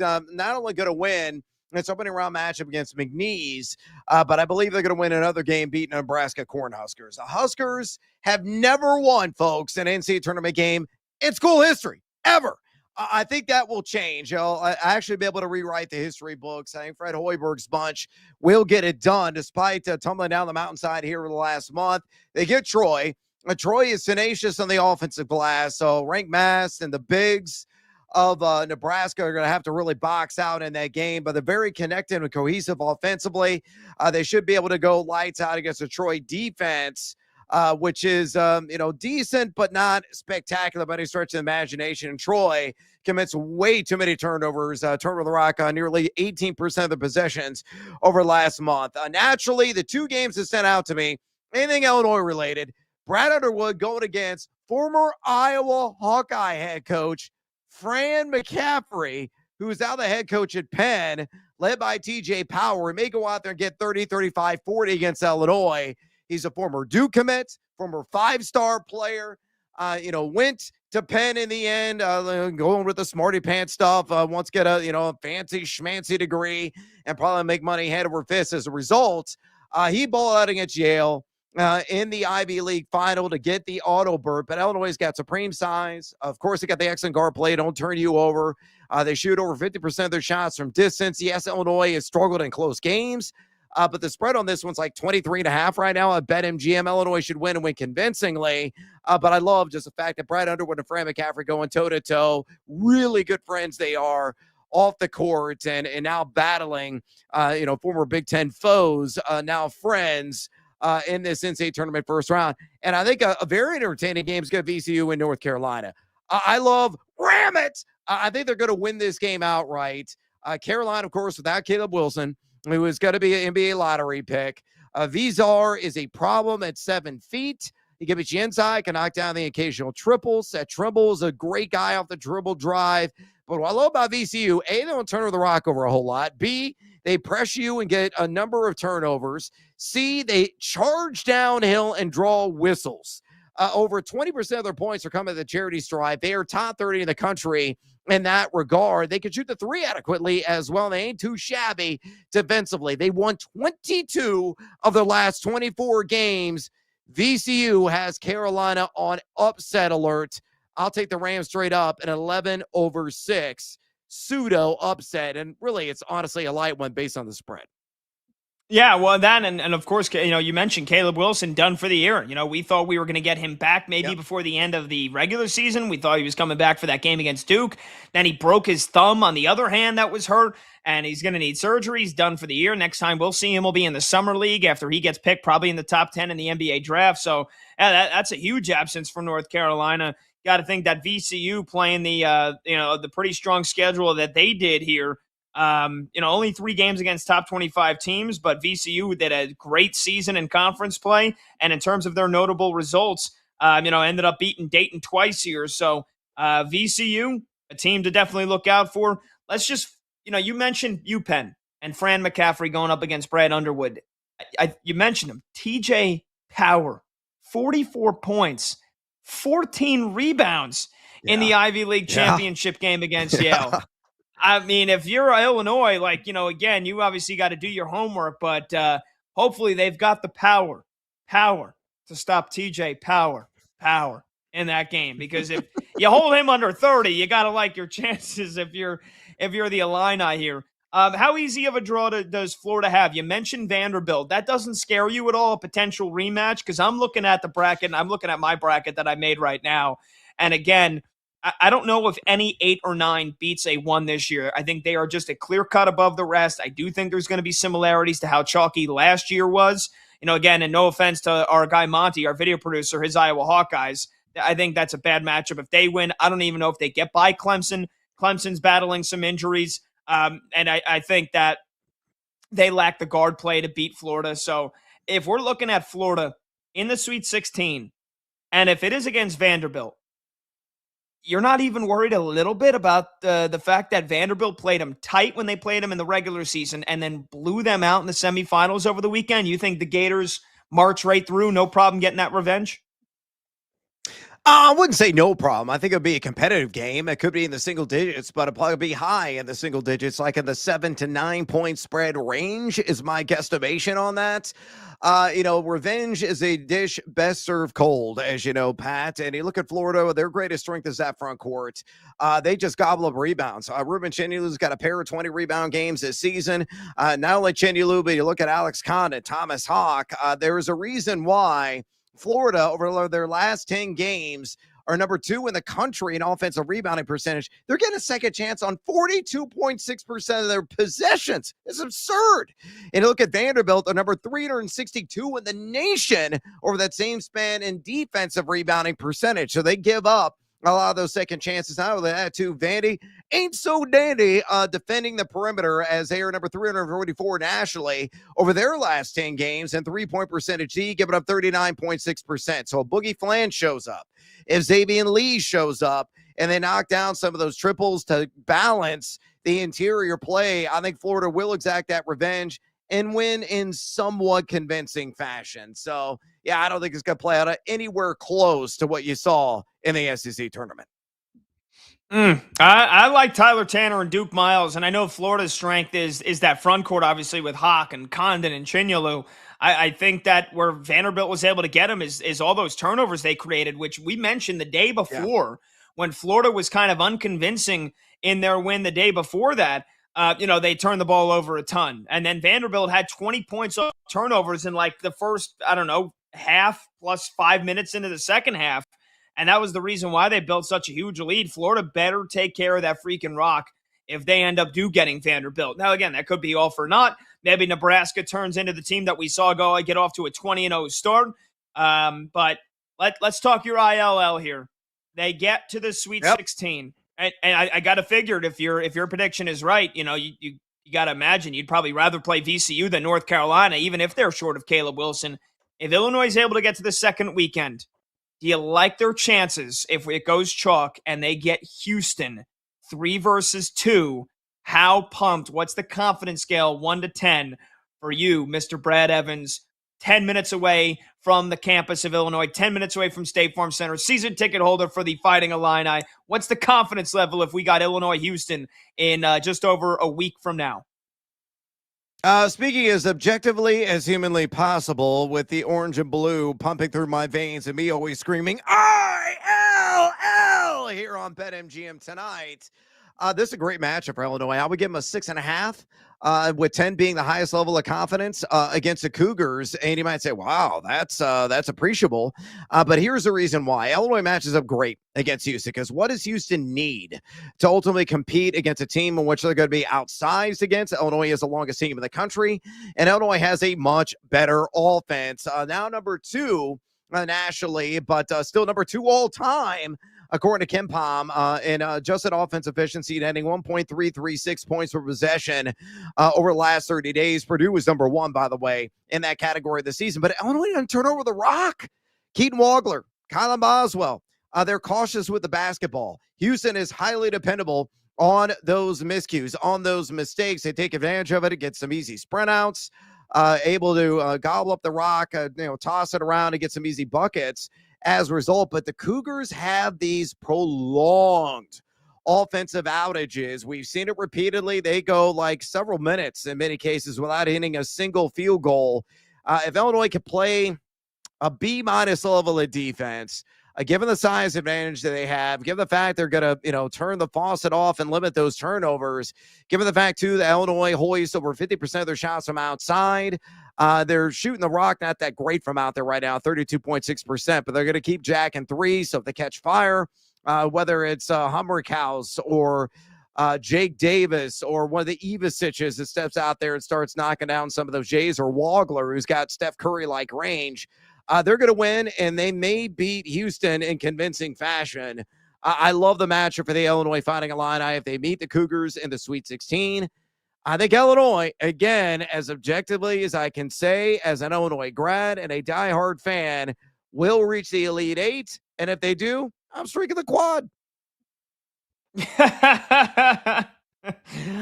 not only going to win its opening round matchup against McNeese, but I believe they're going to win another game beating Nebraska Cornhuskers. The Huskers have never won, folks, an NCAA tournament game in school history, ever. I think that will change. I'll actually be able to rewrite the history books. I think Fred Hoiberg's bunch will get it done despite tumbling down the mountainside here in the last month. They get Troy. Troy is tenacious on the offensive glass, so Rank Mass and the bigs of Nebraska are going to have to really box out in that game, but they're very connected and cohesive offensively. They should be able to go lights out against the Troy defense, which is, decent, but not spectacular by any stretch of the imagination. And Troy commits way too many turnovers, turnover the rock on nearly 18% of the possessions over last month. Naturally, the two games that sent out to me, anything Illinois related, Brad Underwood going against former Iowa Hawkeye head coach Fran McCaffrey, who's now the head coach at Penn, led by TJ Power. He may go out there and get 30, 35, 40 against Illinois. He's a former Duke commit, former five-star player, went to Penn in the end, going with the smarty pants stuff, wants to get a fancy schmancy degree and probably make money hand over fist as a result. He balled out against Yale in the Ivy League final to get the auto berth, but Illinois got supreme size. Of course, they got the excellent guard play, don't turn you over. They shoot over 50% of their shots from distance. Yes, Illinois has struggled in close games, but the spread on this one's like 23.5 right now. At BetMGM, Illinois should win and win convincingly. But I love just the fact that Brad Underwood and Fran McCaffrey going toe-to-toe. Really good friends they are off the court and now battling, former Big Ten foes, now friends in this NCAA tournament first round. And I think a very entertaining game is going to VCU in North Carolina. I love ram it. I think they're going to win this game outright. Carolina, of course, without Caleb Wilson, who is going to be an NBA lottery pick. Vizar is a problem at 7 feet. He can beat you inside, can knock down the occasional triple. Seth Trimble is a great guy off the dribble drive. But what I love about VCU, A, they don't turn over the rock over a whole lot. B, they press you and get a number of turnovers. C, they charge downhill and draw whistles. Over 20% of their points are coming at the charity stripe. They are top 30 in the country in that regard. They can shoot the three adequately as well. They ain't too shabby defensively. They won 22 of their last 24 games. VCU has Carolina on upset alert. I'll take the Rams straight up an 11/6 pseudo upset. And really, it's honestly a light one based on the spread. Yeah, well, that and of course, you mentioned Caleb Wilson done for the year. We thought we were going to get him back maybe before the end of the regular season. We thought he was coming back for that game against Duke. Then he broke his thumb on the other hand that was hurt, and he's going to need surgery. He's done for the year. Next time we'll see him will be in the Summer League after he gets picked probably in the top 10 in the NBA draft. So that's a huge absence for North Carolina. Got to think that VCU playing the pretty strong schedule that they did here. Only 3 games against top 25 teams, but VCU did a great season in conference play. And in terms of their notable results, ended up beating Dayton twice here. So VCU, a team to definitely look out for. Let's just, you mentioned UPenn and Fran McCaffrey going up against Brad Underwood. You mentioned him, TJ Power, 44 points, 14 rebounds in the Ivy League championship game against Yale. I mean, if you're Illinois, again, you obviously got to do your homework, but hopefully they've got the power to stop TJ Power in that game. Because if you hold him under 30, you got to like your chances if you're the Illini here. How easy of a draw does Florida have? You mentioned Vanderbilt. That doesn't scare you at all, a potential rematch? Because I'm looking at the bracket, and I'm looking at my bracket that I made right now. And again, I don't know if any 8 or 9 beats a 1 this year. I think they are just a clear cut above the rest. I do think there's going to be similarities to how chalky last year was. Again, and no offense to our guy Monty, our video producer, his Iowa Hawkeyes. I think that's a bad matchup. If they win, I don't even know if they get by Clemson. Clemson's battling some injuries. And I think that they lack the guard play to beat Florida. So if we're looking at Florida in the Sweet 16, and if it is against Vanderbilt, you're not even worried a little bit about the fact that Vanderbilt played them tight when they played them in the regular season and then blew them out in the semifinals over the weekend? You think the Gators march right through, no problem getting that revenge? I wouldn't say no problem. I think it would be a competitive game. It could be in the single digits, but it'll probably be high in the single digits, like in the 7 to 9 point spread range, is my guesstimation on that. Revenge is a dish best served cold, as you know, Pat. And you look at Florida, their greatest strength is that front court. They just gobble up rebounds. Ruben Chenyalu's got a pair of 20 rebound games this season. Not only Chenyalu, but you look at Alex Condon, Thomas Hawk. There is a reason why Florida, over their last 10 games, are number 2 in the country in offensive rebounding percentage. They're getting a second chance on 42.6% of their possessions. It's absurd. And look at Vanderbilt, they're number 362 in the nation over that same span in defensive rebounding percentage. So they give up a lot of those second chances. Not only that, too, Vandy ain't so dandy defending the perimeter, as they are number 344 nationally over their last 10 games, and 3-point percentage D, giving up 39.6%. So Boogie Flan shows up, if Xavier Lee shows up, and they knock down some of those triples to balance the interior play, I think Florida will exact that revenge and win in somewhat convincing fashion. So, yeah, I don't think it's going to play out anywhere close to what you saw in the SEC tournament. I like Tyler Tanner and Duke Miles, and I know Florida's strength is that front court, obviously, with Hawk and Condon and Chinyalu. I think that where Vanderbilt was able to get him is all those turnovers they created, which we mentioned the day before when Florida was kind of unconvincing in their win the day before that. They turned the ball over a ton. And then Vanderbilt had 20 points of turnovers in like the first, half plus 5 minutes into the second half. And that was the reason why they built such a huge lead. Florida better take care of that freaking rock if they end up getting Vanderbilt. Now, again, that could be all for naught. Maybe Nebraska turns into the team that we saw get off to a 20-0 start. But let's talk your ILL here. They get to the Sweet 16. And I got to figure if your prediction is right, you got to imagine you'd probably rather play VCU than North Carolina, even if they're short of Caleb Wilson. If Illinois is able to get to the second weekend, do you like their chances if it goes chalk and they get Houston 3 versus 2? How pumped? What's the confidence scale 1 to 10 for you, Mr. Brad Evans? 10 minutes away from the campus of Illinois, 10 minutes away from State Farm Center, season ticket holder for the Fighting Illini. What's the confidence level if we got Illinois-Houston in just over a week from now? Speaking as objectively as humanly possible, with the orange and blue pumping through my veins and me always screaming ILL here on BetMGM tonight. This is a great matchup for Illinois. I would give them a 6.5, with 10 being the highest level of confidence against the Cougars. And you might say, wow, that's appreciable. But here's the reason why. Illinois matches up great against Houston, because what does Houston need to ultimately compete against a team in which they're going to be outsized against? Illinois is the longest team in the country, and Illinois has a much better offense. Now number 2 nationally, but still number 2 all time, according to KenPom, in adjusted offense efficiency, ending 1.336 points per possession over the last 30 days. Purdue was number 1, by the way, in that category this season. But Illinois didn't turn over the rock. Keaton Wagler, Kylan Boswell, they're cautious with the basketball. Houston is highly dependable on those miscues, on those mistakes. They take advantage of it. It gets some easy sprint outs, able to gobble up the rock, toss it around and get some easy buckets as a result. But the Cougars have these prolonged offensive outages. We've seen it repeatedly. They go like several minutes in many cases without hitting a single field goal. If Illinois could play a B- level of defense, given the size advantage that they have, given the fact they're going to, turn the faucet off and limit those turnovers, given the fact, too, that Illinois hoists over 50% of their shots from outside, they're shooting the rock not that great from out there right now, 32.6%, but they're going to keep jacking 3, so if they catch fire, whether it's Hummerkaus or Jake Davis or one of the Ivasiches that steps out there and starts knocking down some of those Jays, or Wagler, who's got Steph Curry-like range, they're going to win, and they may beat Houston in convincing fashion. I love the matchup for the Illinois Fighting Illini if they meet the Cougars in the Sweet 16. I think Illinois, again, as objectively as I can say, as an Illinois grad and a diehard fan, will reach the Elite Eight. And if they do, I'm streaking the quad.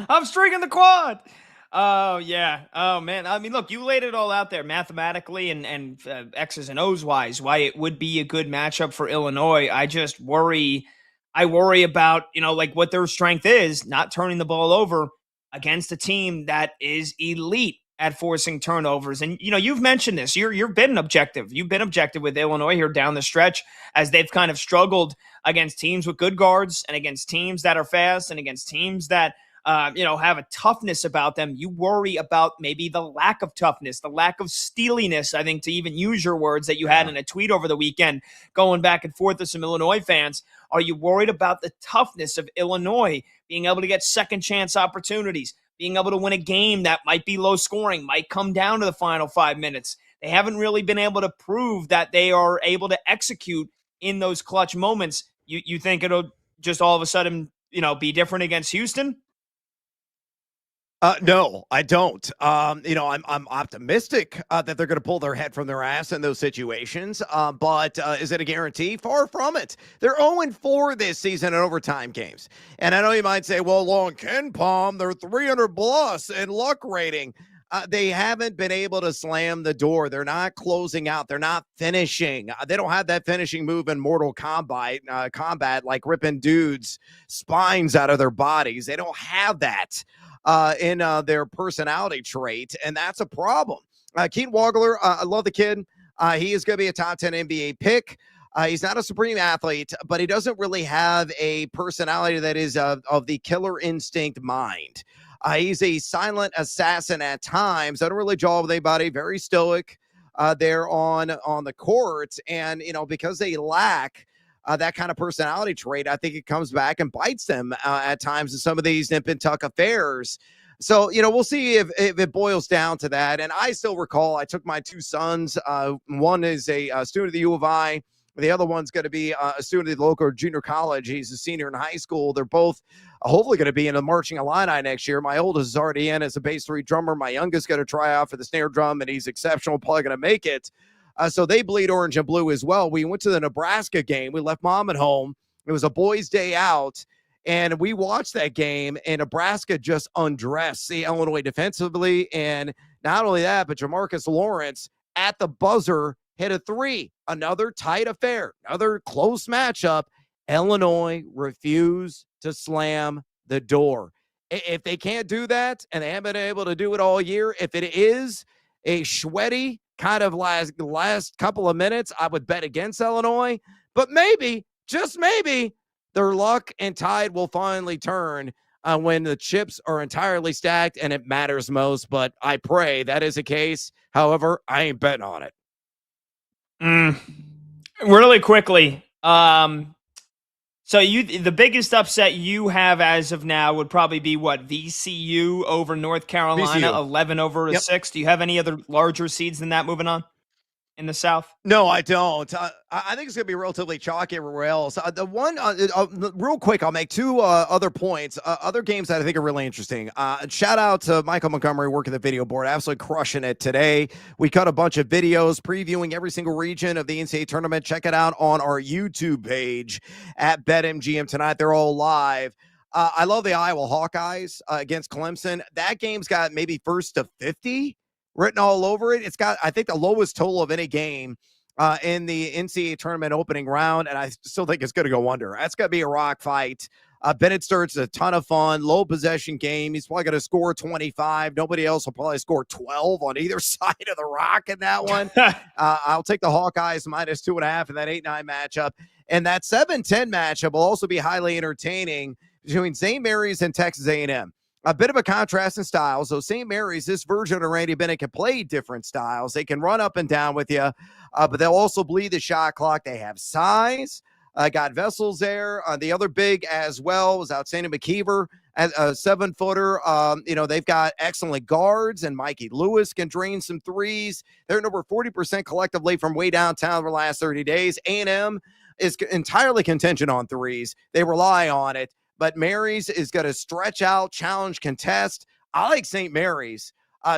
I'm streaking the quad. Oh yeah. Oh man. I mean, look, you laid it all out there mathematically and X's and O's wise. Why it would be a good matchup for Illinois. I just worry. I worry about like what their strength is, not turning the ball over against a team that is elite at forcing turnovers. And you've mentioned this. You've been objective. You've been objective with Illinois here down the stretch as they've kind of struggled against teams with good guards and against teams that are fast and against teams that have a toughness about them. You worry about maybe the lack of toughness, the lack of steeliness, I think, to even use your words that you had in a tweet over the weekend, going back and forth with some Illinois fans. Are you worried about the toughness of Illinois being able to get second chance opportunities, being able to win a game that might be low scoring, might come down to the final 5 minutes? They haven't really been able to prove that they are able to execute in those clutch moments. You think it'll just all of a sudden, be different against Houston? No, I don't. I'm optimistic that they're going to pull their head from their ass in those situations. But is it a guarantee? Far from it. They're 0-4 this season in overtime games. And I know you might say, well, along Ken Palm, they're 300 plus in luck rating. They haven't been able to slam the door. They're not closing out. They're not finishing. They don't have that finishing move in Mortal Kombat, like ripping dudes' spines out of their bodies. They don't have that in their personality trait, and that's a problem. Keaton Wagler, I love the kid. He is going to be a top 10 NBA pick. He's not a supreme athlete, but he doesn't really have a personality that is of the killer instinct mind. He's a silent assassin at times. I don't really jaw with anybody. Very stoic there on the court, and because they lack that kind of personality trait, I think it comes back and bites them at times in some of these nip and tuck affairs. So, we'll see if it boils down to that. And I still recall I took my two sons. One is a student of the U of I. The other one's going to be a student of the local junior college. He's a senior in high school. They're both hopefully going to be in the marching Illini next year. My oldest is already in as a bass 3 drummer. My youngest going to try out for the snare drum, and he's exceptional, probably going to make it. So they bleed orange and blue as well. We went to the Nebraska game. We left mom at home. It was a boys' day out, and we watched that game, and Nebraska just undressed the Illinois defensively. And not only that, but Jamarcus Lawrence at the buzzer hit a 3. Another tight affair, another close matchup. Illinois refused to slam the door. If they can't do that, and they haven't been able to do it all year, if it is a sweaty kind of last couple of minutes, I would bet against Illinois. But maybe, just maybe, their luck and tide will finally turn when the chips are entirely stacked and it matters most. But I pray that is the case. However, I ain't betting on it. Really quickly, so the biggest upset you have as of now would probably be what, VCU over North Carolina, VCU. 11 over a 6. Do you have any other larger seeds than that moving on in the South? No, I don't. I think it's going to be relatively chalky everywhere else. The one, real quick, I'll make two other points. Other games that I think are really interesting. Shout out to Michael Montgomery working the video board, absolutely crushing it today. We cut a bunch of videos previewing every single region of the NCAA tournament. Check it out on our YouTube page at BetMGM tonight. They're all live. I love the Iowa Hawkeyes against Clemson. That game's got maybe first to 50 written all over it. It's got, I think, the lowest total of any game in the NCAA tournament opening round, and I still think it's going to go under. That's going to be a rock fight. Bennett Sturt's a ton of fun, low possession game. He's probably going to score 25. Nobody else will probably score 12 on either side of the rock in that one. I'll take the Hawkeyes minus 2.5 in that 8-9 matchup. And that 7-10 matchup will also be highly entertaining between St. Mary's and Texas A&M. A bit of a contrast in styles. So St. Mary's, this version of Randy Bennett, can play different styles. They can run up and down with you, but they'll also bleed the shot clock. They have size. Got Vessels there. The other big as well was outstanding McKeever, a 7-footer. They've got excellent guards, and Mikey Lewis can drain some threes. They're number 40% collectively from way downtown for the last 30 days. A&M is entirely contingent on threes. They rely on it. But Mary's is going to stretch out, challenge, contest. I like St. Mary's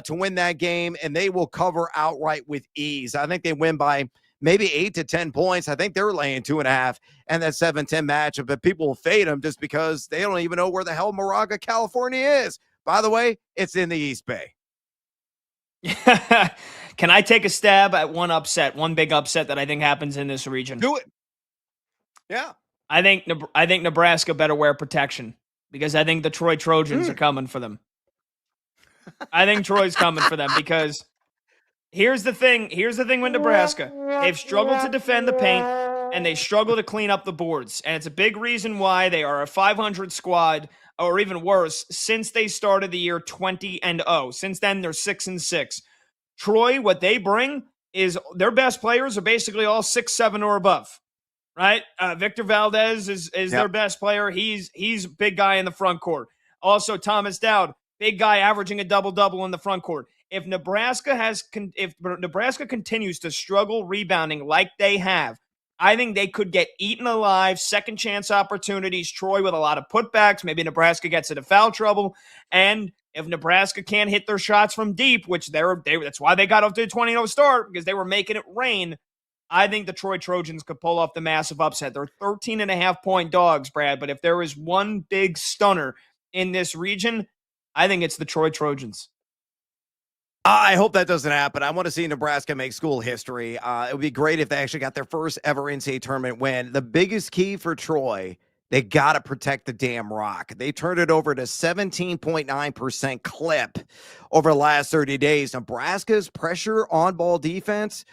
to win that game, and they will cover outright with ease. I think they win by maybe 8 to 10 points. I think they're laying 2.5 and that 7-10 matchup, but people will fade them just because they don't even know where the hell Moraga, California is. By the way, it's in the East Bay. Can I take a stab at one big upset that I think happens in this region? Do it. Yeah. I think Nebraska better wear protection because I think the Troy Trojans are coming for them. I think Troy's coming for them because here's the thing with Nebraska. They've struggled to defend the paint and they struggle to clean up the boards. And it's a big reason why they are a 500 squad, or even worse, since they started the year 20-0. Since then, they're 6-6. Troy, what they bring is their best players are basically all 6'7" or above. Right? Victor Valdez is their best player. He's a big guy in the front court. Also, Thomas Dowd, big guy averaging a double-double in the front court. If Nebraska continues to struggle rebounding like they have, I think they could get eaten alive, second chance opportunities, Troy with a lot of putbacks. Maybe Nebraska gets into foul trouble. And if Nebraska can't hit their shots from deep, which that's why they got off to a 20-0 start, because they were making it rain, I think the Troy Trojans could pull off the massive upset. They're 13.5-point dogs, Brad, but if there is one big stunner in this region, I think it's the Troy Trojans. I hope that doesn't happen. I want to see Nebraska make school history. It would be great if they actually got their first ever NCAA tournament win. The biggest key for Troy, they got to protect the damn rock. They turned it over to 17.9% clip over the last 30 days. Nebraska's pressure on ball defense,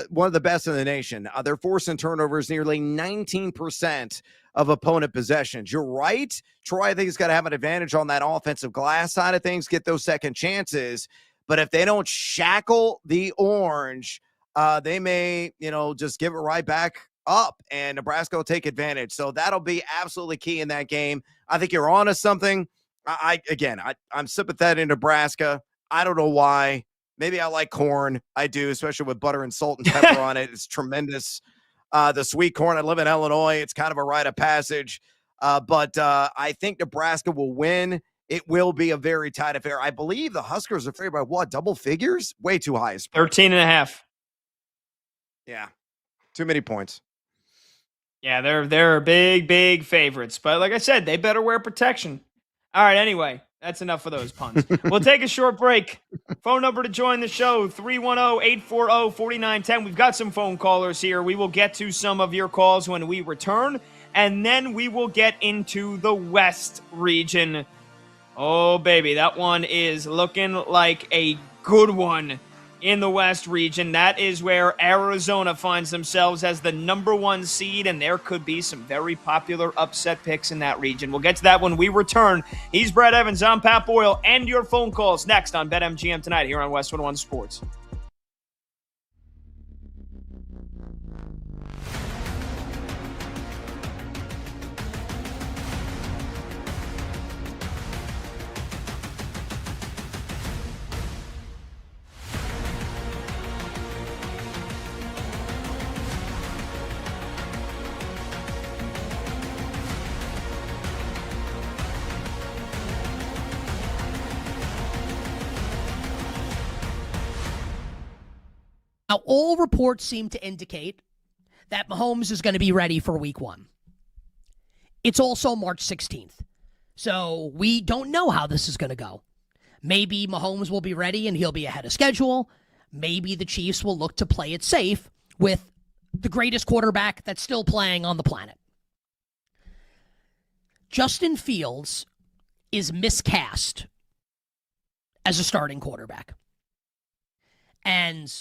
one of the best in the nation. They're forcing turnovers nearly 19% of opponent possessions. You're right. Troy, I think, has got to have an advantage on that offensive glass side of things, get those second chances. But if they don't shackle the orange, they may, just give it right back up, and Nebraska will take advantage. So that'll be absolutely key in that game. I think you're on to something. I'm sympathetic to Nebraska. I don't know why. Maybe I like corn. I do, especially with butter and salt and pepper on it. It's tremendous. The sweet corn. I live in Illinois. It's kind of a rite of passage. But I think Nebraska will win. It will be a very tight affair. I believe the Huskers are favored by what? Double figures? Way too high. 13.5. Yeah. Too many points. Yeah, they're big favorites. But like I said, they better wear protection. All right, anyway, that's enough of those puns. We'll take a short break. Phone number to join the show, 310-840-4910. We've got some phone callers here. We will get to some of your calls when we return. And then we will get into the West region. Oh, baby, that one is looking like a good one in the West region. That is where Arizona finds themselves as the number 1 seed, and there could be some very popular upset picks in that region. We'll get to that when we return. He's Brad Evans, I'm Pat Boyle, and your phone calls next on BetMGM tonight here on Westwood One Sports. Now, all reports seem to indicate that Mahomes is going to be ready for week 1. It's also March 16th, so we don't know how this is going to go. Maybe Mahomes will be ready and he'll be ahead of schedule. Maybe the Chiefs will look to play it safe with the greatest quarterback that's still playing on the planet. Justin Fields is miscast as a starting quarterback. And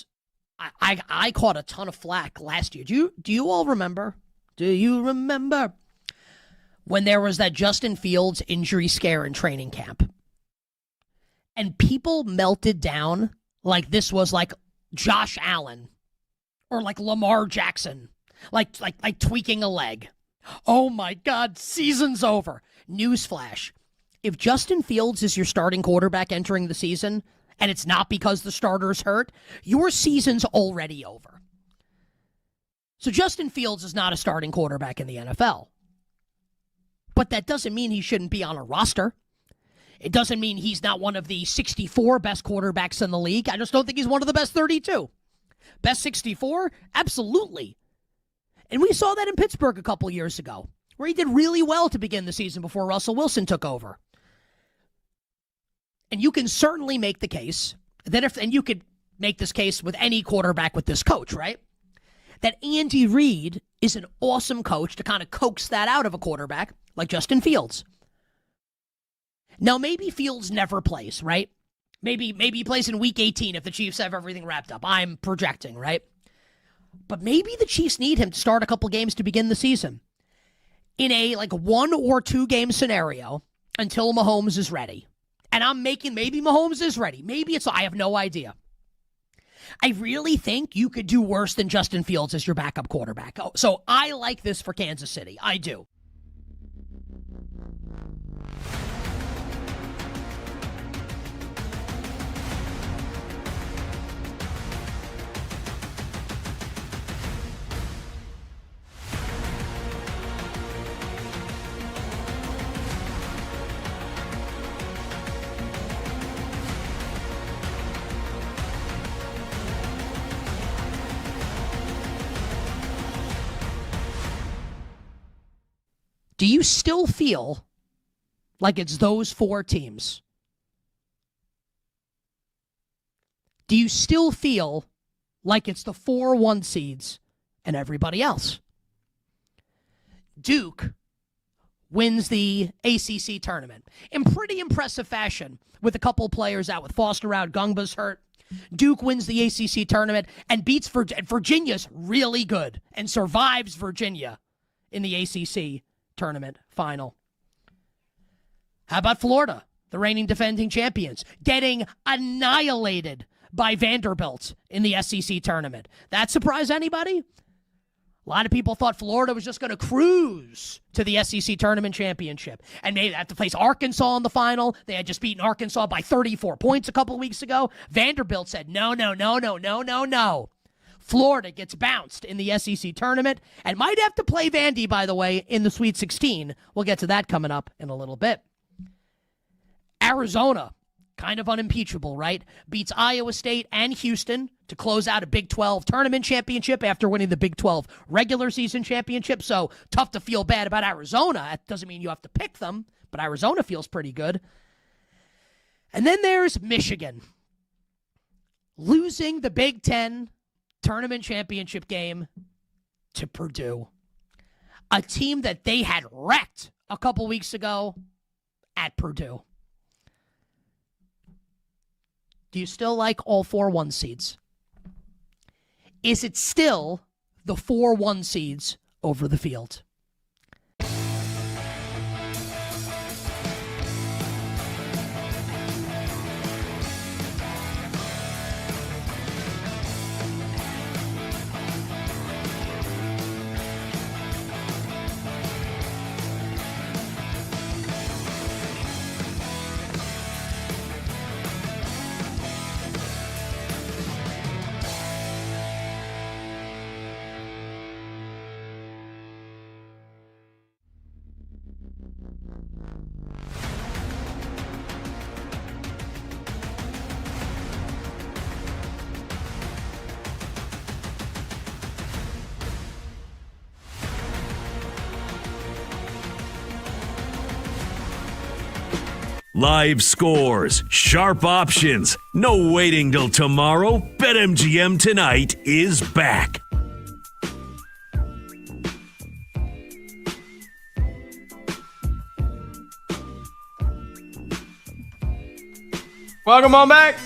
I caught a ton of flack last year. Do you all remember? Do you remember when there was that Justin Fields injury scare in training camp? And people melted down like this was like Josh Allen or like Lamar Jackson, like tweaking a leg. Oh my God, season's over. Newsflash. If Justin Fields is your starting quarterback entering the season, and it's not because the starter's hurt, your season's already over. So Justin Fields is not a starting quarterback in the NFL. But that doesn't mean he shouldn't be on a roster. It doesn't mean he's not one of the 64 best quarterbacks in the league. I just don't think he's one of the best 32. Best 64? Absolutely. And we saw that in Pittsburgh a couple years ago, where he did really well to begin the season before Russell Wilson took over. And you can certainly make the case that and you could make this case with any quarterback with this coach, right? That Andy Reid is an awesome coach to kind of coax that out of a quarterback like Justin Fields. Now, maybe Fields never plays, right? Maybe he plays in week 18 if the Chiefs have everything wrapped up. I'm projecting, right? But maybe the Chiefs need him to start a couple games to begin the season in a 1 or 2 game scenario until Mahomes is ready. And I'm making maybe Mahomes is ready. Maybe I have no idea. I really think you could do worse than Justin Fields as your backup quarterback. So I like this for Kansas City. I do. Do you still feel like it's those 4 teams? Do you still feel like it's the 4 1 seeds and everybody else? Duke wins the ACC tournament in pretty impressive fashion with a couple players out, with Foster out, Gungba's hurt. Duke wins the ACC tournament and beats Virginia's really good and survives Virginia in the ACC tournament final. How about Florida, the reigning defending champions, getting annihilated by Vanderbilt in the SEC tournament? That surprise anybody? A lot of people thought Florida was just going to cruise to the SEC tournament championship and maybe have to face Arkansas in the final. They had just beaten Arkansas by 34 points a couple weeks ago. Vanderbilt said, no. Florida gets bounced in the SEC tournament and might have to play Vandy, by the way, in the Sweet 16. We'll get to that coming up in a little bit. Arizona, kind of unimpeachable, right? Beats Iowa State and Houston to close out a Big 12 tournament championship after winning the Big 12 regular season championship. So tough to feel bad about Arizona. That doesn't mean you have to pick them, but Arizona feels pretty good. And then there's Michigan, losing the Big 10 tournament championship game to Purdue, a team that they had wrecked a couple weeks ago at Purdue. Do you still like all 4 1 seeds? Is it still the 4 1 seeds over the field? Live scores, sharp options, no waiting till tomorrow. BetMGM tonight is back. Welcome on back.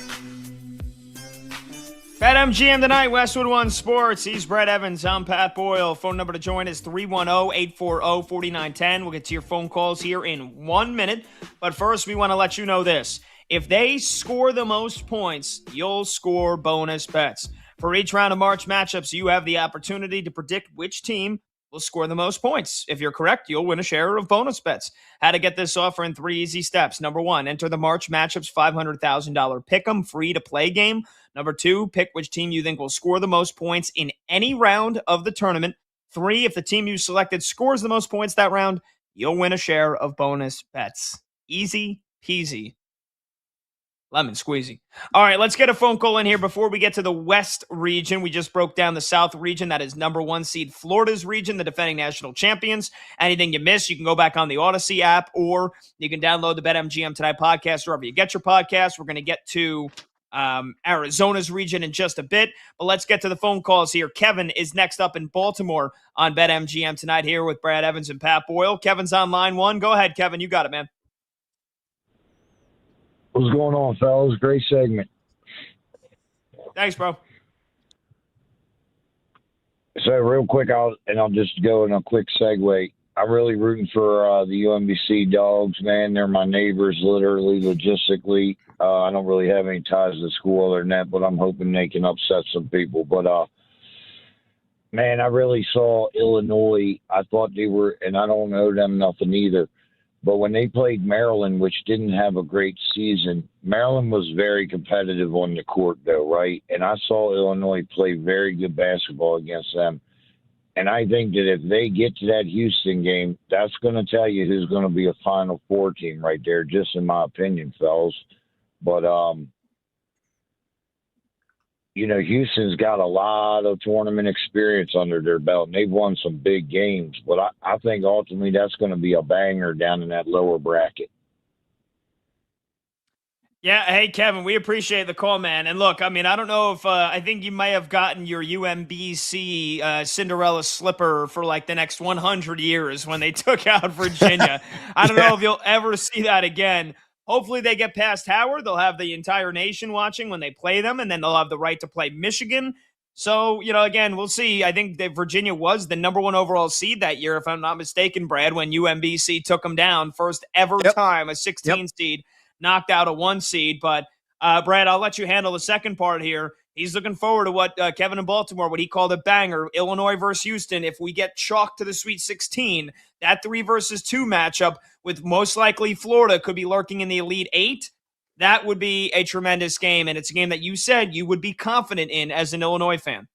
BetMGM tonight, Westwood One Sports. He's Brett Evans. I'm Pat Boyle. Phone number to join is 310-840-4910. We'll get to your phone calls here in 1 minute. But first, we want to let you know this. If they score the most points, you'll score bonus bets. For each round of March matchups, you have the opportunity to predict which team will score the most points. If you're correct, you'll win a share of bonus bets. How to get this offer in 3 easy steps. Number 1, enter the March Matchups $500,000 Pick'em free-to-play game. Number 2, pick which team you think will score the most points in any round of the tournament. 3, if the team you selected scores the most points that round, you'll win a share of bonus bets. Easy peasy. Lemon squeezy. All right, let's get a phone call in here before we get to the West region. We just broke down the South region. That is number 1 seed Florida's region, the defending national champions. Anything you missed, you can go back on the Odyssey app, or you can download the BetMGM Tonight podcast wherever you get your podcast. We're going to get to Arizona's region in just a bit, but let's get to the phone calls here. Kevin is next up in Baltimore on BetMGM Tonight here with Brad Evans and Pat Boyle. Kevin's on line 1. Go ahead, Kevin. You got it, man. What's going on, fellas? Great segment. Thanks, bro. So real quick, I'll just go in a quick segue. I'm really rooting for the UMBC Dogs, man. They're my neighbors, literally, logistically. I don't really have any ties to the school other than that, but I'm hoping they can upset some people. But, man, I really saw Illinois. I thought they were, and I don't owe them nothing either. But when they played Maryland, which didn't have a great season, Maryland was very competitive on the court, though, right? And I saw Illinois play very good basketball against them. And I think that if they get to that Houston game, that's going to tell you who's going to be a Final Four team right there, just in my opinion, fellas. But, Houston's got a lot of tournament experience under their belt, and they've won some big games. But I think ultimately that's going to be a banger down in that lower bracket. Yeah, hey, Kevin, we appreciate the call, man. And look, I mean, I don't know if I think you may have gotten your UMBC Cinderella slipper for like the next 100 years when they took out Virginia. I don't know if you'll ever see that again. Hopefully they get past Howard. They'll have the entire nation watching when they play them, and then they'll have the right to play Michigan. So, again, we'll see. I think that Virginia was the number 1 overall seed that year, if I'm not mistaken, Brad, when UMBC took them down. First ever time a 16 seed knocked out a 1 seed. But, Brad, I'll let you handle the second part here. He's looking forward to what Kevin in Baltimore, what he called a banger, Illinois versus Houston. If we get chalked to the Sweet 16, that 3 versus 2 matchup with most likely Florida could be lurking in the Elite 8. That would be a tremendous game, and it's a game that you said you would be confident in as an Illinois fan.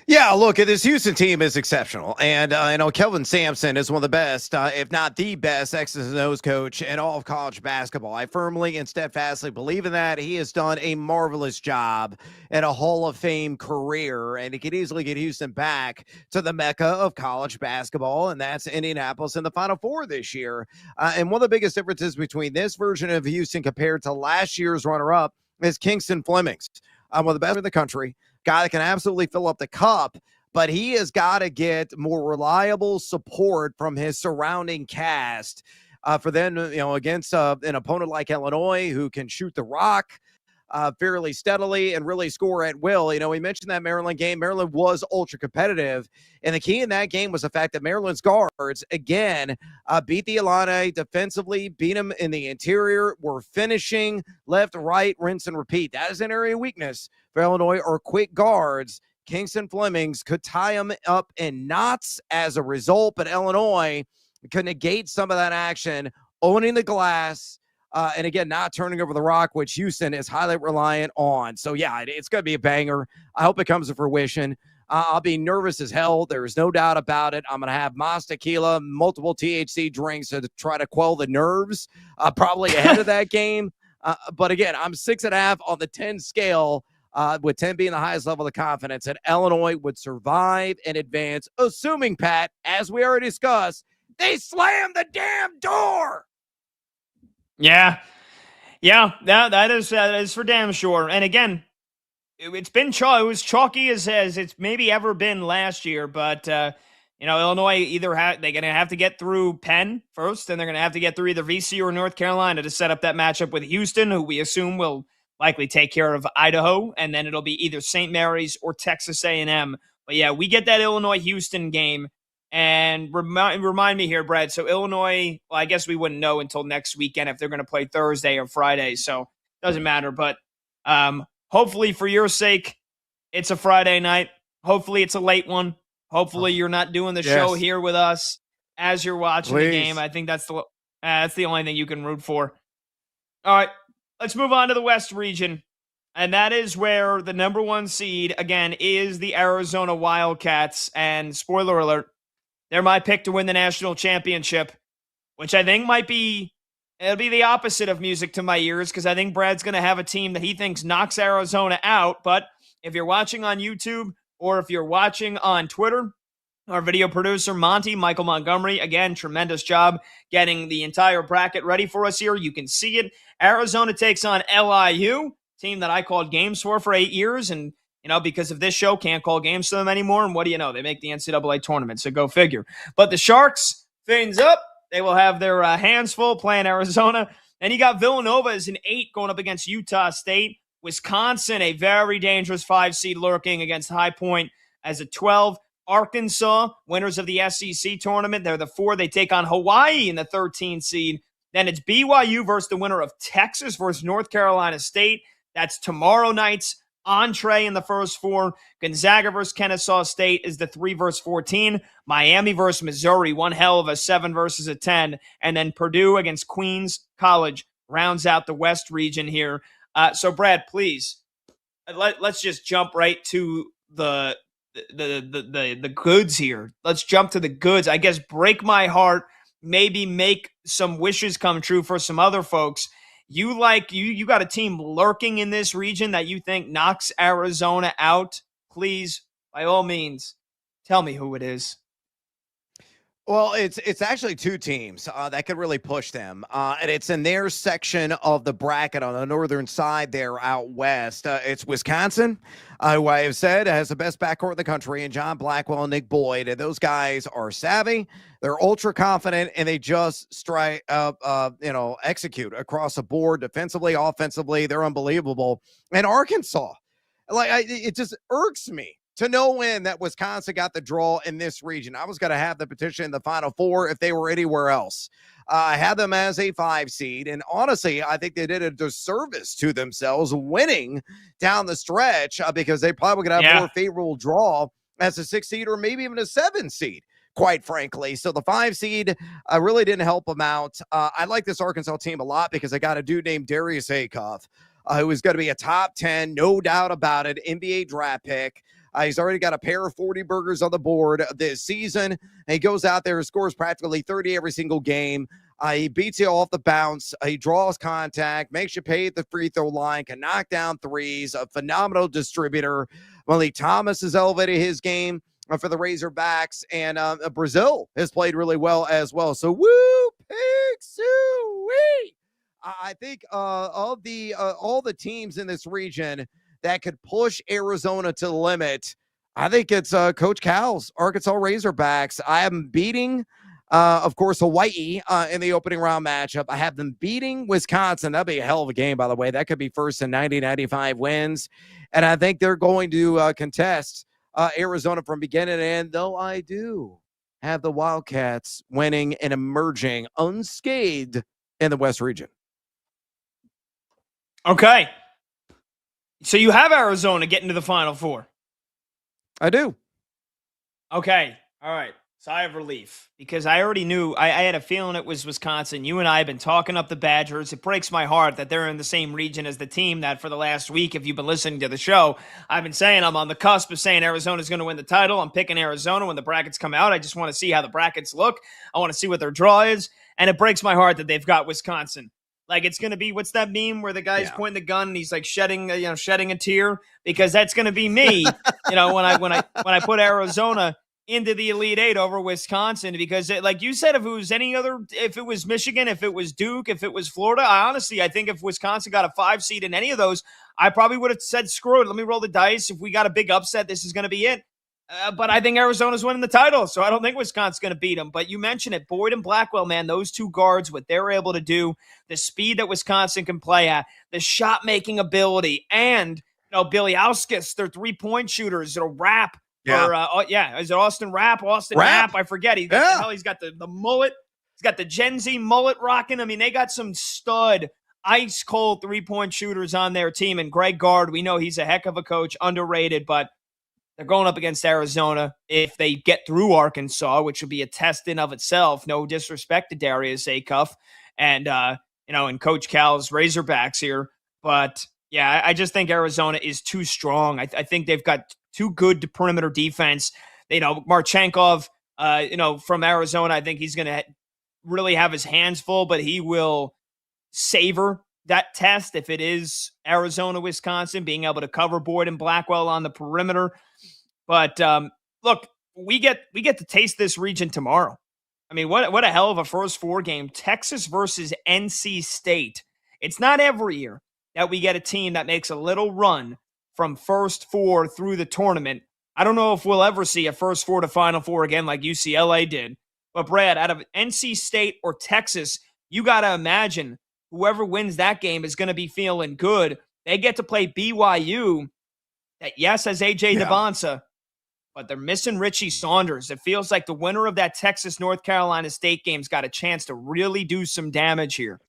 Yeah, look, this Houston team is exceptional. And I know Kelvin Sampson is one of the best, if not the best, X's and O's coach in all of college basketball. I firmly and steadfastly believe in that. He has done a marvelous job in a Hall of Fame career, and he could easily get Houston back to the mecca of college basketball, and that's Indianapolis in the Final Four this year. And one of the biggest differences between this version of Houston compared to last year's runner-up is Kingston Flemings, one of the best in the country. Guy that can absolutely fill up the cup, but he has got to get more reliable support from his surrounding cast for them, against an opponent like Illinois who can shoot the rock fairly steadily and really score at will. We mentioned that Maryland game. Maryland was ultra competitive, and the key in that game was the fact that Maryland's guards, again, beat the Illini defensively, beat them in the interior, were finishing left, right, rinse, and repeat. That is an area of weakness for Illinois, or quick guards. Kingston Flemings could tie them up in knots as a result, but Illinois could negate some of that action, owning the glass, and again, not turning over the rock, which Houston is highly reliant on. So, yeah, it's going to be a banger. I hope it comes to fruition. I'll be nervous as hell. There's no doubt about it. I'm going to have Mas Tequila, multiple THC drinks to try to quell the nerves, probably ahead of that game. But, again, I'm 6.5 on the 10 scale, with 10 being the highest level of confidence, that Illinois would survive and advance, assuming, Pat, as we already discussed, they slam the damn door. Yeah, that is for damn sure. And again, it's been it was chalky as it's maybe ever been last year. But Illinois they're going to have to get through Penn first, and they're going to have to get through either VC or North Carolina to set up that matchup with Houston, who we assume will likely take care of Idaho, and then it'll be either St. Mary's or Texas A&M. But yeah, we get that Illinois-Houston game. And remind me here, Brad. So Illinois, well, I guess we wouldn't know until next weekend if they're going to play Thursday or Friday. So it doesn't matter. But hopefully for your sake, it's a Friday night. Hopefully it's a late one. Hopefully you're not doing the show here with us as you're watching the game. I think that's the only thing you can root for. All right, let's move on to the West region. And that is where the number 1 seed, again, is the Arizona Wildcats. And spoiler alert, they're my pick to win the national championship, which I think might be It'll be the opposite of music to my ears because I think Brad's going to have a team that he thinks knocks Arizona out. But if you're watching on YouTube or if you're watching on Twitter, our video producer, Michael Montgomery, again, tremendous job getting the entire bracket ready for us here. You can see it. Arizona takes on LIU, team that I called games for 8 years. And, because of this show, can't call games to them anymore. And what do you know? They make the NCAA tournament, so go figure. But the Sharks, fins up. They will have their hands full playing Arizona. And you got Villanova as an 8 going up against Utah State. Wisconsin, a very dangerous 5 seed lurking against High Point as a 12. Arkansas, winners of the SEC tournament. They're the 4. They take on Hawaii in the 13 seed. Then it's BYU versus the winner of Texas versus North Carolina State. That's tomorrow night's entree in the first 4. Gonzaga versus Kennesaw State is the 3 versus 14. Miami versus Missouri, one hell of a 7 versus a 10. And then Purdue against Queens College rounds out the West region here. So Brad, please, let's just jump right to the goods here. Let's jump to the goods. I guess break my heart, maybe make some wishes come true for some other folks. You got a team lurking in this region that you think knocks Arizona out. Please, by all means, tell me who it is. Well, it's actually 2 teams that could really push them, and it's in their section of the bracket on the northern side there out west. It's Wisconsin, who I have said has the best backcourt in the country, and John Blackwell and Nick Boyd. And those guys are savvy, they're ultra confident, and they just strike up, execute across the board defensively, offensively. They're unbelievable. And Arkansas, it just irks me to no win that Wisconsin got the draw in this region. I was going to have the petition in the Final 4 if they were anywhere else. I had them as a 5 seed, and honestly, I think they did a disservice to themselves winning down the stretch because they probably going to have more favorable draw as a 6 seed or maybe even a 7 seed, quite frankly. So the 5 seed really didn't help them out. I like this Arkansas team a lot because I got a dude named Darius Acuff, who is going to be a top 10, no doubt about it, NBA draft pick. He's already got a pair of 40 burgers on the board this season. And he goes out there and scores practically 30 every single game. He beats you off the bounce. He draws contact, makes you pay at the free throw line, can knock down threes, a phenomenal distributor. Malik Thomas has elevated his game for the Razorbacks, and Brazil has played really well as well. So, woo, pig, sue-wee. I think of all the teams in this region that could push Arizona to the limit, I think it's Coach Cal's Arkansas Razorbacks. I have them beating, of course, Hawaii in the opening round matchup. I have them beating Wisconsin. That'd be a hell of a game, by the way. That could be first in 90-95 wins. And I think they're going to contest Arizona from beginning to end, though I do have the Wildcats winning and emerging unscathed in the West region. Okay. So you have Arizona getting to the Final 4. I do. Okay. All right. Sigh of relief, because I already knew. I had a feeling it was Wisconsin. You and I have been talking up the Badgers. It breaks my heart that they're in the same region as the team that for the last week, if you've been listening to the show, I've been saying I'm on the cusp of saying Arizona's going to win the title. I'm picking Arizona when the brackets come out. I just want to see how the brackets look. I want to see what their draw is. And it breaks my heart that they've got Wisconsin. Like, it's going to be, what's that meme where the guy's pointing the gun and he's like shedding a tear? Because that's going to be me, when I put Arizona into the Elite Eight over Wisconsin. Because like you said, if it was Michigan, if it was Duke, if it was Florida, I think if Wisconsin got a 5 seed in any of those, I probably would have said, screw it. Let me roll the dice. If we got a big upset, this is going to be it. But I think Arizona's winning the title, so I don't think Wisconsin's going to beat them. But you mentioned it, Boyd and Blackwell, man, those 2 guards, what they're able to do, the speed that Wisconsin can play at, the shot-making ability, and Billy Auskis, their 3-point shooters, it'll rap. Yeah. Is it Austin Rapp? Austin Rapp, I forget. He's got the mullet. He's got the Gen Z mullet rocking. I mean, they got some stud, ice-cold 3-point shooters on their team. And Greg Gard, we know he's a heck of a coach, underrated, but they're going up against Arizona. If they get through Arkansas, which would be a test in of itself, no disrespect to Darius Acuff and Coach Cal's Razorbacks here. But, yeah, I just think Arizona is too strong. I think they've got too good perimeter defense. Marchenkov, from Arizona, I think he's going to really have his hands full, but he will savor that test if it is Arizona, Wisconsin, being able to cover Boyd and Blackwell on the perimeter. But look, we get to taste this region tomorrow. I mean, what a hell of a first 4 game. Texas versus NC State. It's not every year that we get a team that makes a little run from first 4 through the tournament. I don't know if we'll ever see a first 4 to Final 4 again like UCLA did. But Brad, out of NC State or Texas, you got to imagine whoever wins that game is going to be feeling good. They get to play BYU that, yes, has A.J. Devonsa, but they're missing Richie Saunders. It feels like the winner of that Texas-North Carolina State game's got a chance to really do some damage here.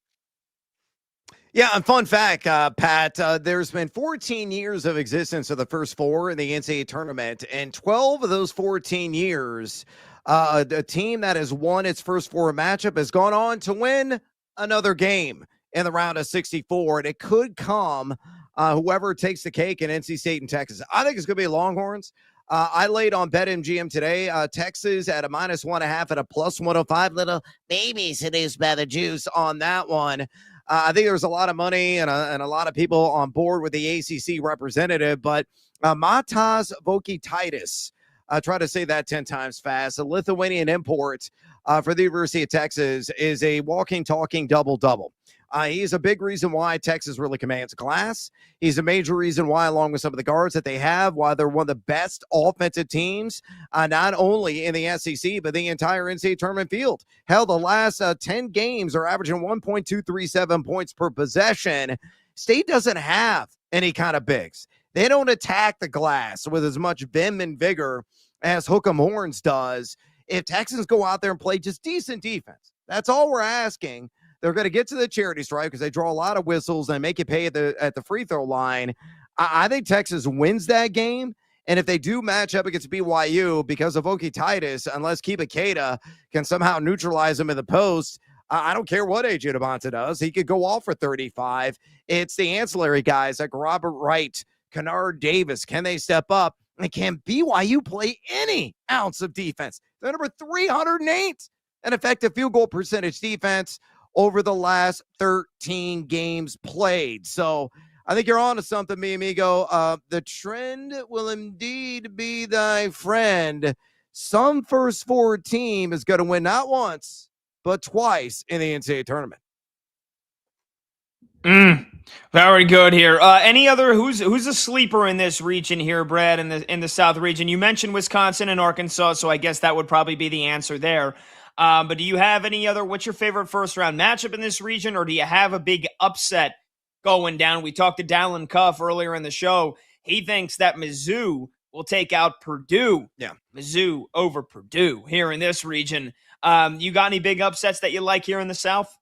Yeah, and fun fact, Pat, there's been 14 years of existence of the first 4 in the NCAA tournament, and 12 of those 14 years, the team that has won its first 4 matchup has gone on to win another game in the round of 64, and it could come whoever takes the cake in NC State and Texas. I think it's going to be Longhorns. I laid on BetMGM today. Texas at a -1.5 at a +105. Little baby seduced by the juice on that one. I think there's a lot of money and a lot of people on board with the ACC representative, but Matas Vokitaitis, try to say that 10 times fast, a Lithuanian import for the University of Texas, is a walking, talking double-double. He's a big reason why Texas really commands class. He's a major reason why, along with some of the guards that they have, why they're one of the best offensive teams, not only in the SEC, but the entire NCAA tournament field. Hell, the last 10 games are averaging 1.237 points per possession. State doesn't have any kind of bigs. They don't attack the glass with as much vim and vigor as Hook'em Horns does. If Texans go out there and play just decent defense, that's all we're asking. They're going to get to the charity stripe because they draw a lot of whistles and make you pay at the free throw line. I think Texas wins that game. And if they do match up against BYU because of Vokitaitis, unless Kiba Keita can somehow neutralize him in the post, I don't care what AJ Devonta does. He could go off for 35. It's the ancillary guys like Robert Wright, Kennard Davis. Can they step up? And can BYU play any ounce of defense? They're number 308 in effective field goal percentage defense over the last 13 games played. So I think you're on to something, mi amigo. The trend will indeed be thy friend. Some first 4 team is going to win not once, but twice in the NCAA tournament. Very good here. Any other who's a sleeper in this region here, Brad, in the South region? You mentioned Wisconsin and Arkansas, so I guess that would probably be the answer there. But do you have any other, what's your favorite first round matchup in this region, or do you have a big upset going down? We talked to Dallin Cuff earlier in the show. He thinks that Mizzou will take out Purdue. Yeah. Mizzou over Purdue here in this region. You got any big upsets that you like here in the South?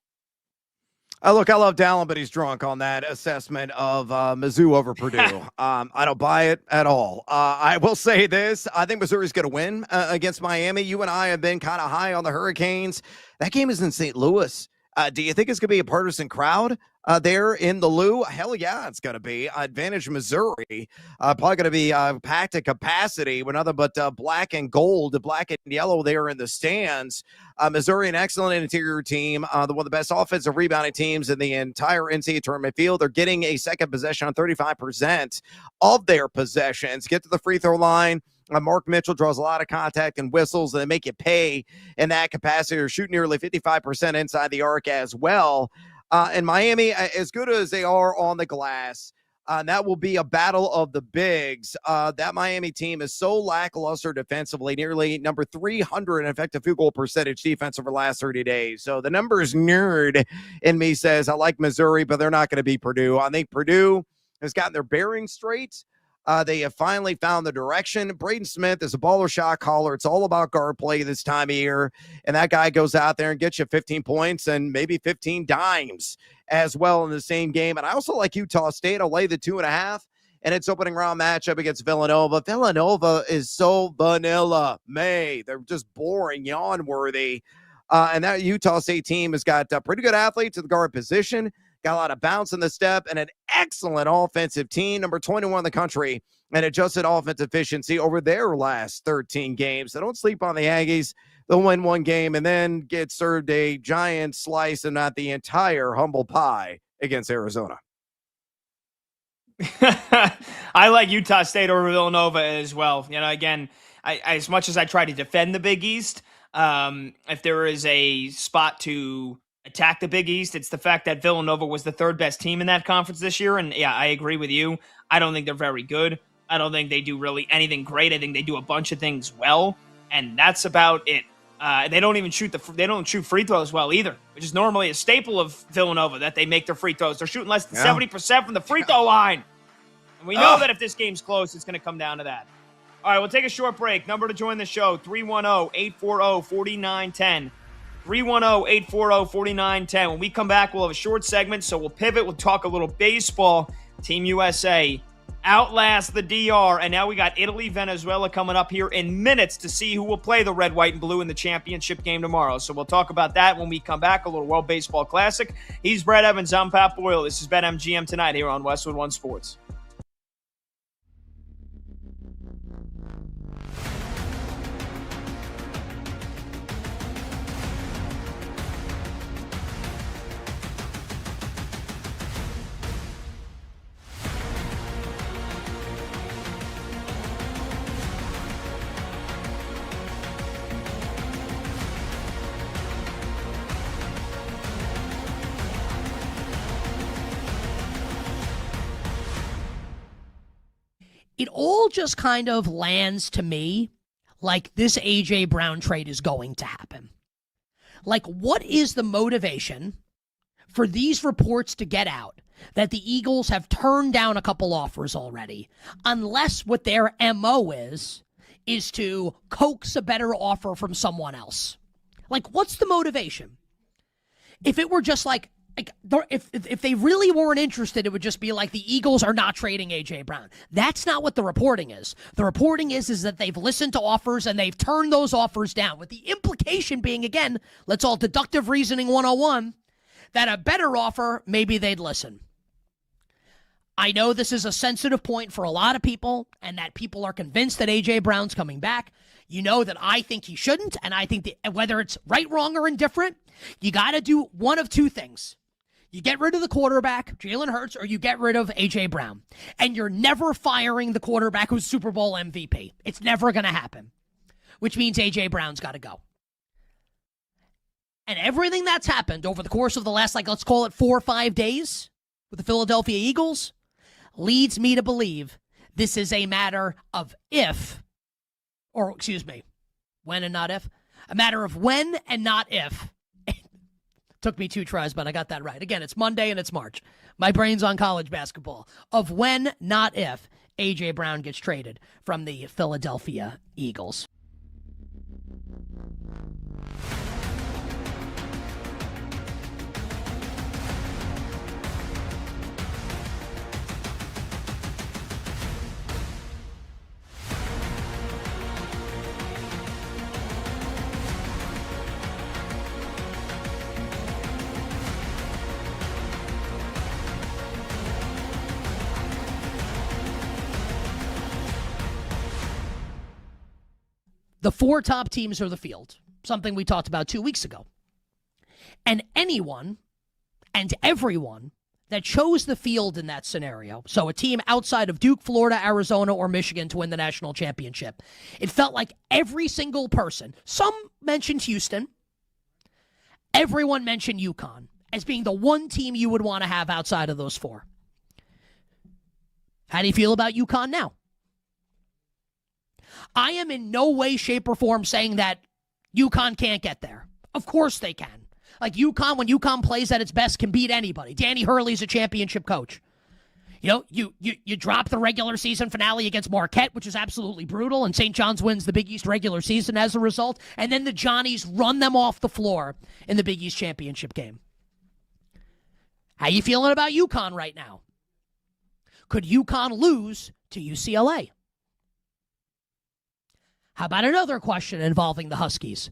Look, I love Dallin, but he's drunk on that assessment of Mizzou over Purdue. I don't buy it at all. I will say this. I think Missouri's going to win against Miami. You and I have been kind of high on the Hurricanes. That game is in St. Louis. Do you think it's going to be a partisan crowd there in the Lou? Hell yeah, it's going to be. Advantage Missouri. Probably going to be packed to capacity with nothing but black and gold, black and yellow there in the stands. Missouri, an excellent interior team, one of the best offensive rebounding teams in the entire NCAA tournament field. They're getting a second possession on 35% of their possessions. Get to the free throw line. Mark Mitchell draws a lot of contact and whistles, and they make you pay in that capacity, or shoot nearly 55% inside the arc as well. And Miami, as good as they are on the glass, that will be a battle of the bigs. That Miami team is so lackluster defensively, nearly number 300 in effective field goal percentage defense over the last 30 days. So the numbers nerd in me says I like Missouri, but they're not going to beat Purdue. I think Purdue has gotten their bearings straight. They have finally found the direction. Braden Smith is a baller shot caller. It's all about guard play this time of year. And that guy goes out there and gets you 15 points and maybe 15 dimes as well in the same game. And I also like Utah State. I'll lay the 2.5 in its opening round matchup against Villanova. Villanova is so vanilla. They're just boring, yawn worthy. And that Utah State team has got pretty good athletes at the guard position. got a lot of bounce in the step, and an excellent offensive team, number 21 in the country, and adjusted offense efficiency over their last 13 games. So don't sleep on the Aggies. They'll win one game and then get served a giant slice and not the entire humble pie against Arizona. I like Utah State over Villanova as well. Again, I as much as I try to defend the Big East, if there is a spot to attack the Big East, it's the fact that Villanova was the third best team in that conference this year. And yeah, I agree with you. I don't think they're very good. I don't think they do really anything great. I think they do a bunch of things well, and that's about it. They don't even shoot free throws well either, which is normally a staple of Villanova, that they make their free throws. They're shooting less than 70% from the free throw line. And we know that if this game's close, it's going to come down to that. All right, we'll take a short break. Number to join the show, 310-840-4910. 310-840-4910. When we come back, we'll have a short segment, so we'll pivot. We'll talk a little baseball. Team USA outlast the DR, and now we got Italy, Venezuela coming up here in minutes to see who will play the red, white, and blue in the championship game tomorrow. So we'll talk about that when we come back. A little World Baseball Classic. He's Brad Evans. I'm Pat Boyle. This is BetMGM tonight here on Westwood One Sports. It all just kind of lands to me like this A.J. Brown trade is going to happen. Like, what is the motivation for these reports to get out that the Eagles have turned down a couple offers already, unless what their MO is to coax a better offer from someone else? Like, what's the motivation? If it were just like if they really weren't interested, it would just be like the Eagles are not trading A.J. Brown. That's not what the reporting is. The reporting is that they've listened to offers and they've turned those offers down, with the implication being, again, let's all deductive reasoning 101, that a better offer, maybe they'd listen. I know this is a sensitive point for a lot of people, and that people are convinced that A.J. Brown's coming back. You know that I think he shouldn't, and I think that whether it's right, wrong, or indifferent, you got to do one of two things. You get rid of the quarterback, Jalen Hurts, or you get rid of A.J. Brown. And you're never firing the quarterback who's Super Bowl MVP. It's never going to happen, which means A.J. Brown's got to go. And everything that's happened over the course of the last, let's call it 4 or 5 days with the Philadelphia Eagles leads me to believe this is a matter of when and not if. A matter of when and not if. Took me 2 tries, but I got that right. Again, it's Monday and it's March. My brain's on college basketball. Of when, not if, A.J. Brown gets traded from the Philadelphia Eagles. The 4 top teams are the field, something we talked about 2 weeks ago. And anyone and everyone that chose the field in that scenario, so a team outside of Duke, Florida, Arizona, or Michigan to win the national championship, it felt like every single person, some mentioned Houston, everyone mentioned UConn as being the one team you would want to have outside of those 4. How do you feel about UConn now? I am in no way, shape, or form saying that UConn can't get there. Of course they can. Like UConn, when UConn plays at its best, can beat anybody. Danny Hurley's a championship coach. You drop the regular season finale against Marquette, which is absolutely brutal, and St. John's wins the Big East regular season as a result, and then the Johnnies run them off the floor in the Big East championship game. How you feeling about UConn right now? Could UConn lose to UCLA? How about another question involving the Huskies?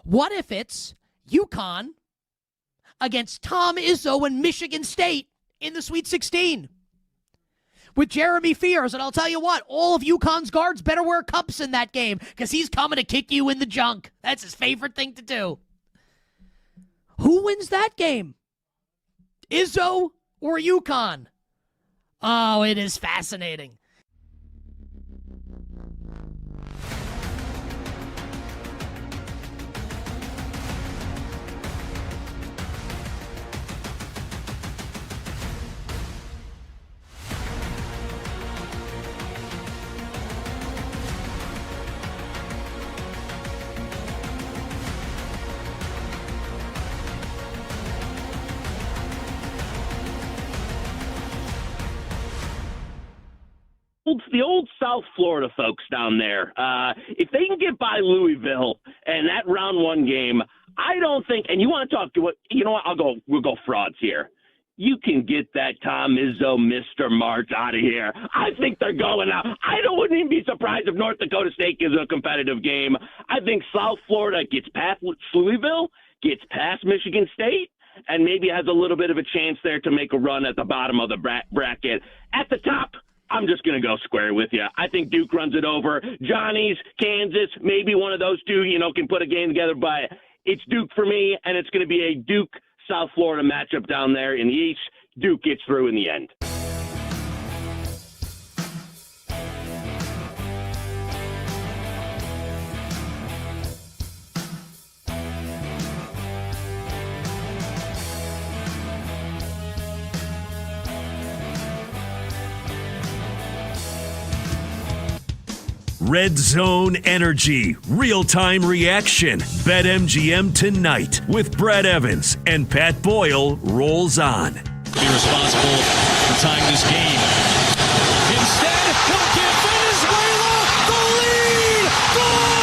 What if it's UConn against Tom Izzo and Michigan State in the Sweet 16 with Jeremy Fears. And I'll tell you what, all of UConn's guards better wear cups in that game because he's coming to kick you in the junk. That's his favorite thing to do. Who wins that game? Izzo or UConn? Oh, it is fascinating. The old South Florida folks down there, if they can get by Louisville and that round one game, I don't think, and you want to talk to what, you know what, we'll go frauds here. You can get that Tom Izzo, Mr. March out of here. I think they're going out. Wouldn't even be surprised if North Dakota State gives a competitive game. I think South Florida gets past Louisville, gets past Michigan State, and maybe has a little bit of a chance there to make a run at the bottom of the bracket. At the top, I'm just going to go square with you. I think Duke runs it over. Johnny's, Kansas, maybe one of those two, can put a game together, but it's Duke for me, and it's going to be a Duke-South Florida matchup down there in the East. Duke gets through in the end. Red Zone Energy, real-time reaction. BetMGM tonight with Brad Evans and Pat Boyle rolls on. Be responsible for tying this game. Instead, he'll give Venezuela the lead. Gone!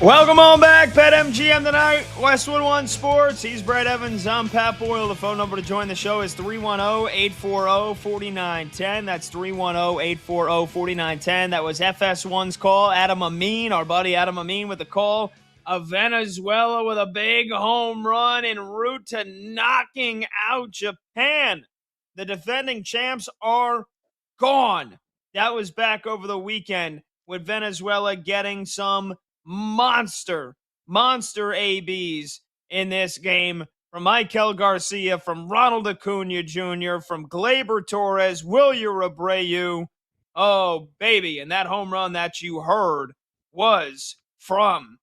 Welcome on back, BetMGM tonight, Westwood One Sports. He's Brad Evans, I'm Pat Boyle. The phone number to join the show is 310-840-4910. That's 310-840-4910. That was FS1's call. Adam Amin, our buddy Adam Amin with the call of Venezuela with a big home run en route to knocking out Japan. The defending champs are gone. That was back over the weekend with Venezuela getting some monster ABs in this game from Michael Garcia, from Ronald Acuna Jr., from Gleyber Torres, Wilyer Abreu. Oh, baby. And that home run that you heard was from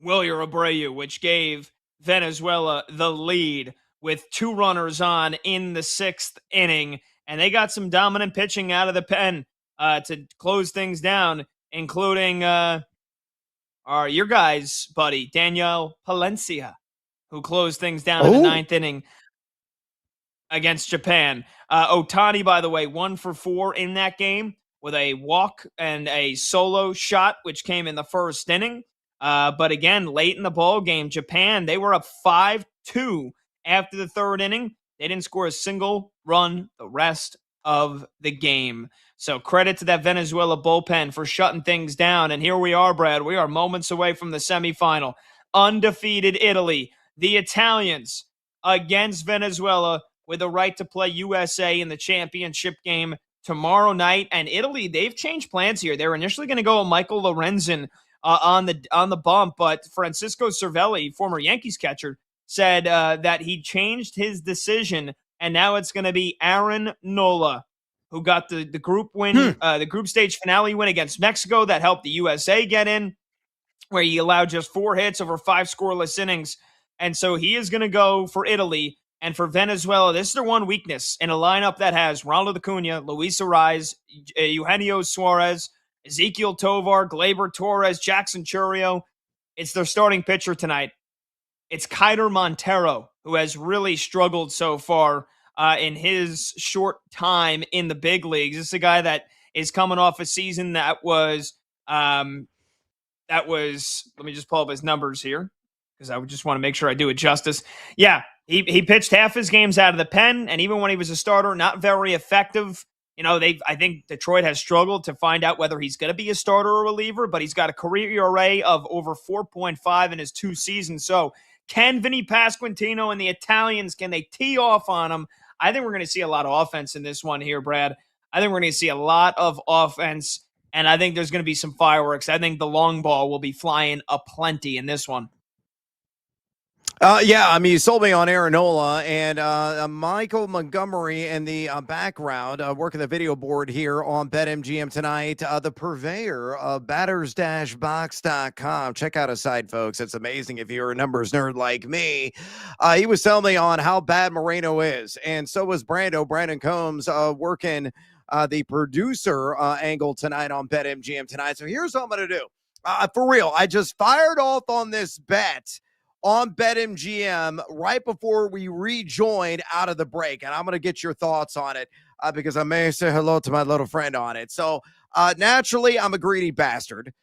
Wilyer Abreu, which gave Venezuela the lead with 2 runners on in the 6th inning. And they got some dominant pitching out of the pen to close things down, including your guy's buddy, Daniel Palencia, who closed things down in the 9th inning against Japan. Ohtani, by the way, 1 for 4 in that game with a walk and a solo shot, which came in the 1st inning. But again, late in the ball game, Japan, they were up 5-2 after the 3rd inning. They didn't score a single run the rest of the game. So credit to that Venezuela bullpen for shutting things down. And here we are, Brad. We are moments away from the semifinal. Undefeated Italy, the Italians against Venezuela with the right to play USA in the championship game tomorrow night. And Italy, they've changed plans here. They were initially going to go with Michael Lorenzen on the bump, but Francisco Cervelli, former Yankees catcher, said that he changed his decision, and now it's going to be Aaron Nola, who got the group win, the group stage finale win against Mexico that helped the USA get in, where he allowed just 4 hits over 5 scoreless innings. And so he is going to go for Italy. And for Venezuela, this is their one weakness in a lineup that has Ronald Acuna, Luis Ariz, Eugenio Suarez, Ezequiel Tovar, Gleyber Torres, Jackson Chourio. It's their starting pitcher tonight. It's Keider Montero, who has really struggled so far in his short time in the big leagues. This is a guy that is coming off a season that was, let me just pull up his numbers here because I would just want to make sure I do it justice. Yeah, He pitched half his games out of the pen, and even when he was a starter, not very effective. I think Detroit has struggled to find out whether he's going to be a starter or reliever, but he's got a career ERA of over 4.5 in his 2 seasons. So can Vinny Pasquantino and the Italians, can they tee off on him? I think we're going to see a lot of offense in this one here, Brad. I think we're going to see a lot of offense, and I think there's going to be some fireworks. I think the long ball will be flying aplenty in this one. You sold me on Aaron Nola and Michael Montgomery in the background, working the video board here on BetMGM tonight, the purveyor of batters-box.com. Check out his site, folks. It's amazing if you're a numbers nerd like me. He was telling me on how bad Moreno is, and so was Brandon Combs, working the producer angle tonight on BetMGM tonight. So here's what I'm going to do. For real, I just fired off on this bet on BetMGM right before we rejoined out of the break. And I'm going to get your thoughts on it because I may say hello to my little friend on it. So naturally, I'm a greedy bastard.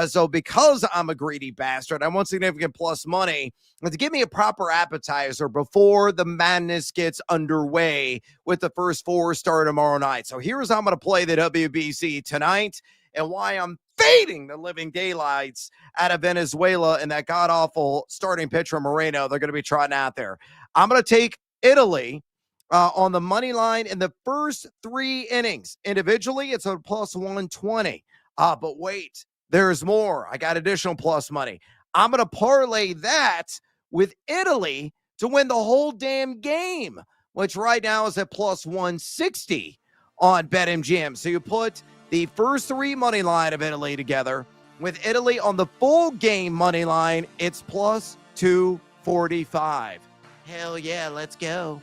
So because I'm a greedy bastard, I want significant plus money to give me a proper appetizer before the madness gets underway with the first 4 start tomorrow night. So here's how I'm going to play the WBC tonight and why I'm fading the living daylights out of Venezuela and that god-awful starting pitcher Moreno they're going to be trotting out there. I'm going to take Italy on the money line in the first 3 innings. Individually, it's a plus 120. But wait, there's more. I got additional plus money. I'm going to parlay that with Italy to win the whole damn game, which right now is at plus 160 on BetMGM. So you put the first 3 money line of Italy together with Italy on the full game money line, it's plus 245. Hell yeah, let's go.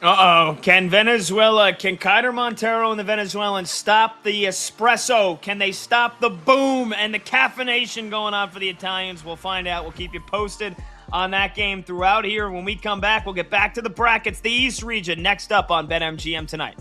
Can Keider Montero and the Venezuelans stop the espresso? Can they stop the boom and the caffeination going on for the Italians? We'll find out. We'll keep you posted on that game throughout here. When we come back, we'll get back to the brackets, the East region, next up on BetMGM tonight.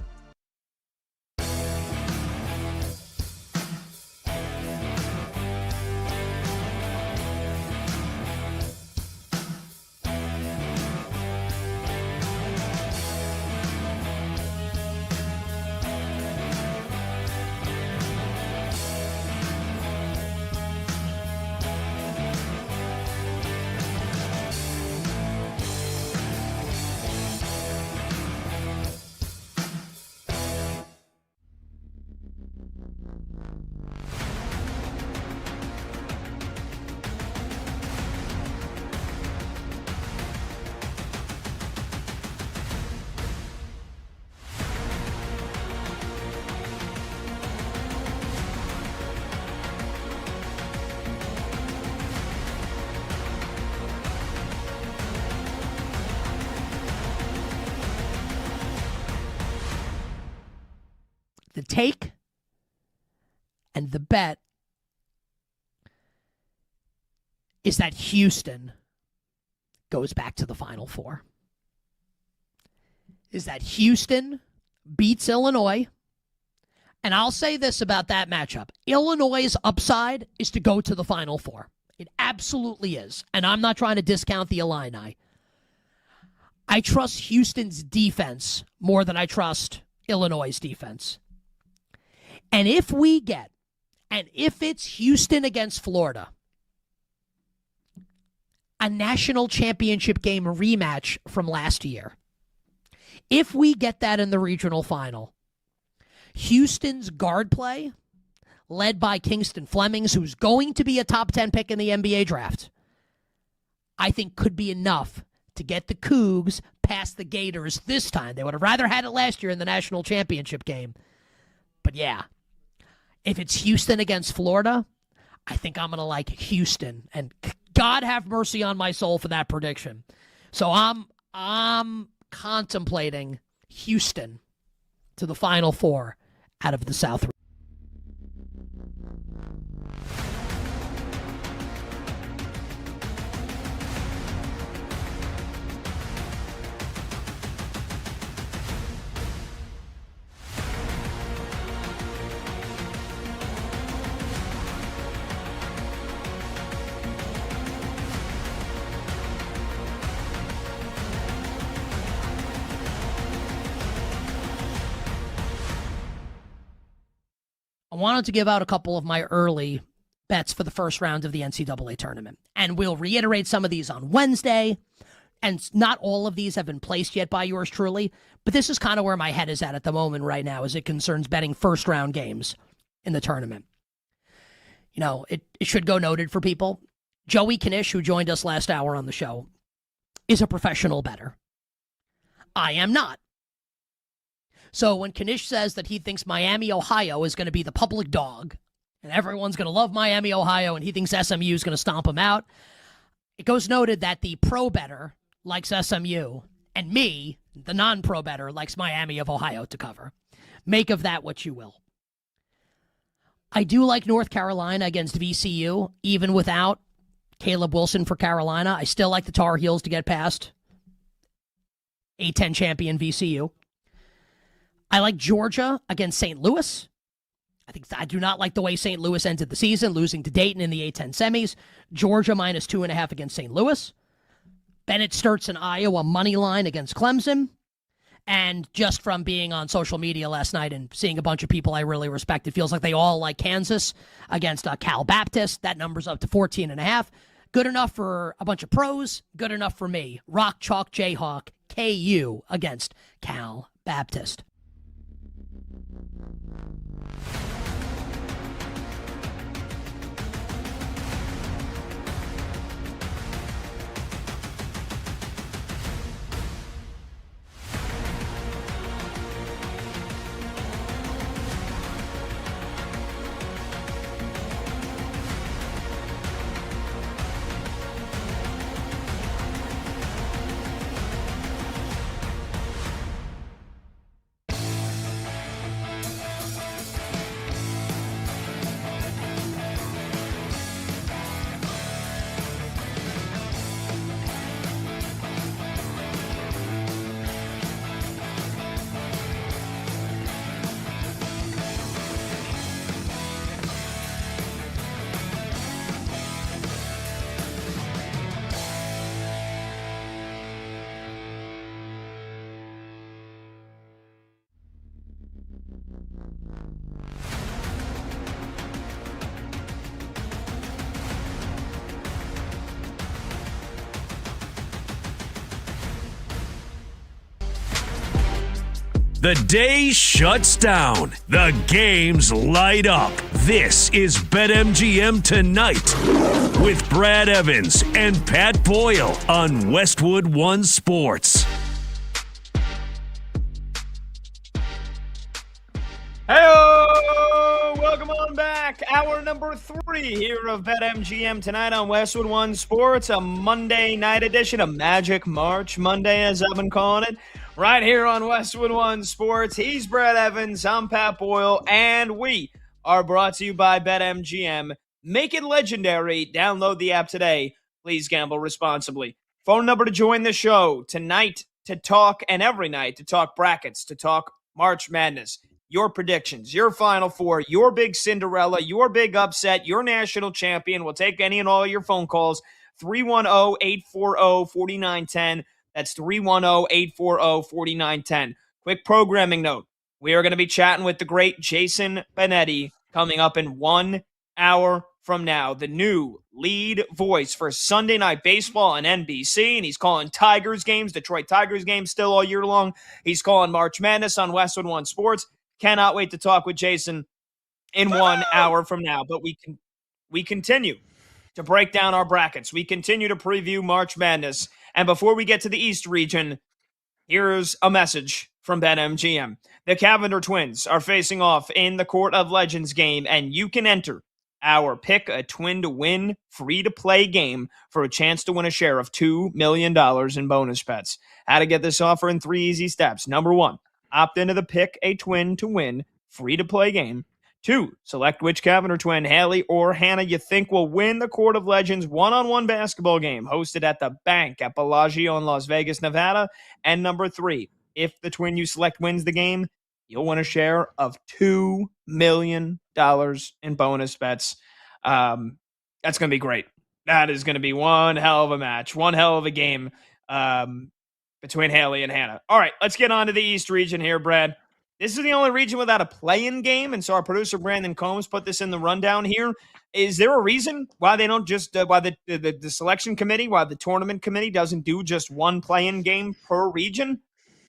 The take and the bet is that Houston goes back to the Final Four. Is that Houston beats Illinois. And I'll say this about that matchup. Illinois' upside is to go to the Final Four. It absolutely is. And I'm not trying to discount the Illini. I trust Houston's defense more than I trust Illinois' defense. And if it's Houston against Florida, a national championship game rematch from last year, if we get that in the regional final, Houston's guard play, led by Kingston Flemings, who's going to be a top 10 pick in the NBA draft, I think could be enough to get the Cougs past the Gators this time. They would have rather had it last year in the national championship game. But yeah, if it's Houston against Florida, I think I'm going to like Houston. And God have mercy on my soul for that prediction. So I'm contemplating Houston to the Final Four out of the South. I wanted to give out a couple of my early bets for the first round of the NCAA tournament. And we'll reiterate some of these on Wednesday. And not all of these have been placed yet by yours truly. But this is kind of where my head is at the moment right now as it concerns betting first round games in the tournament. You know, it should go noted for people. Joey Knish, who joined us last hour on the show, is a professional bettor. I am not. So when Knish says that he thinks Miami, Ohio is going to be the public dog, and everyone's going to love Miami, Ohio, and he thinks SMU is going to stomp him out, it goes noted that the pro bettor likes SMU, and me, the non-pro bettor, likes Miami of Ohio to cover. Make of that what you will. I do like North Carolina against VCU, even without Caleb Wilson for Carolina. I still like the Tar Heels to get past A-10 champion VCU. I like Georgia against St. Louis. I do not like the way St. Louis ended the season, losing to Dayton in the A-10 semis. Georgia minus 2.5 against St. Louis. Bennett Sturts in Iowa money line against Clemson. And just from being on social media last night and seeing a bunch of people I really respect, it feels like they all like Kansas against Cal Baptist. That number's up to 14.5. Good enough for a bunch of pros. Good enough for me. Rock, Chalk, Jayhawk, KU against Cal Baptist. The day shuts down. The games light up. This is BetMGM Tonight with Brad Evans and Pat Boyle on Westwood One Sports. Hey, welcome on back. Hour number 3 here of BetMGM Tonight on Westwood One Sports, a Monday night edition, a Magic March Monday, as I've been calling it, right here on Westwood One Sports. He's Brad Evans, I'm Pat Boyle, and we are brought to you by BetMGM. Make it legendary. Download the app today. Please gamble responsibly. Phone number to join the show tonight to talk, and every night to talk brackets, to talk March Madness. Your predictions, your Final Four, your big Cinderella, your big upset, your national champion. We'll take any and all of your phone calls. 310-840-4910. That's 310-840-4910. Quick programming note. We are going to be chatting with the great Jason Benetti coming up in 1 hour from now. The new lead voice for Sunday Night Baseball on NBC. And he's calling Tigers games, Detroit Tigers games still all year long. He's calling March Madness on Westwood One Sports. Cannot wait to talk with Jason in 1 hour from now. But we continue to break down our brackets. We continue to preview March Madness. And before we get to the East region, here's a message from BetMGM. The Cavender twins are facing off in the Court of Legends game, and you can enter our Pick a Twin to Win free-to-play game for a chance to win a share of $2 million in bonus bets. How to get this offer in 3 easy steps. Number 1, opt into the Pick a Twin to Win free-to-play game. 2, select which Cavender twin, Haley or Hannah, you think will win the Court of Legends one-on-one basketball game hosted at the Bank at Bellagio in Las Vegas, Nevada. And number 3, if the twin you select wins the game, you'll win a share of $2 million in bonus bets. That's going to be great. That is going to be one hell of a match, one hell of a game between Haley and Hannah. All right, let's get on to the East region here, Brad. This is the only region without a play-in game, and so our producer Brandon Combs put this in the rundown here. Is there a reason why they don't just why the selection committee, why the tournament committee doesn't do just one play-in game per region,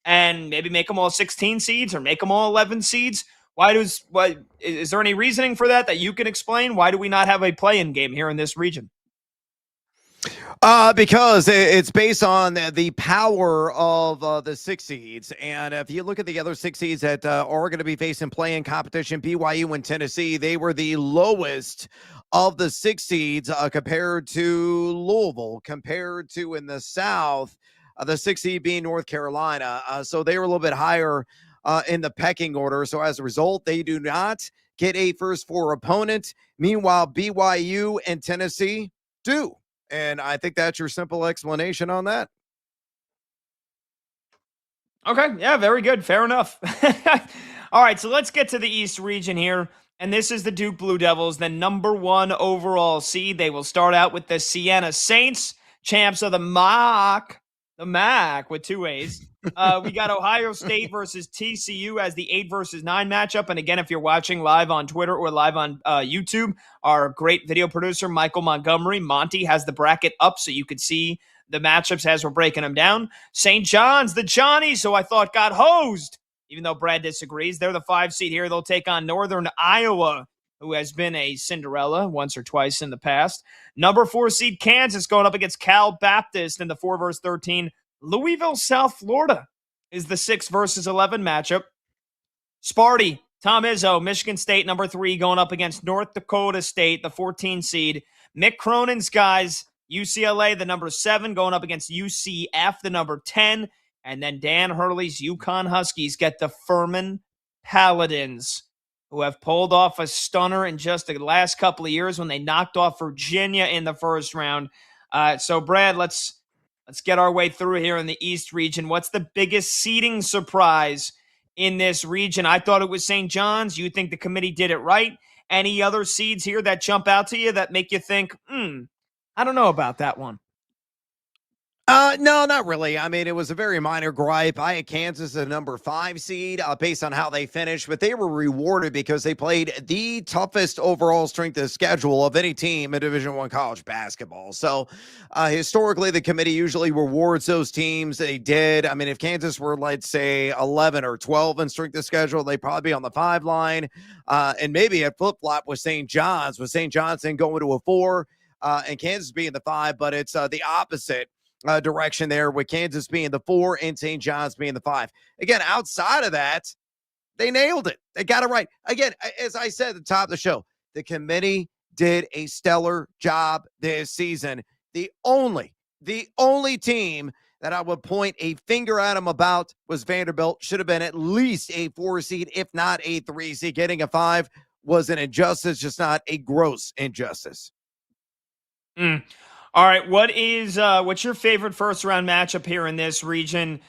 and maybe make them all 16 seeds or make them all 11 seeds? Why is there any reasoning for that you can explain? Why do we not have a play-in game here in this region? Because it's based on the power of the 6 seeds. And if you look at the other 6 seeds that are going to be facing play-in competition, BYU and Tennessee, they were the lowest of the 6 seeds compared to Louisville, compared to in the South, the 6 seed being North Carolina. So they were a little bit higher in the pecking order. So as a result, they do not get a first 4 opponent. Meanwhile, BYU and Tennessee do. And I think that's your simple explanation on that. Okay. Yeah, very good. Fair enough. All right. So let's get to the East region here. And this is the Duke Blue Devils, the number 1 overall seed. They will start out with the Siena Saints, champs of the MAC with 2 A's. We got Ohio State versus TCU as the 8 versus 9 matchup. And again, if you're watching live on Twitter or live on YouTube, our great video producer, Michael Montgomery, Monty, has the bracket up so you could see the matchups as we're breaking them down. St. John's, the Johnnies, who I thought got hosed, even though Brad disagrees. They're the 5 seed here. They'll take on Northern Iowa, who has been a Cinderella once or twice in the past. Number 4 seed Kansas going up against Cal Baptist in the 4 versus 13. Louisville, South Florida is the 6 versus 11 matchup. Sparty, Tom Izzo, Michigan State, number 3, going up against North Dakota State, the 14 seed. Mick Cronin's guys, UCLA, the number 7, going up against UCF, the number 10. And then Dan Hurley's UConn Huskies get the Furman Paladins, who have pulled off a stunner in just the last couple of years when they knocked off Virginia in the first round. So, Brad, let's get our way through here in the East region. What's the biggest seeding surprise in this region? I thought it was St. John's. You think the committee did it right? Any other seeds here that jump out to you that make you think, I don't know about that one? No, not really. I mean, it was a very minor gripe. I had Kansas as a number 5 seed based on how they finished, but they were rewarded because they played the toughest overall strength of schedule of any team in Division I college basketball. So historically, the committee usually rewards those teams. They did. I mean, if Kansas were, let's say, 11 or 12 in strength of schedule, they'd probably be on the 5 line. And maybe a flip-flop with St. John's, with St. John's then going to a 4 and Kansas being the 5, but it's the opposite direction there, with Kansas being the 4 and St. John's being the 5. Again, outside of that, they nailed it. They got it right. Again, as I said at the top of the show, the committee did a stellar job this season. The only team that I would point a finger at them about was Vanderbilt. Should have been at least a 4 seed, if not a 3 seed. Getting a 5 was an injustice, just not a gross injustice. All right, what's your favorite first round matchup here in this region?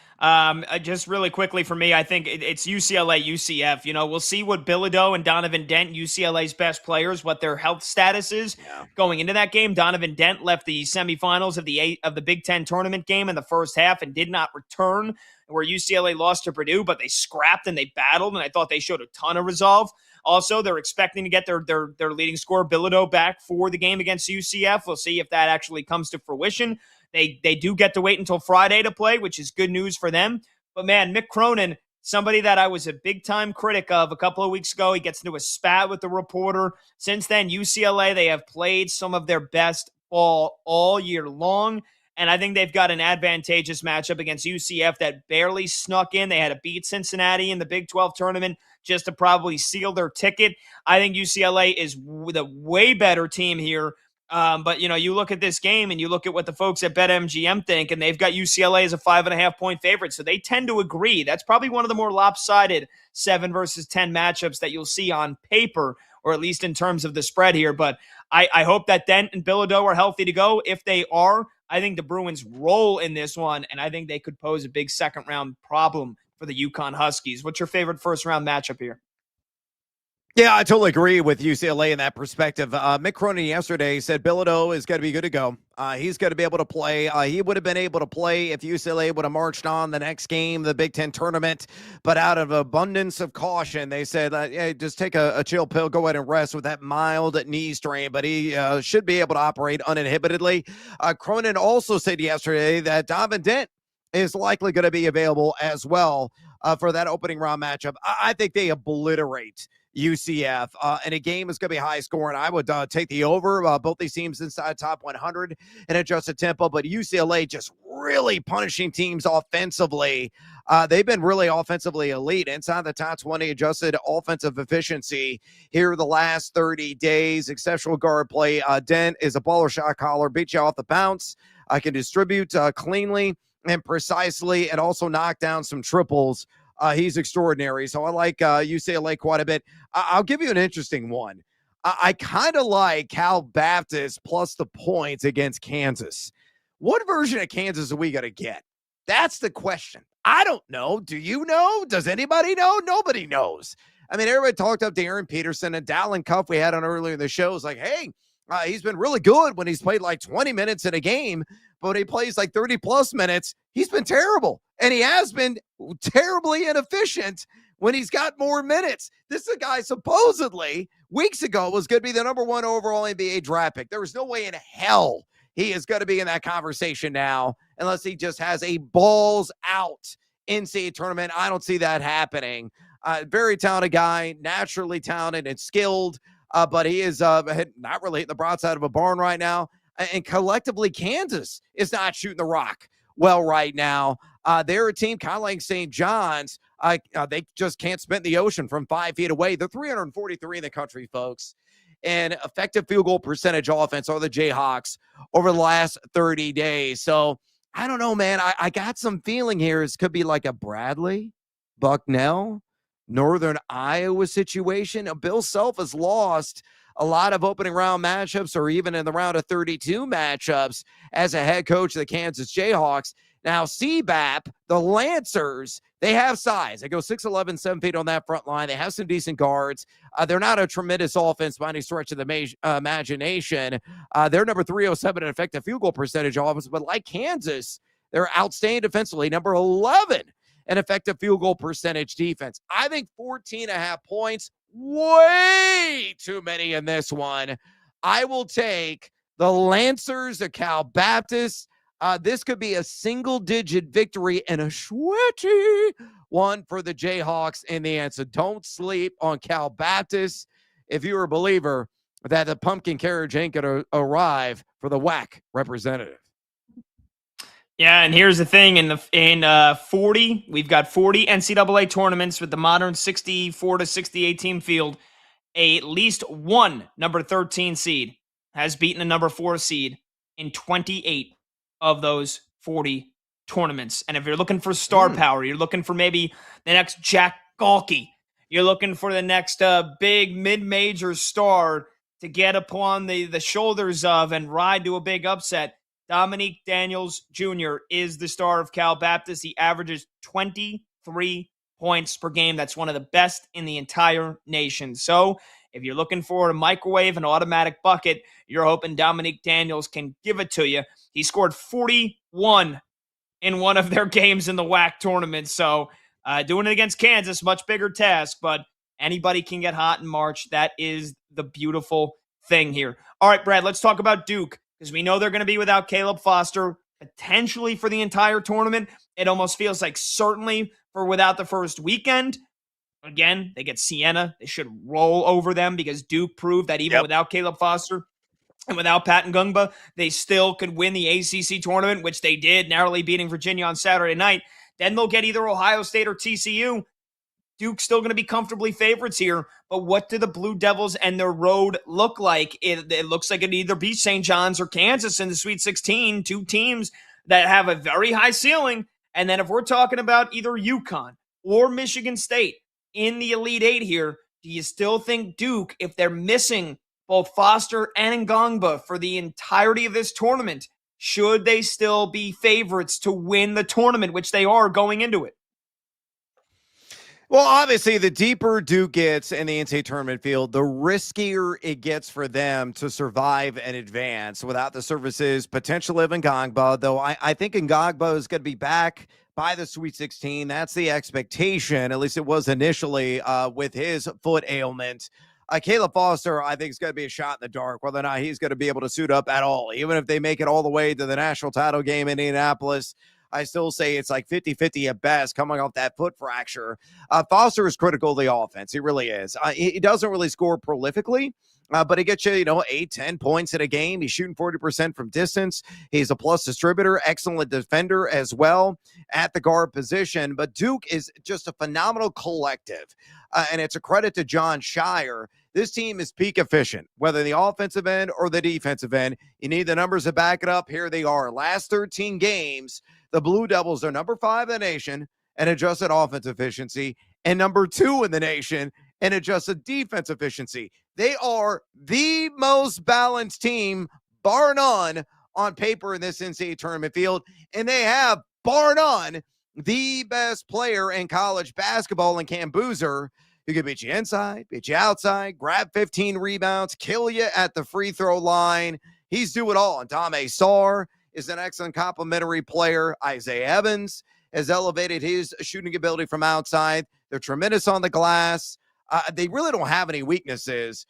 Just really quickly for me, I think it's UCLA, UCF. You know, we'll see what Bilodeau and Donovan Dent, UCLA's best players, what their health status is going into that game. Donovan Dent left the semifinals of the Big Ten tournament game in the first half and did not return, where UCLA lost to Purdue, but they scrapped and they battled, and I thought they showed a ton of resolve. Also, they're expecting to get their leading scorer, Bilodeau, back for the game against UCF. We'll see if that actually comes to fruition. They do get to wait until Friday to play, which is good news for them. But, man, Mick Cronin, somebody that I was a big-time critic of a couple of weeks ago, he gets into a spat with the reporter. Since then, UCLA, they have played some of their best ball all year long. And I think they've got an advantageous matchup against UCF that barely snuck in. They had to beat Cincinnati in the Big 12 tournament just to probably seal their ticket. I think UCLA is the way better team here. But, you know, you look at this game and you look at what the folks at BetMGM think, and they've got UCLA as a 5.5-point favorite. So they tend to agree. That's probably one of the more lopsided 7 versus 10 matchups that you'll see on paper, or at least in terms of the spread here. But I hope that Dent and Bilodeau are healthy to go. If they are, I think the Bruins roll in this one, and I think they could pose a big second-round problem for the UConn Huskies. What's your favorite first-round matchup here? Yeah, I totally agree with UCLA in that perspective. Mick Cronin yesterday said Bilodeau is going to be good to go. He's going to be able to play. He would have been able to play if UCLA would have marched on the next game, the Big Ten tournament. But out of abundance of caution, they said, hey, just take a chill pill, go ahead and rest with that mild knee strain. But he should be able to operate uninhibitedly. Cronin also said yesterday that Donovan Dent is likely going to be available as well for that opening round matchup. I think they obliterate UCF, and a game is going to be high scoring. I would take the over. Both these teams inside top 100 and adjusted tempo, but UCLA just really punishing teams offensively. They've been really offensively elite inside the top 20 adjusted offensive efficiency here the last 30 days. Exceptional guard play. Dent is a baller shot caller, beat you off the bounce. I can distribute cleanly and precisely, and also knock down some triples. He's extraordinary. So I like UCLA quite a bit. I'll give you an interesting one. I kind of like Cal Baptist plus the points against Kansas. What version of Kansas are we going to get? That's the question. I don't know. Do you know? Does anybody know? Nobody knows. I mean, everybody talked up to Aaron Peterson and Dallin Cuff we had on earlier in the show. It's like, hey, he's been really good when he's played like 20 minutes in a game, but when he plays like 30 plus minutes, he's been terrible. And he has been terribly inefficient when he's got more minutes. This is a guy supposedly weeks ago was going to be the number 1 overall NBA draft pick. There was no way in hell he is going to be in that conversation now unless he just has a balls out NCAA tournament. I don't see that happening. Very talented guy, naturally talented and skilled. But he is not really hitting the broadside of a barn right now. And collectively, Kansas is not shooting the rock well right now. They're a team kind of like St. John's. They just can't spin the ocean from 5 feet away. They're 343 in the country, folks. And effective field goal percentage offense are the Jayhawks over the last 30 days. So I don't know, man. I got some feeling here. It could be like a Bradley, Bucknell, Northern Iowa situation. Bill Self has lost a lot of opening round matchups or even in the round of 32 matchups as a head coach of the Kansas Jayhawks. Now, CBAP, the Lancers, they have size. They go 6'11", 7 feet on that front line. They have some decent guards. They're not a tremendous offense by any stretch of the imagination. They're number 307 in effective field goal percentage offense, but like Kansas, they're outstanding defensively, number 11 an effective field goal percentage defense. I think 14.5 points, way too many in this one. I will take the Lancers, the Cal Baptist. This could be a single-digit victory and a sweaty one for the Jayhawks in the end. So don't sleep on Cal Baptist if you're a believer that the pumpkin carriage ain't going to arrive for the WAC representative. Yeah, and here's the thing: in 40, we've got 40 NCAA tournaments with the modern 64 to 68 team field. At least one number 13 seed has beaten a number 4 seed in 28 of those 40 tournaments. And if you're looking for star power, you're looking for maybe the next Jack Galkey, you're looking for the next big mid-major star to get upon the shoulders of and ride to a big upset. Dominique Daniels Jr. is the star of Cal Baptist. He averages 23 points per game. That's one of the best in the entire nation. So if you're looking for a microwave, an automatic bucket, you're hoping Dominique Daniels can give it to you. He scored 41 in one of their games in the WAC tournament. So doing it against Kansas, much bigger task, but anybody can get hot in March. That is the beautiful thing here. All right, Brad, let's talk about Duke, because we know they're going to be without Caleb Foster potentially for the entire tournament. It almost feels like certainly for without the first weekend. Again, they get Siena. They should roll over them because Duke proved that even without Caleb Foster and without Pat Ngungba, they still could win the ACC tournament, which they did, narrowly beating Virginia on Saturday night. Then they'll get either Ohio State or TCU. Duke's still going to be comfortably favorites here, but what do the Blue Devils and their road look like? It looks like it'd either be St. John's or Kansas in the Sweet 16, two teams that have a very high ceiling. And then if we're talking about either UConn or Michigan State in the Elite Eight here, do you still think Duke, if they're missing both Foster and Ngongba for the entirety of this tournament, should they still be favorites to win the tournament, which they are going into it? Well, obviously, the deeper Duke gets in the NCAA tournament field, the riskier it gets for them to survive and advance without the services potential of Ngangba, though I think Ngangba is going to be back by the Sweet 16. That's the expectation, at least it was initially with his foot ailment. Caleb Foster, I think, is going to be a shot in the dark, whether or not he's going to be able to suit up at all. Even if they make it all the way to the national title game in Indianapolis, I still say it's like 50-50 at best coming off that foot fracture. Foster is critical of the offense. He really is. He doesn't really score prolifically, but he gets you, 8-10 points in a game. He's shooting 40% from distance. He's a plus distributor, excellent defender as well at the guard position. But Duke is just a phenomenal collective, and it's a credit to John Shire. This team is peak efficient, whether the offensive end or the defensive end. You need the numbers to back it up. Here they are. Last 13 games, the Blue Devils are number 5 in the nation in adjusted offense efficiency and number 2 in the nation in adjusted defense efficiency. They are the most balanced team, bar none, on paper in this NCAA tournament field, and they have, bar none, the best player in college basketball in Cam Boozer, who can beat you inside, beat you outside, grab 15 rebounds, kill you at the free throw line. He's doing it all. And Dame Sarr is an excellent complementary player. Isaiah Evans has elevated his shooting ability from outside. They're tremendous on the glass. They really don't have any weaknesses.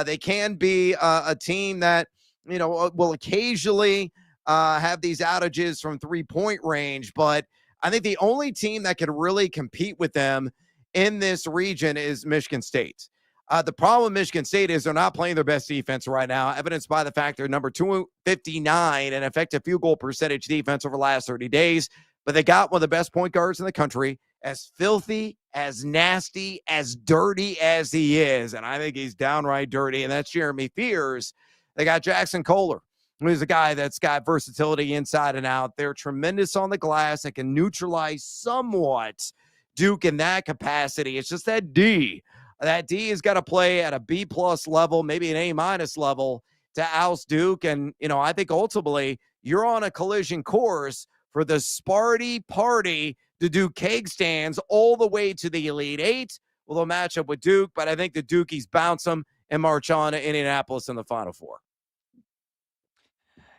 They can be a team that, will occasionally have these outages from 3-point range. But I think the only team that can really compete with them in this region is Michigan State. The problem with Michigan State is they're not playing their best defense right now, evidenced by the fact they're number 259 in effective field goal percentage defense over the last 30 days. But they got one of the best point guards in the country, as filthy, as nasty, as dirty as he is. And I think he's downright dirty, and that's Jeremy Fears. They got Jackson Kohler, who's a guy that's got versatility inside and out. They're tremendous on the glass. They can neutralize somewhat Duke in that capacity. It's just that D. That D has got to play at a B-plus level, maybe an A-minus level to oust Duke. And, I think ultimately you're on a collision course for the Sparty party to do keg stands all the way to the Elite Eight. Well, they'll match up with Duke, but I think the Dukies bounce them and march on to Indianapolis in the Final Four.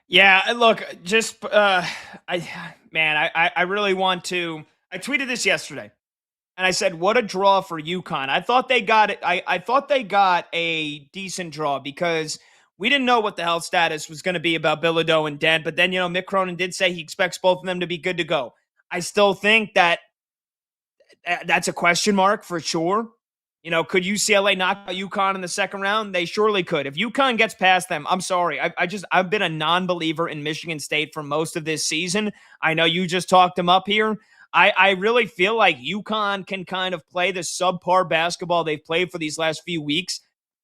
Yeah, look, just I really want to. I tweeted this yesterday, and I said, "What a draw for UConn." I thought they got it. I thought they got a decent draw because we didn't know what the health status was going to be about Bilodeau and Dent. But then, Mick Cronin did say he expects both of them to be good to go. I still think that that's a question mark for sure. Could UCLA knock out UConn in the second round? They surely could. If UConn gets past them, I'm sorry. I've been a non-believer in Michigan State for most of this season. I know you just talked them up here. I really feel like UConn can kind of play the subpar basketball they've played for these last few weeks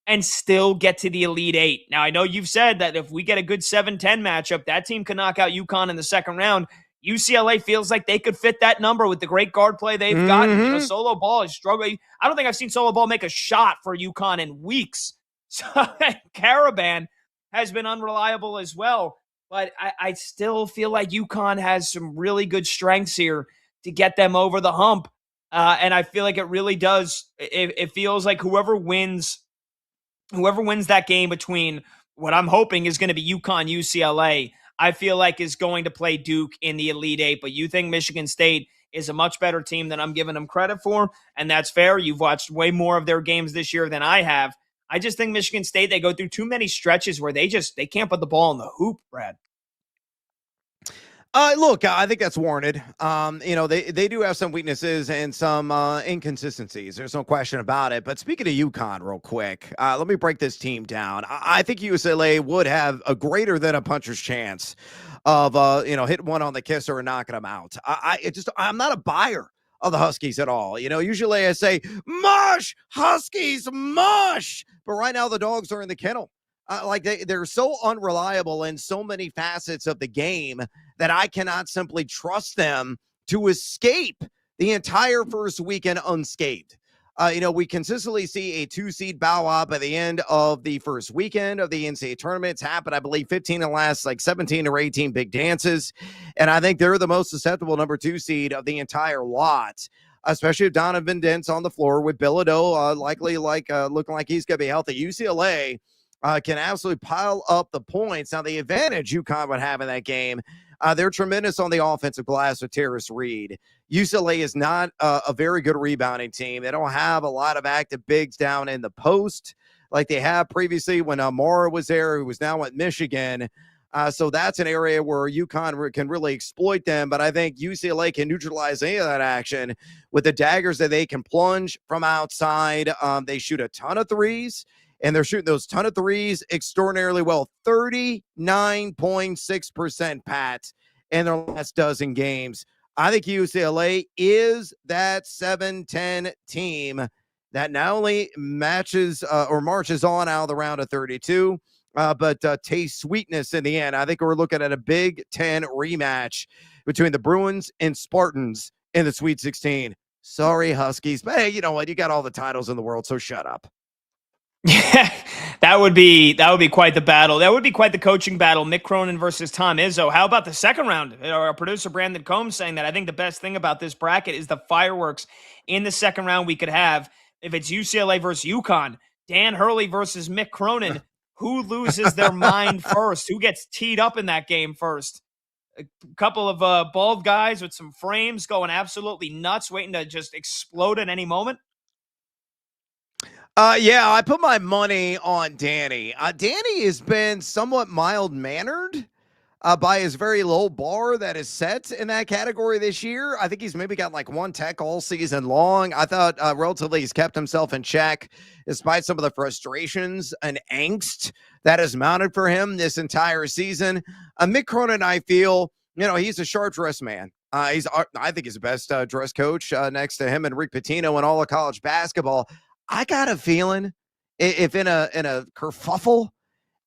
and still get to the Elite Eight. Now, I know you've said that if we get a good 7-10 matchup, that team can knock out UConn in the second round. UCLA feels like they could fit that number with the great guard play they've gotten. Solo Ball is struggling. I don't think I've seen Solo Ball make a shot for UConn in weeks. So Caravan has been unreliable as well. But I still feel like UConn has some really good strengths here to get them over the hump. And I feel like it really does. It feels like whoever wins that game between what I'm hoping is going to be UConn, UCLA, I feel like is going to play Duke in the Elite Eight. But you think Michigan State is a much better team than I'm giving them credit for, and that's fair. You've watched way more of their games this year than I have. I just think Michigan State, they go through too many stretches where they can't put the ball in the hoop, Brad. Look, I think that's warranted. They do have some weaknesses and some inconsistencies. There's no question about it. But speaking of UConn real quick, let me break this team down. I think UCLA would have a greater than a puncher's chance of, hitting one on the kisser and knocking them out. I'm not a buyer of the Huskies at all. Usually I say, mush, Huskies, mush. But right now the dogs are in the kennel. They're so unreliable in so many facets of the game that I cannot simply trust them to escape the entire first weekend unscathed. We consistently see a 2-seed bow out by the end of the first weekend of the NCAA tournament. It's happened, I believe, 15 in the last 17 or 18 big dances. And I think they're the most susceptible number 2 seed of the entire lot. especially if Donovan Dent's on the floor with Bilodeau likely looking like he's going to be healthy. UCLA can absolutely pile up the points. Now, the advantage UConn would have in that game, they're tremendous on the offensive glass with Terrace Reed. UCLA is not a very good rebounding team. They don't have a lot of active bigs down in the post like they have previously when Mora was there, who was now at Michigan. So that's an area where UConn can really exploit them. But I think UCLA can neutralize any of that action with the daggers that they can plunge from outside. They shoot a ton of threes, and they're shooting those ton of threes extraordinarily well. 39.6%, Pat, in their last dozen games. I think UCLA is that 7-10 team that not only matches or marches on out of the round of 32, but tastes sweetness in the end. I think we're looking at a Big Ten rematch between the Bruins and Spartans in the Sweet 16. Sorry, Huskies. But hey, you know what? You got all the titles in the world, so shut up. Yeah, that would be quite the battle. That would be quite the coaching battle. Mick Cronin versus Tom Izzo. How about the second round? Our producer Brandon Combs saying that I think the best thing about this bracket is the fireworks in the second round we could have. If it's UCLA versus UConn, Dan Hurley versus Mick Cronin, who loses their mind first? Who gets teed up in that game first? A couple of bald guys with some frames going absolutely nuts, waiting to just explode at any moment. Yeah, I put my money on Danny. Danny has been somewhat mild-mannered by his very low bar that is set in that category this year. I think he's maybe got like one tech all season long. I thought relatively he's kept himself in check despite some of the frustrations and angst that has mounted for him this entire season. Mick Cronin, I feel, he's a sharp-dressed man. I think he's the best dress coach next to him and Rick Pitino in all of college basketball. I got a feeling if in a kerfuffle,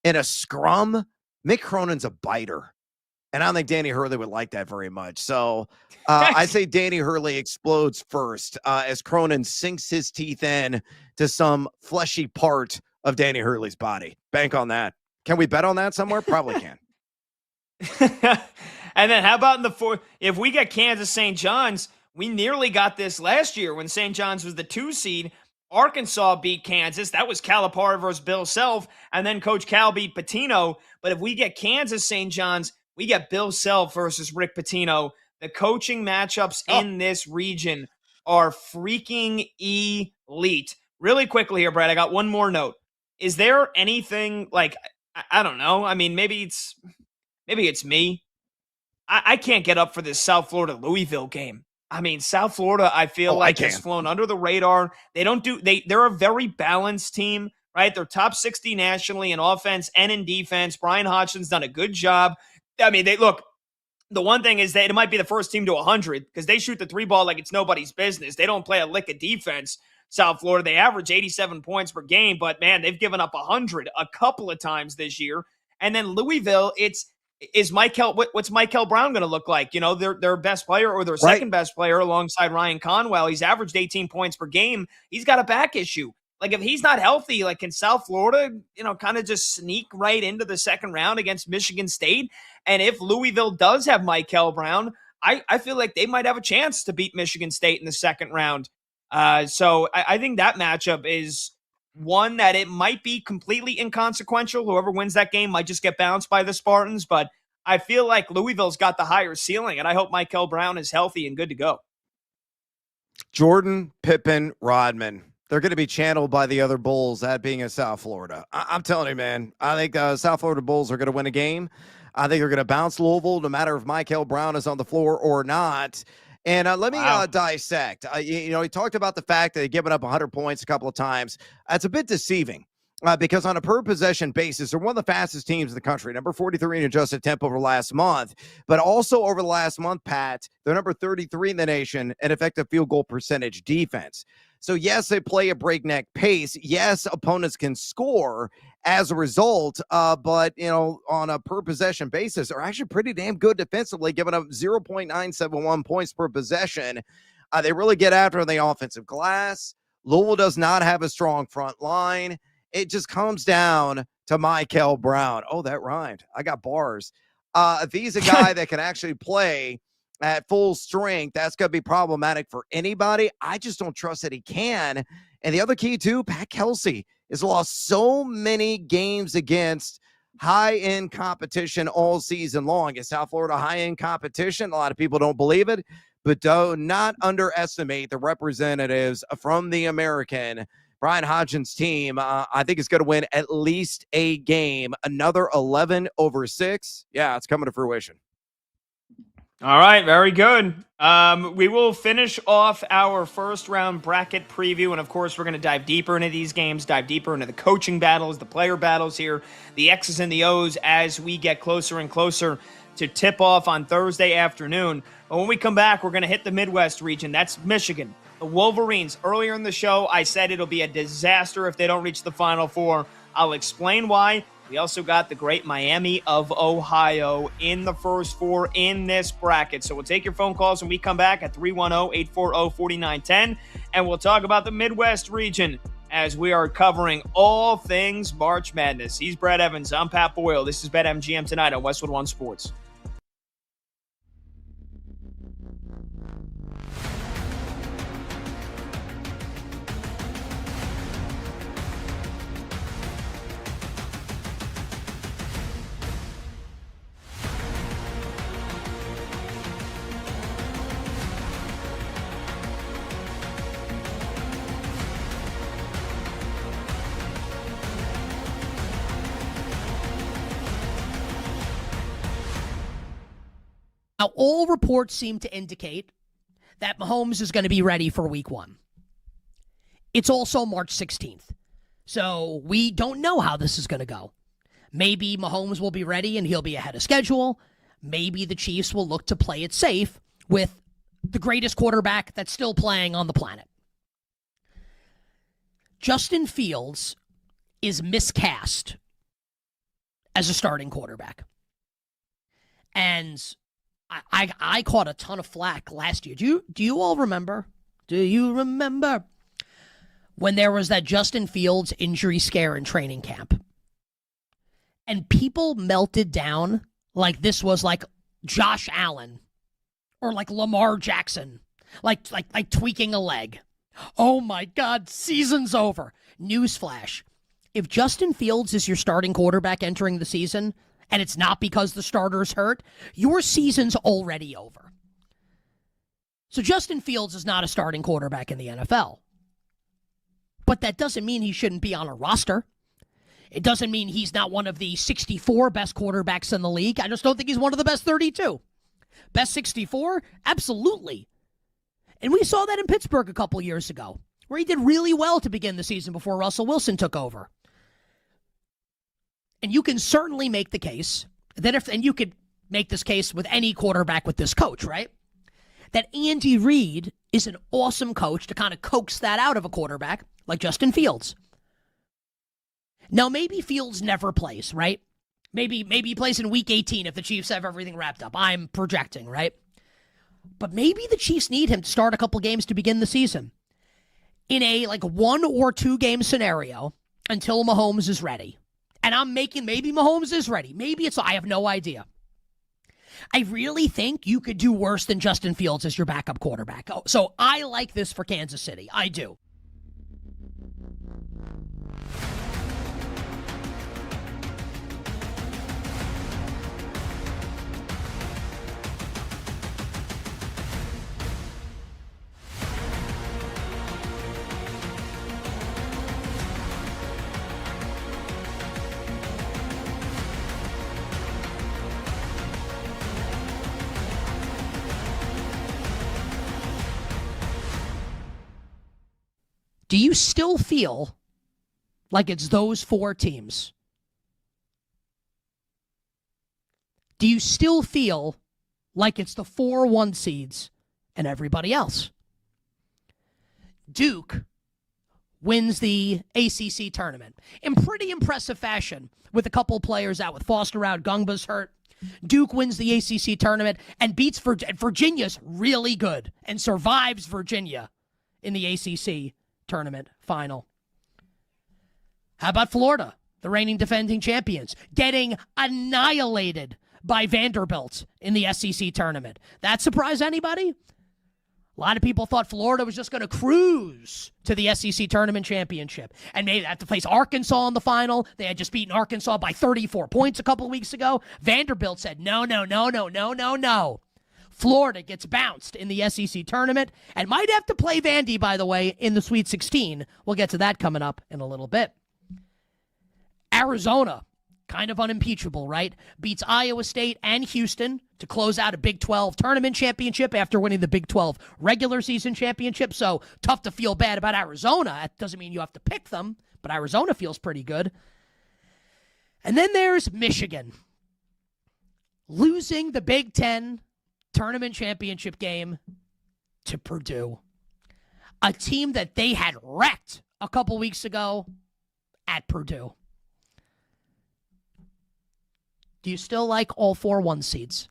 in a scrum, Mick Cronin's a biter. And I don't think Danny Hurley would like that very much. So I say Danny Hurley explodes first as Cronin sinks his teeth in to some fleshy part of Danny Hurley's body. Bank on that. Can we bet on that somewhere? Probably can. And then how about in the fourth? If we get Kansas St. John's, we nearly got this last year when St. John's was the 2 seed. Arkansas beat Kansas. That was Calipari versus Bill Self. And then Coach Cal beat Pitino. But if we get Kansas St. John's, we get Bill Self versus Rick Pitino. The coaching matchups in this region are freaking elite. Really quickly here, Brad, I got one more note. Is there anything like, I don't know. I mean, maybe it's me. I can't get up for this South Florida Louisville game. I mean, South Florida, I feel like has flown under the radar. They're a very balanced team, right? They're top 60 nationally in offense and in defense. Brian Hodgson's done a good job. I mean, the one thing is that it might be the first team to 100 because they shoot the 3 ball like it's nobody's business. They don't play a lick of defense. South Florida, they average 87 points per game, but man, they've given up 100 a couple of times this year. And then Louisville, what's Michael Brown going to look like? Their best player or their second best player alongside Ryan Conwell. He's averaged 18 points per game. He's got a back issue. Like if he's not healthy, like can South Florida, kind of just sneak right into the second round against Michigan State? And if Louisville does have Michael Brown, I feel like they might have a chance to beat Michigan State in the second round. So I think that matchup is one that it might be completely inconsequential. Whoever wins that game might just get bounced by the Spartans, but I feel like Louisville's got the higher ceiling, and I hope Michael Brown is healthy and good to go. Jordan, Pippen, Rodman. They're going to be channeled by the other Bulls, that being in South Florida. I'm telling you, man, I think South Florida Bulls are going to win a game. I think they're going to bounce Louisville no matter if Michael Brown is on the floor or not. And let me dissect. He talked about the fact that they've given up 100 points a couple of times. That's a bit deceiving because on a per-possession basis, they're one of the fastest teams in the country, number 43 in adjusted tempo over last month. But also over the last month, Pat, they're number 33 in the nation in effective field goal percentage defense. So, yes, they play a breakneck pace. Yes, opponents can score as a result, but, on a per-possession basis, they're actually pretty damn good defensively, giving up 0.971 points per possession. They really get after the offensive glass. Louisville does not have a strong front line. It just comes down to Michael Brown. Oh, that rhymed. I got bars. If he's a guy that can actually play at full strength, that's going to be problematic for anybody. I just don't trust that he can. And the other key, too, Pat Kelsey has lost so many games against high-end competition all season long. Is South Florida high-end competition? A lot of people don't believe it, but do not underestimate the representatives from the American. Brian Hodgins' team, I think, is going to win at least a game. Another 11/6. Yeah, it's coming to fruition. All right, very good. We will finish off our first round bracket preview, and of course, we're going to dive deeper into these games, dive deeper into the coaching battles, the player battles here, the X's and the O's as we get closer and closer to tip off on Thursday afternoon. But when we come back, we're going to hit the Midwest region. That's Michigan. The Wolverines. Earlier in the show, I said it'll be a disaster if they don't reach the Final Four. I'll explain why. We also got the great Miami of Ohio in the first four in this bracket. So we'll take your phone calls when we come back at 310-840-4910, and we'll talk about the Midwest region as we are covering all things March Madness. He's Brad Evans. I'm Pat Boyle. This is BetMGM tonight on Westwood One Sports. Now, all reports seem to indicate that Mahomes is going to be ready for week 1. It's also March 16th, so we don't know how this is going to go. Maybe Mahomes will be ready and he'll be ahead of schedule. Maybe the Chiefs will look to play it safe with the greatest quarterback that's still playing on the planet. Justin Fields is miscast as a starting quarterback. And I caught a ton of flack last year. Do you all remember? Do you remember when there was that Justin Fields injury scare in training camp? And people melted down like this was like Josh Allen or like Lamar Jackson, like tweaking a leg. Oh my God, season's over. Newsflash. If Justin Fields is your starting quarterback entering the season, and it's not because the starter's hurt, your season's already over. So Justin Fields is not a starting quarterback in the NFL. But that doesn't mean he shouldn't be on a roster. It doesn't mean he's not one of the 64 best quarterbacks in the league. I just don't think he's one of the best 32. Best 64? Absolutely. And we saw that in Pittsburgh a couple years ago, where he did really well to begin the season before Russell Wilson took over. And you can certainly make the case that and you could make this case with any quarterback with this coach, right? That Andy Reid is an awesome coach to kind of coax that out of a quarterback like Justin Fields. Now, maybe Fields never plays, right? Maybe he plays in week 18 if the Chiefs have everything wrapped up. I'm projecting, right? But maybe the Chiefs need him to start a couple games to begin the season in a like 1 or 2 game scenario until Mahomes is ready. And I'm making, maybe Mahomes is ready. Maybe it's, I have no idea. I really think you could do worse than Justin Fields as your backup quarterback. So I like this for Kansas City. I do. Do you still feel like it's those 4 teams? Do you still feel like it's the 4 1 seeds and everybody else? Duke wins the ACC tournament in pretty impressive fashion with a couple of players out, with Foster out, Gungba's hurt. Duke wins the ACC tournament and beats Virginia's really good and survives Virginia in the ACC tournament final. How about Florida, the reigning defending champions, getting annihilated by Vanderbilt in the SEC tournament. That surprise anybody? A lot of people thought Florida was just going to cruise to the SEC tournament championship and maybe have to face Arkansas in the final. They had just beaten Arkansas by 34 points a couple of weeks ago. Vanderbilt said, no. Florida gets bounced in the SEC tournament and might have to play Vandy, by the way, in the Sweet 16. We'll get to that coming up in a little bit. Arizona, kind of unimpeachable, right? Beats Iowa State and Houston to close out a Big 12 tournament championship after winning the Big 12 regular season championship. So tough to feel bad about Arizona. That doesn't mean you have to pick them, but Arizona feels pretty good. And then there's Michigan, losing the Big 10 tournament championship game to Purdue, a team that they had wrecked a couple weeks ago at Purdue. Do you still like all 4 1 seeds?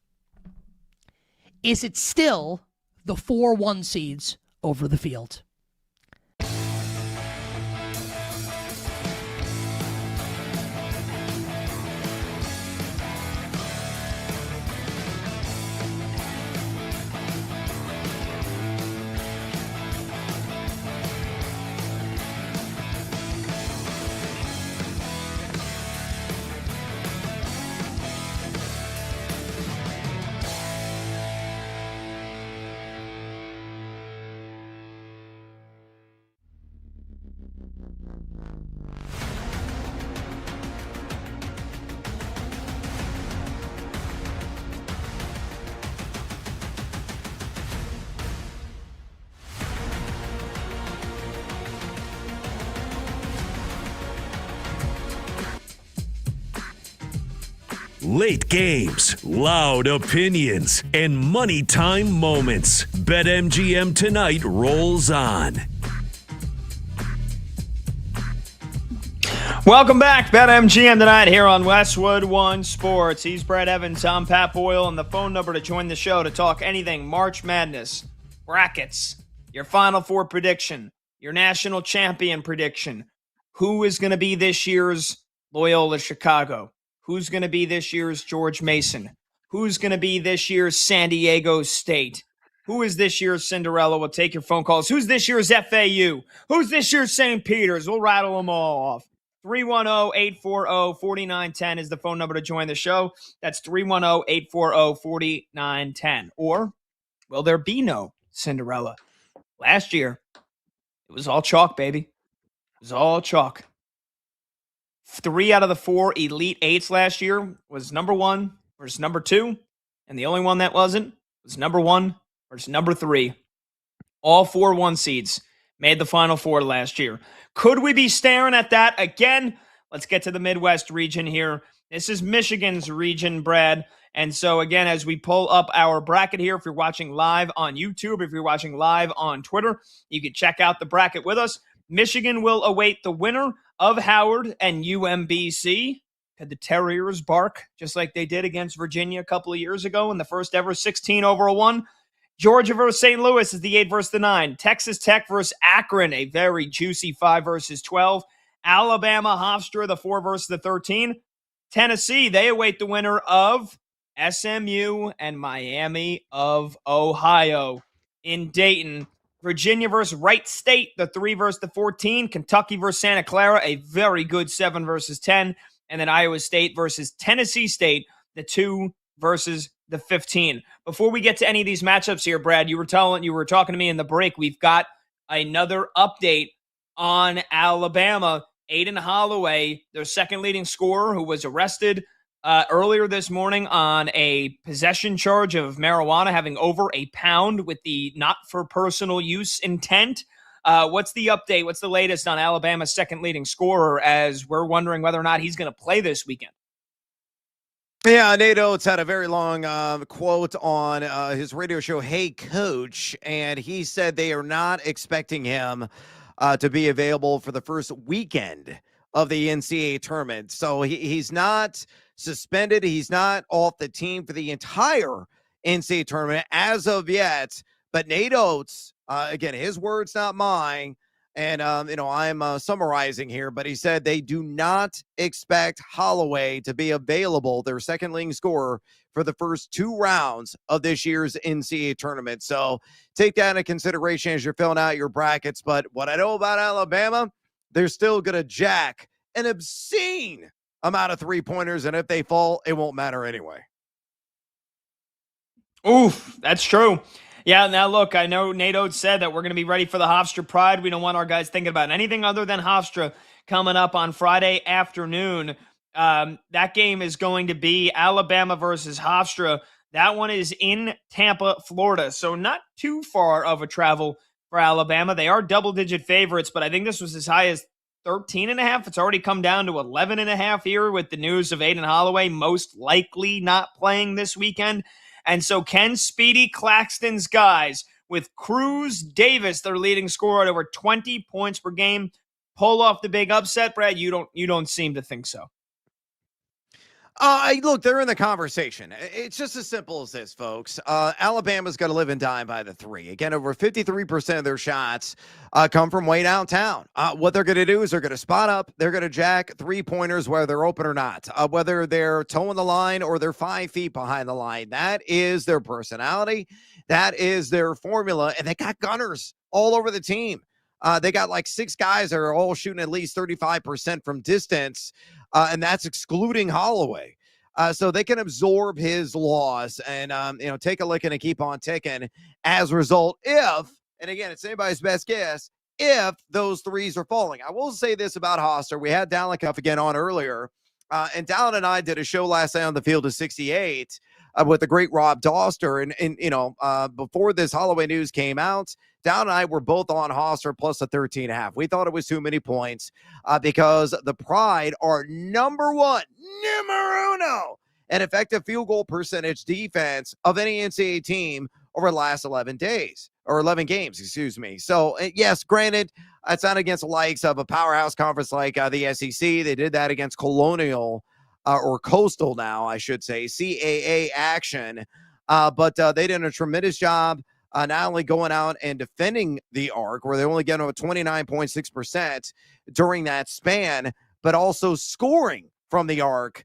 Is it still the 4 1 seeds over the field? Late games, loud opinions, and money time moments. BetMGM Tonight rolls on. Welcome back, BetMGM Tonight here on Westwood One Sports. He's Brad Evans, I'm Pat Boyle, and the phone number to join the show to talk anything March Madness, brackets, your Final Four prediction, your national champion prediction, who is going to be this year's Loyola Chicago, who's going to be this year's George Mason, who's going to be this year's San Diego State, who is this year's Cinderella. We'll take your phone calls. Who's this year's FAU? Who's this year's St. Peter's? We'll rattle them all off. 310-840-4910 is the phone number to join the show. That's 310-840-4910. Or will there be no Cinderella? Last year, it was all chalk, baby. It was all chalk. 3 out of the 4 Elite Eights last year was number 1 versus number 2. And the only one that wasn't was number 1 versus number 3. All 4 1 seeds made the Final Four last year. Could we be staring at that again? Let's get to the Midwest region here. This is Michigan's region, Brad. And so, again, as we pull up our bracket here, if you're watching live on YouTube, if you're watching live on Twitter, you can check out the bracket with us. Michigan will await the winner of Howard and UMBC. Had the Terriers bark just like they did against Virginia a couple of years ago in the first ever 16-1. Georgia versus St. Louis is the 8 versus the 9. Texas Tech versus Akron, a very juicy 5 versus 12. Alabama, Hofstra, the 4 versus the 13. Tennessee, they await the winner of SMU and Miami of Ohio in Dayton. Virginia versus Wright State, the 3 versus the 14. Kentucky versus Santa Clara, a very good 7 versus 10. And then Iowa State versus Tennessee State, the 2 versus the 15. Before we get to any of these matchups here, Brad, you were talking to me in the break. We've got another update on Alabama. Aiden Holloway, their second leading scorer, who was arrested earlier this morning on a possession charge of marijuana, having over a pound with the not for personal use intent. What's the update? What's the latest on Alabama's second leading scorer, as we're wondering whether or not he's going to play this weekend? Yeah, Nate Oates had a very long quote on his radio show, Hey Coach, and he said they are not expecting him to be available for the first weekend of the NCAA tournament. So he's not suspended. He's not off the team for the entire NCAA tournament as of yet. But Nate Oates, again, his words, not mine, And, I'm summarizing here, but he said they do not expect Holloway to be available, their second leading scorer, for the first 2 rounds of this year's NCAA tournament. So take that into consideration as you're filling out your brackets. But what I know about Alabama, they're still going to jack an obscene amount of 3-pointers. And if they fall, it won't matter anyway. Oof, that's true. Yeah, now look, I know Nate Oates said that we're going to be ready for the Hofstra Pride. We don't want our guys thinking about anything other than Hofstra coming up on Friday afternoon. That game is going to be Alabama versus Hofstra. That one is in Tampa, Florida, so not too far of a travel for Alabama. They are double-digit favorites, but I think this was as high as 13.5. It's already come down to 11.5 here with the news of Aiden Holloway most likely not playing this weekend. And so can Speedy Claxton's guys, with Cruz Davis, their leading scorer at over 20 points per game, pull off the big upset, Brad? You don't seem to think so. Look, they're in the conversation. It's just as simple as this, folks. Alabama's going to live and die by the 3. Again, over 53% of their shots come from way downtown. What they're going to do is they're going to spot up. They're going to jack 3-pointers, whether they're open or not, whether they're toeing the line or they're 5 feet behind the line. That is their personality. That is their formula. And they got gunners all over the team. They got like 6 guys that are all shooting at least 35% from distance, and that's excluding Holloway. So they can absorb his loss and, take a lick and keep on ticking. As a result, and again, it's anybody's best guess, if those threes are falling. I will say this about Hoster. We had Dallin Cuff again on earlier, and Dallin and I did a show last night on the Field of 68 with the great Rob Doster. And before this Holloway news came out, Down and I were both on Hoster plus a 13.5. We thought it was too many points because the Pride are number uno, an effective field goal percentage defense of any NCAA team over the last 11 games, excuse me. So, yes, granted, it's not against the likes of a powerhouse conference like the SEC. They did that against Colonial or Coastal now, I should say, CAA action. But they did a tremendous job not only going out and defending the arc, where they only get over 29.6% during that span, but also scoring from the arc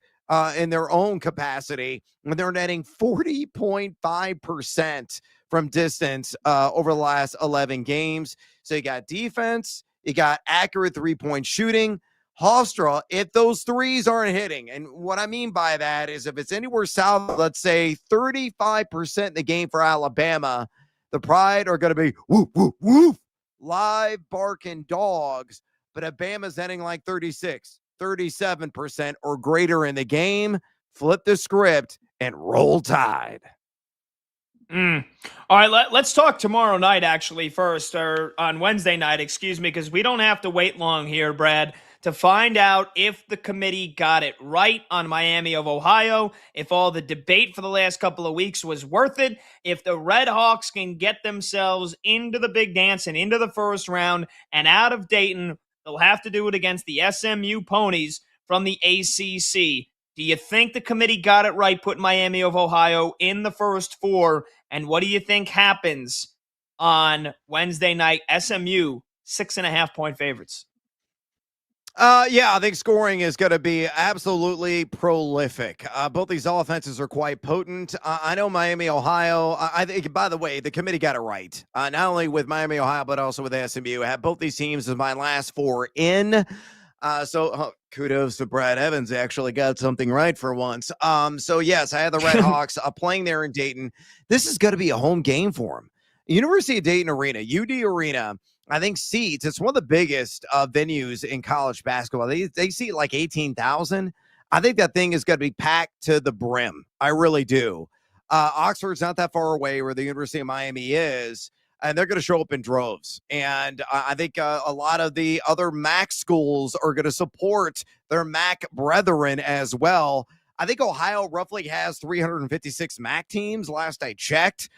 in their own capacity, when they're netting 40.5% from distance over the last 11 games. So you got defense, you got accurate 3-point shooting. Hofstra, if those threes aren't hitting, and what I mean by that is if it's anywhere south, let's say 35% in the game for Alabama, the Pride are going to be woof, woof, woof, live barking dogs. But if Bama's hitting like 36, 37% or greater in the game, flip the script and roll Tide. All right, let's talk tomorrow night, actually, first, or on Wednesday night, excuse me, because we don't have to wait long here, Brad, to find out if the committee got it right on Miami of Ohio, if all the debate for the last couple of weeks was worth it, if the Red Hawks can get themselves into the big dance and into the first round and out of Dayton. They'll have to do it against the SMU Ponies from the ACC. Do you think the committee got it right, putting Miami of Ohio in the first 4? And what do you think happens on Wednesday night? SMU, 6.5-point favorites. I think scoring is going to be absolutely prolific. Both these offenses are quite potent. I know Miami, Ohio. I think, by the way, the committee got it right. Not only with Miami, Ohio, but also with SMU. I have both these teams as my last 4 in. So kudos to Brad Evans. They actually got something right for once. So yes, I had the Red Hawks playing there in Dayton. This is going to be a home game for them. University of Dayton Arena, UD Arena. I think seats, it's one of the biggest venues in college basketball. They seat like 18,000. I think that thing is going to be packed to the brim. I really do. Oxford's not that far away where the University of Miami is, and they're going to show up in droves. And I think a lot of the other MAC schools are going to support their MAC brethren as well. I think Ohio roughly has 356 MAC teams, last I checked.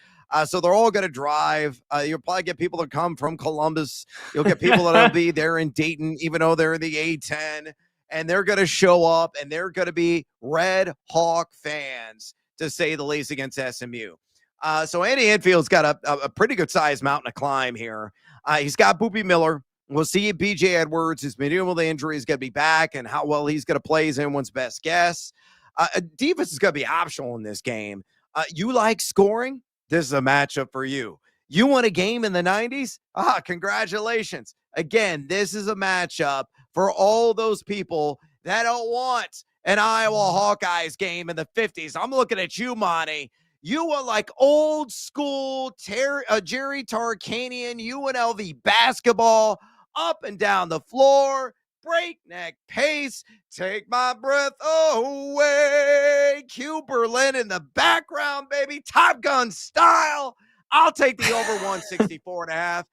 So they're all going to drive. You'll probably get people that come from Columbus. You'll get people that'll be there in Dayton, even though they're in the A10. And they're going to show up, and they're going to be Red Hawk fans, to say the least, against SMU. So Andy Enfield's got a pretty good-sized mountain to climb here. He's got Boopy Miller, We'll see if BJ Edwards is dealing with the injury, is going to be back, and how well he's going to play is anyone's best guess. Defense is going to be optional in this game. You like scoring? This is a matchup for you. You won a game in the 90s? Congratulations. Again, this is a matchup for all those people that don't want an Iowa Hawkeyes game in the 50s. I'm looking at you, Monty. You were like old school Jerry Tarkanian, UNLV basketball, up and down the floor, breakneck pace, take my breath away. Q Berlin in the background, baby, Top Gun style. I'll take the over 164.5.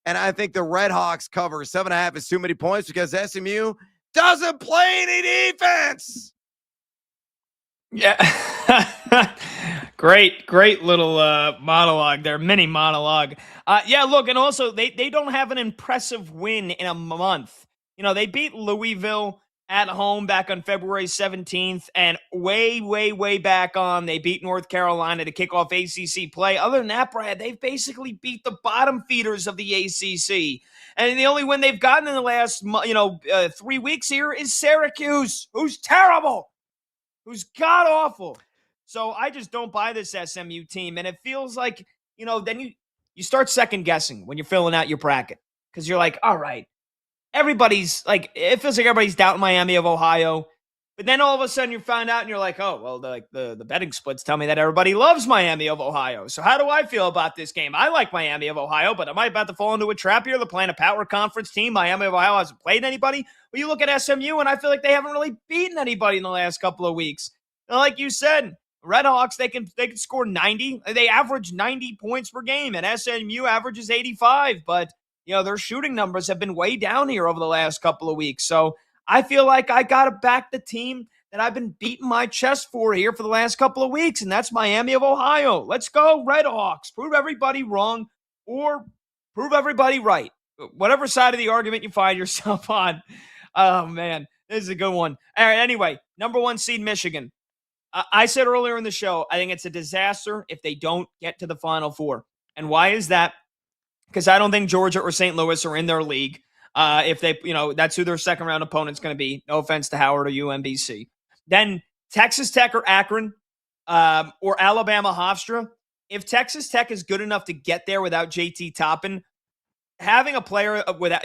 And I think the Red Hawks cover 7.5 is too many points because SMU doesn't play any defense. Yeah. Great little monologue there, mini monologue. Yeah, look, and also they don't have an impressive win in a month. You know, they beat Louisville at home back on February 17th, and way back on, they beat North Carolina to kick off ACC play. Other than that, Brad, they've basically beat the bottom feeders of the ACC. And the only win they've gotten in the last 3 weeks here is Syracuse, who's terrible, who's god-awful. So I just don't buy this SMU team. And it feels like, then you start second-guessing when you're filling out your bracket. Because you're like, all right, it feels like everybody's doubting Miami of Ohio. But then all of a sudden you find out and you're like, oh, well, the betting splits tell me that everybody loves Miami of Ohio. So how do I feel about this game? I like Miami of Ohio, but am I about to fall into a trap here? They're playing a power conference team. Miami of Ohio hasn't played anybody. Well, you look at SMU, and I feel like they haven't really beaten anybody in the last couple of weeks. And like you said, Red Hawks, they can score 90. They average 90 points per game, and SMU averages 85. But, their shooting numbers have been way down here over the last couple of weeks. So I feel like I got to back the team that I've been beating my chest for here for the last couple of weeks, and that's Miami of Ohio. Let's go, Red Hawks. Prove everybody wrong or prove everybody right. Whatever side of the argument you find yourself on. Oh, man, this is a good one. All right, anyway, number 1 seed Michigan. I said earlier in the show, I think it's a disaster if they don't get to the Final Four. And why is that? Because I don't think Georgia or St. Louis are in their league. If they, that's who their second round opponent's going to be. No offense to Howard or UMBC. Then Texas Tech or Akron or Alabama Hofstra. If Texas Tech is good enough to get there without JT Toppin, having a player without,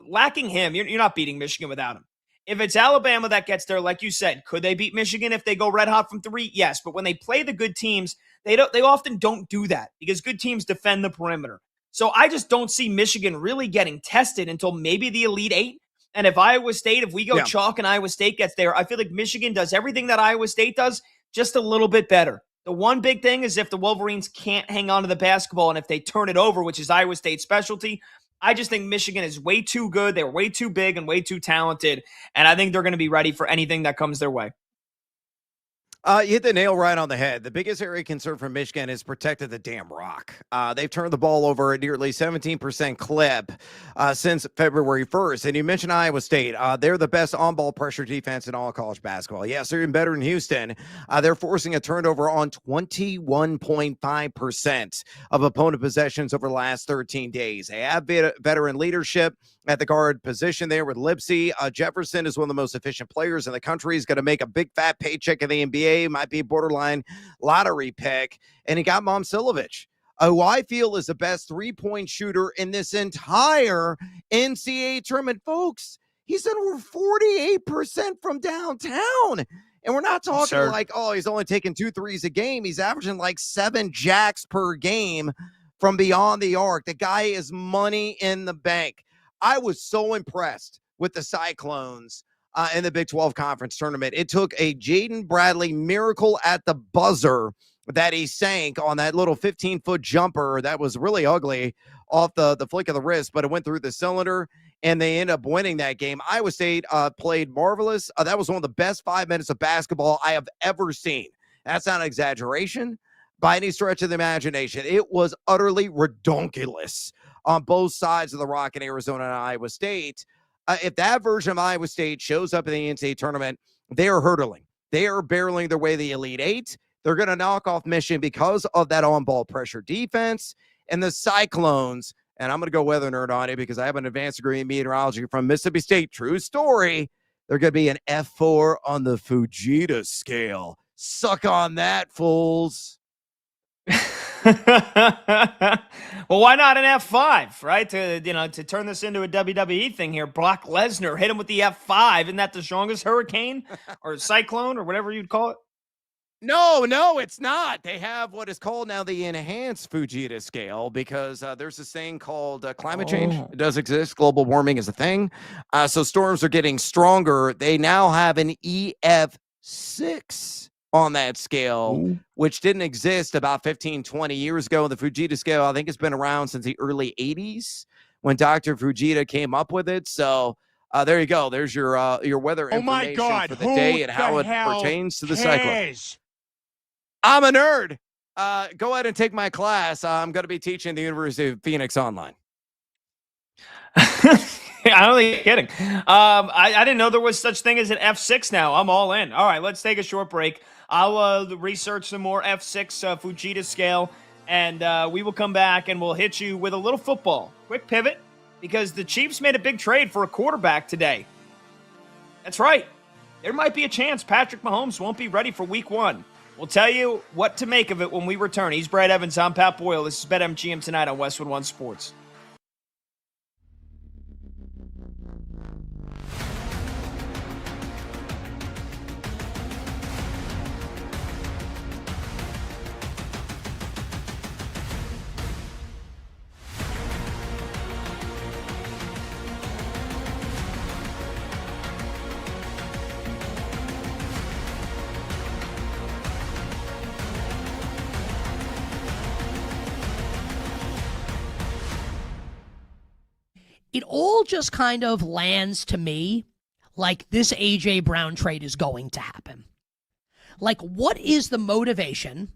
lacking him, you're not beating Michigan without him. If it's Alabama that gets there, like you said, could they beat Michigan if they go red hot from 3? Yes, but when they play the good teams, they often don't do that because good teams defend the perimeter. So I just don't see Michigan really getting tested until maybe the Elite 8. And if we go chalk and Iowa State gets there, I feel like Michigan does everything that Iowa State does, just a little bit better. The one big thing is if the Wolverines can't hang on to the basketball and if they turn it over, which is Iowa State's specialty, I just think Michigan is way too good. They're way too big and way too talented. And I think they're going to be ready for anything that comes their way. You hit the nail right on the head. The biggest area of concern for Michigan is protected the damn rock. They've turned the ball over at nearly 17% clip since February 1st. And you mentioned Iowa State. They're the best on-ball pressure defense in all of college basketball. Yes, they're even better than Houston. They're forcing a turnover on 21.5% of opponent possessions over the last 13 days. They have veteran leadership at the guard position there with Lipsey. Jefferson is one of the most efficient players in the country. He's going to make a big fat paycheck in the NBA. Might be a borderline lottery pick. And he got Momcilovic, who I feel is the best three-point shooter in this entire NCAA tournament. Folks, he's done over 48% from downtown. And we're not talking like, oh, he's only taking 2 threes a game. He's averaging like 7 jacks per game from beyond the arc. The guy is money in the bank. I was so impressed with the Cyclones in the Big 12 Conference Tournament. It took a Jaden Bradley miracle at the buzzer that he sank on that little 15-foot jumper that was really ugly off the flick of the wrist, but it went through the cylinder, and they ended up winning that game. Iowa State played marvelous. That was one of the best 5 minutes of basketball I have ever seen. That's not an exaggeration by any stretch of the imagination. It was utterly redonkulous on both sides of the rock in Arizona and Iowa State. If that version of Iowa State shows up in the NCAA tournament, they are hurdling. They are barreling their way to the Elite 8. They're going to knock off Michigan because of that on-ball pressure defense. And the Cyclones, and I'm going to go weather nerd on it because I have an advanced degree in meteorology from Mississippi State. True story. They're going to be an F4 on the Fujita scale. Suck on that, fools. Well, why not an F5, right? To turn this into a WWE thing here. Brock Lesnar hit him with the F5. Isn't that the strongest hurricane or cyclone or whatever you'd call it? No, it's not. They have what is called now the enhanced Fujita scale because there's this thing called climate change. It does exist. Global warming is a thing. So storms are getting stronger. They now have an EF6 on that scale, which didn't exist about 15, 20 years ago. The Fujita scale, I think, has been around since the early 80s when Dr. Fujita came up with it. So there you go. There's your weather information for the day and how it pertains to the cyclone. I'm a nerd. Go ahead and take my class. I'm going to be teaching the University of Phoenix online. I don't think you're kidding. I didn't know there was such thing as an F6 now. I'm all in. All right, let's take a short break. I'll research some more F6 Fujita scale, and we will come back and we'll hit you with a little football. Quick pivot, because the Chiefs made a big trade for a quarterback today. That's right. There might be a chance Patrick Mahomes won't be ready for week 1. We'll tell you what to make of it when we return. He's Brad Evans. I'm Pat Boyle. This is BetMGM tonight on Westwood One Sports. It all just kind of lands to me like this A.J. Brown trade is going to happen. Like, what is the motivation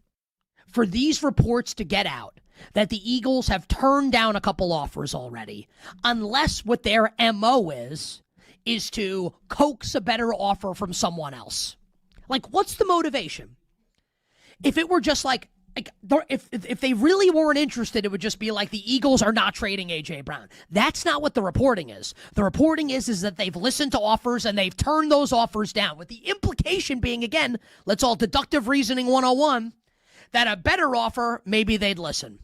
for these reports to get out that the Eagles have turned down a couple offers already, unless what their MO is to coax a better offer from someone else? Like, what's the motivation? If it were just like if they really weren't interested, it would just be like the Eagles are not trading A.J. Brown. That's not what the reporting is. The reporting is that they've listened to offers and they've turned those offers down, with the implication being, again, let's all deductive reasoning 101, that a better offer, maybe they'd listen.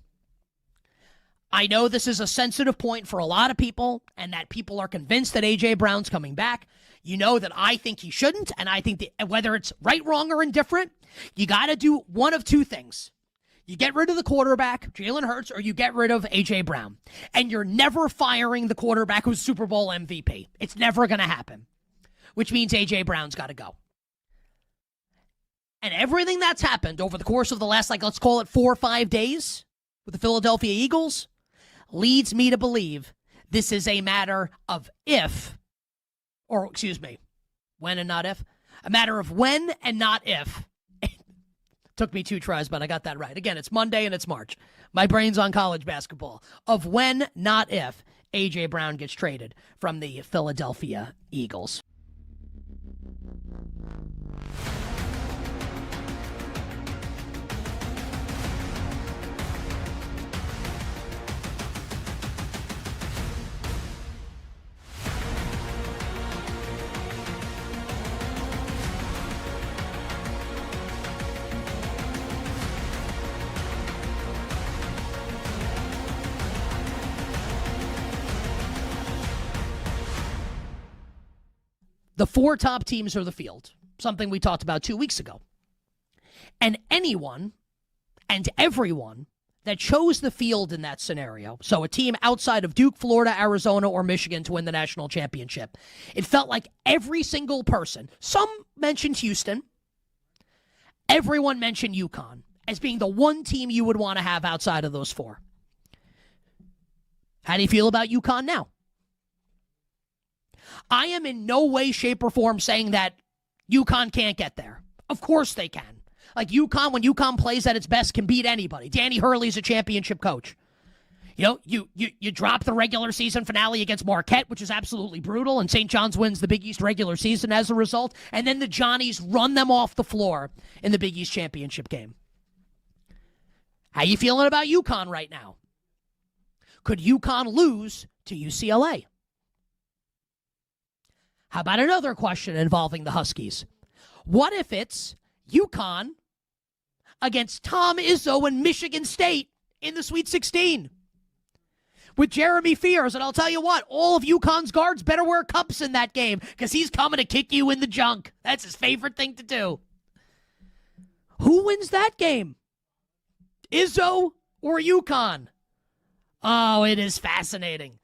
I know this is a sensitive point for a lot of people, and that people are convinced that A.J. Brown's coming back. You know that I think he shouldn't, and I think that whether it's right, wrong, or indifferent, you got to do one of two things. You get rid of the quarterback, Jalen Hurts, or you get rid of A.J. Brown. And you're never firing the quarterback who's Super Bowl MVP. It's never going to happen, which means A.J. Brown's got to go. And everything that's happened over the course of the last, let's call it 4 or 5 days with the Philadelphia Eagles leads me to believe this is a matter of when and not if. A matter of when and not if. Took me 2 tries, but I got that right. Again, it's Monday and it's March. My brain's on college basketball. Of when, not if, A.J. Brown gets traded from the Philadelphia Eagles. The 4 top teams are the field, something we talked about 2 weeks ago. And anyone and everyone that chose the field in that scenario, so a team outside of Duke, Florida, Arizona, or Michigan to win the national championship, it felt like every single person, some mentioned Houston, everyone mentioned UConn as being the one team you would want to have outside of those 4. How do you feel about UConn now? I am in no way, shape, or form saying that UConn can't get there. Of course they can. Like UConn, when UConn plays at its best, can beat anybody. Danny Hurley's a championship coach. You know, you drop the regular season finale against Marquette, which is absolutely brutal, and St. John's wins the Big East regular season as a result, and then the Johnnies run them off the floor in the Big East championship game. How you feeling about UConn right now? Could UConn lose to UCLA? How about another question involving the Huskies? What if it's UConn against Tom Izzo and Michigan State in the Sweet 16? With Jeremy Fears, and I'll tell you what, all of UConn's guards better wear cups in that game because he's coming to kick you in the junk. That's his favorite thing to do. Who wins that game? Izzo or UConn? Oh, it is fascinating.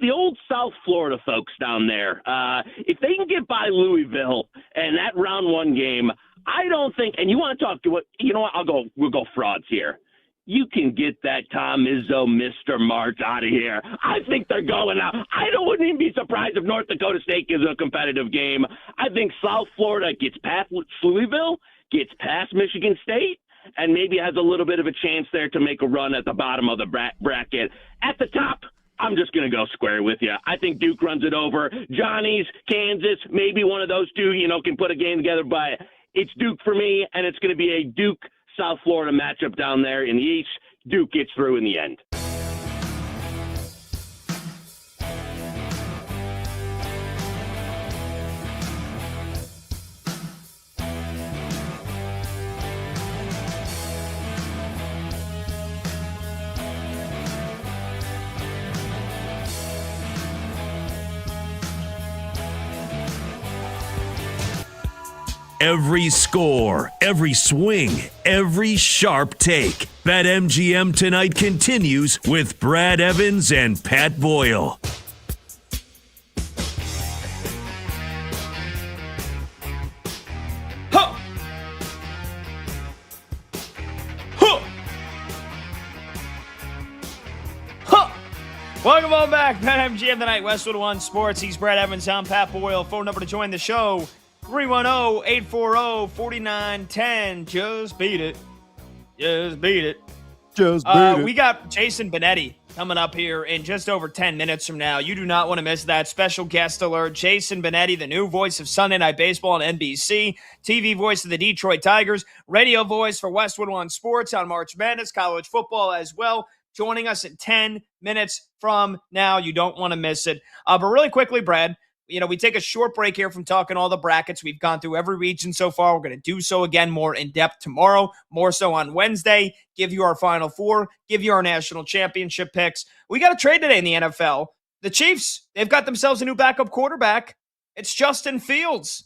The old South Florida folks down there, if they can get by Louisville and that round one game, I don't think, and you want to talk to what, you know what, we'll go frauds here. You can get that Tom Izzo, Mr. March out of here. I think they're going out. Wouldn't even be surprised if North Dakota State gives a competitive game. I think South Florida gets past Louisville, gets past Michigan State, and maybe has a little bit of a chance there to make a run at the bottom of the bracket. At the top, I'm just going to go square with you. I think Duke runs it over. Johnny's, Kansas, maybe one of those two, can put a game together. But it's Duke for me, and it's going to be a Duke-South Florida matchup down there in the East. Duke gets through in the end. Every score, every swing, every sharp take. BetMGM tonight continues with Brad Evans and Pat Boyle. Huh. Huh. Huh. Welcome on back. BetMGM tonight, Westwood One Sports. He's Brad Evans. I'm Pat Boyle. Phone number to join the show, 310-840-4910. Just beat it. Just beat it. Just beat it. We got Jason Benetti coming up here in just over 10 minutes from now. You do not want to miss that special guest alert. Jason Benetti, the new voice of Sunday Night Baseball on NBC, TV voice of the Detroit Tigers, radio voice for Westwood One Sports on March Madness, college football as well. Joining us in 10 minutes from now. You don't want to miss it. But really quickly, Brad, we take a short break here from talking all the brackets. We've gone through every region so far. We're going to do so again more in depth tomorrow, more so on Wednesday, give you our Final Four, give you our national championship picks. We got a trade today in the NFL. The Chiefs, they've got themselves a new backup quarterback. It's Justin Fields.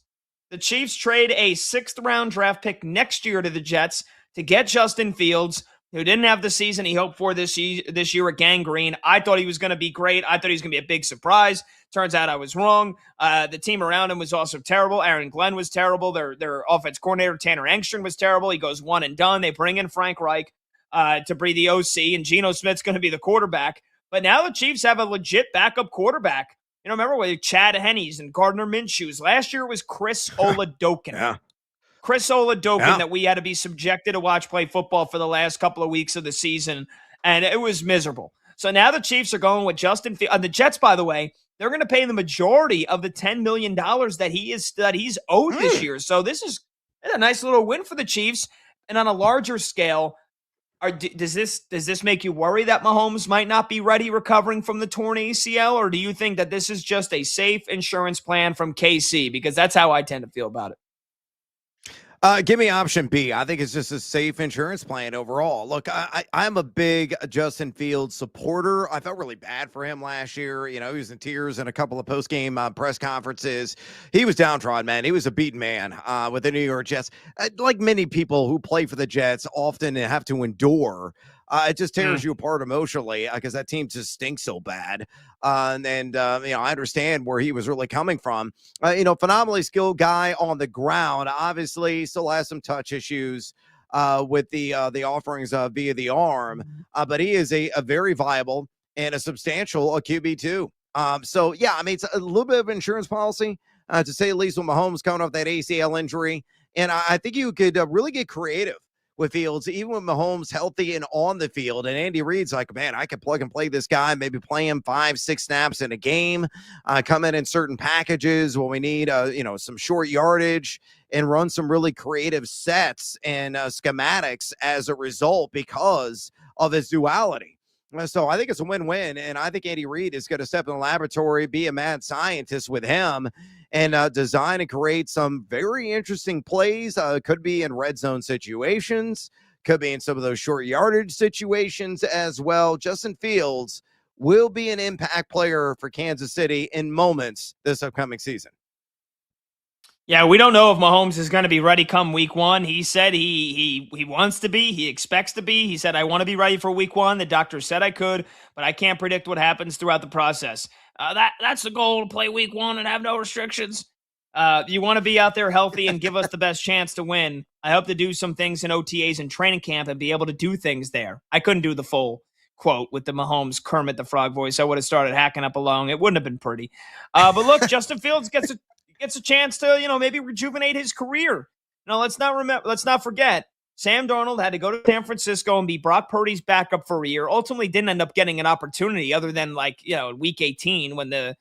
The Chiefs trade a 6th-round draft pick next year to the Jets to get Justin Fields, who didn't have the season he hoped for this year at Gang Green. I thought he was going to be great. I thought he was going to be a big surprise. Turns out I was wrong. The team around him was also terrible. Aaron Glenn was terrible. Their offense coordinator, Tanner Engstrom, was terrible. He goes one and done. They bring in Frank Reich to be the OC, and Geno Smith's going to be the quarterback. But now the Chiefs have a legit backup quarterback. Remember with Chad Henneys and Gardner Minshew's. Last year was Chris Oladokun. Yeah. Chris Oladokun that we had to be subjected to watch play football for the last couple of weeks of the season, and it was miserable. So now the Chiefs are going with Justin Fields. The Jets, by the way, they're going to pay the majority of the $10 million that he's owed this year. So this is a nice little win for the Chiefs. And on a larger scale, does this make you worry that Mahomes might not be ready recovering from the torn ACL, or do you think that this is just a safe insurance plan from KC? Because that's how I tend to feel about it. Give me option B. I think it's just a safe insurance plan overall. Look, I'm a big Justin Fields supporter. I felt really bad for him last year. He was in tears in a couple of post-game press conferences. He was downtrodden, man. He was a beaten man with the New York Jets. Like many people who play for the Jets often have to endure. It just tears you apart emotionally because that team just stinks so bad. I understand where he was really coming from. Phenomenally skilled guy on the ground. Obviously, still has some touch issues with the offerings via the arm. But he is a very viable and a substantial QB2. So, yeah, I mean, it's a little bit of an insurance policy, to say the least, with Mahomes coming off that ACL injury. And I think you could really get creative with Fields, even with Mahomes healthy and on the field. And Andy Reid's like, man, I could plug and play this guy, maybe play him 5-6 snaps in a game, come in certain packages when we need, some short yardage, and run some really creative sets and schematics as a result because of his duality. So I think it's a win-win, and I think Andy Reid is going to step in the laboratory, be a mad scientist with him, and design and create some very interesting plays. Could be in red zone situations, could be in some of those short yardage situations as well. Justin Fields will be an impact player for Kansas City in moments this upcoming season. Yeah, we don't know if Mahomes is going to be ready come week one. He said he wants to be. He expects to be. He said, I want to be ready for week one. The doctor said I could, but I can't predict what happens throughout the process. That's the goal, to play week one and have no restrictions. You want to be out there healthy and give us the best chance to win. I hope to do some things in OTAs and training camp and be able to do things there. I couldn't do the full quote with the Mahomes Kermit the Frog voice. I would have started hacking up along. It wouldn't have been pretty. But look, Justin Fields gets a chance to, maybe rejuvenate his career. Let's not forget, Sam Darnold had to go to San Francisco and be Brock Purdy's backup for a year. Ultimately didn't end up getting an opportunity other than week 18 when the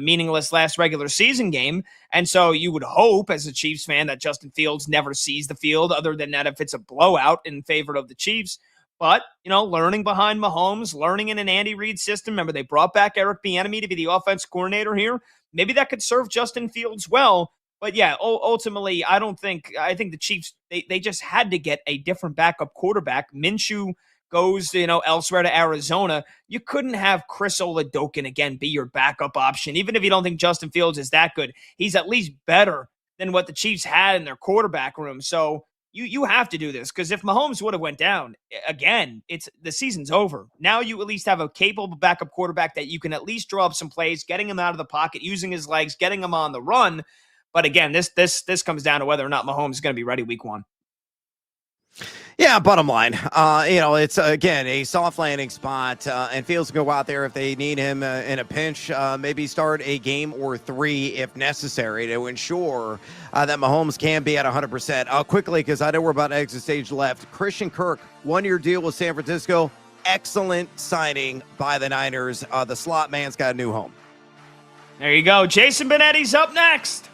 meaningless last regular season game. And so you would hope as a Chiefs fan that Justin Fields never sees the field other than that if it's a blowout in favor of the Chiefs. But, learning behind Mahomes, learning in an Andy Reid system. Remember, they brought back Eric Bieniemy to be the offense coordinator here. Maybe that could serve Justin Fields well. But yeah, ultimately, I think the Chiefs, they just had to get a different backup quarterback. Minshew goes, elsewhere to Arizona. You couldn't have Chris Oladokun again be your backup option. Even if you don't think Justin Fields is that good, he's at least better than what the Chiefs had in their quarterback room. So you have to do this, because if Mahomes would have went down again, the season's over. Now you at least have a capable backup quarterback that you can at least draw up some plays, getting him out of the pocket, using his legs, getting him on the run. But again, this comes down to whether or not Mahomes is going to be ready week one. Yeah, bottom line, it's, again, a soft landing spot, and Fields can go out there if they need him in a pinch, maybe start a game or three if necessary to ensure that Mahomes can be at 100%. Quickly, because I know we're about to exit stage left, Christian Kirk, one-year deal with San Francisco. Excellent signing by the Niners. The slot man's got a new home. There you go. Jason Benetti's up next.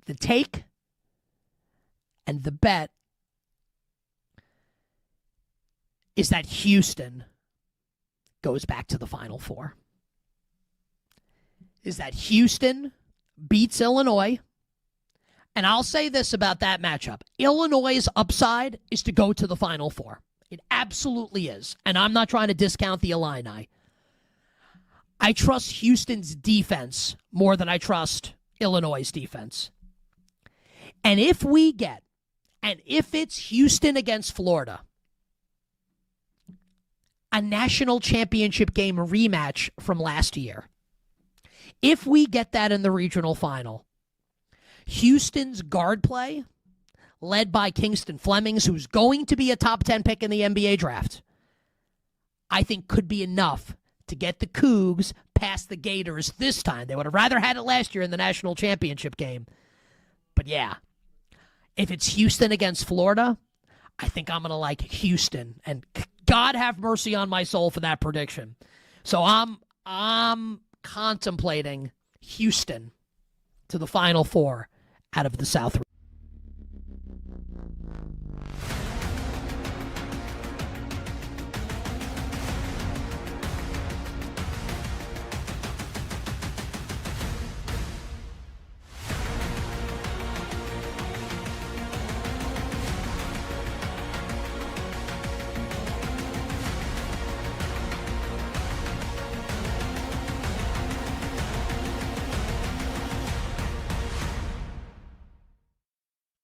The take and the bet is that Houston goes back to the Final Four. Is that Houston beats Illinois. And I'll say this about that matchup. Illinois' upside is to go to the Final Four. It absolutely is. And I'm not trying to discount the Illini. I trust Houston's defense more than I trust Illinois' defense. And if it's Houston against Florida, a national championship game rematch from last year, if we get that in the regional final, Houston's guard play, led by Kingston Flemings, who's going to be a top 10 pick in the NBA draft, I think could be enough to get the Cougs past the Gators this time. They would have rather had it last year in the national championship game. But yeah, if it's Houston against Florida, I think I'm going to like Houston and God have mercy on my soul for that prediction. So I'm contemplating Houston to the Final Four out of the South.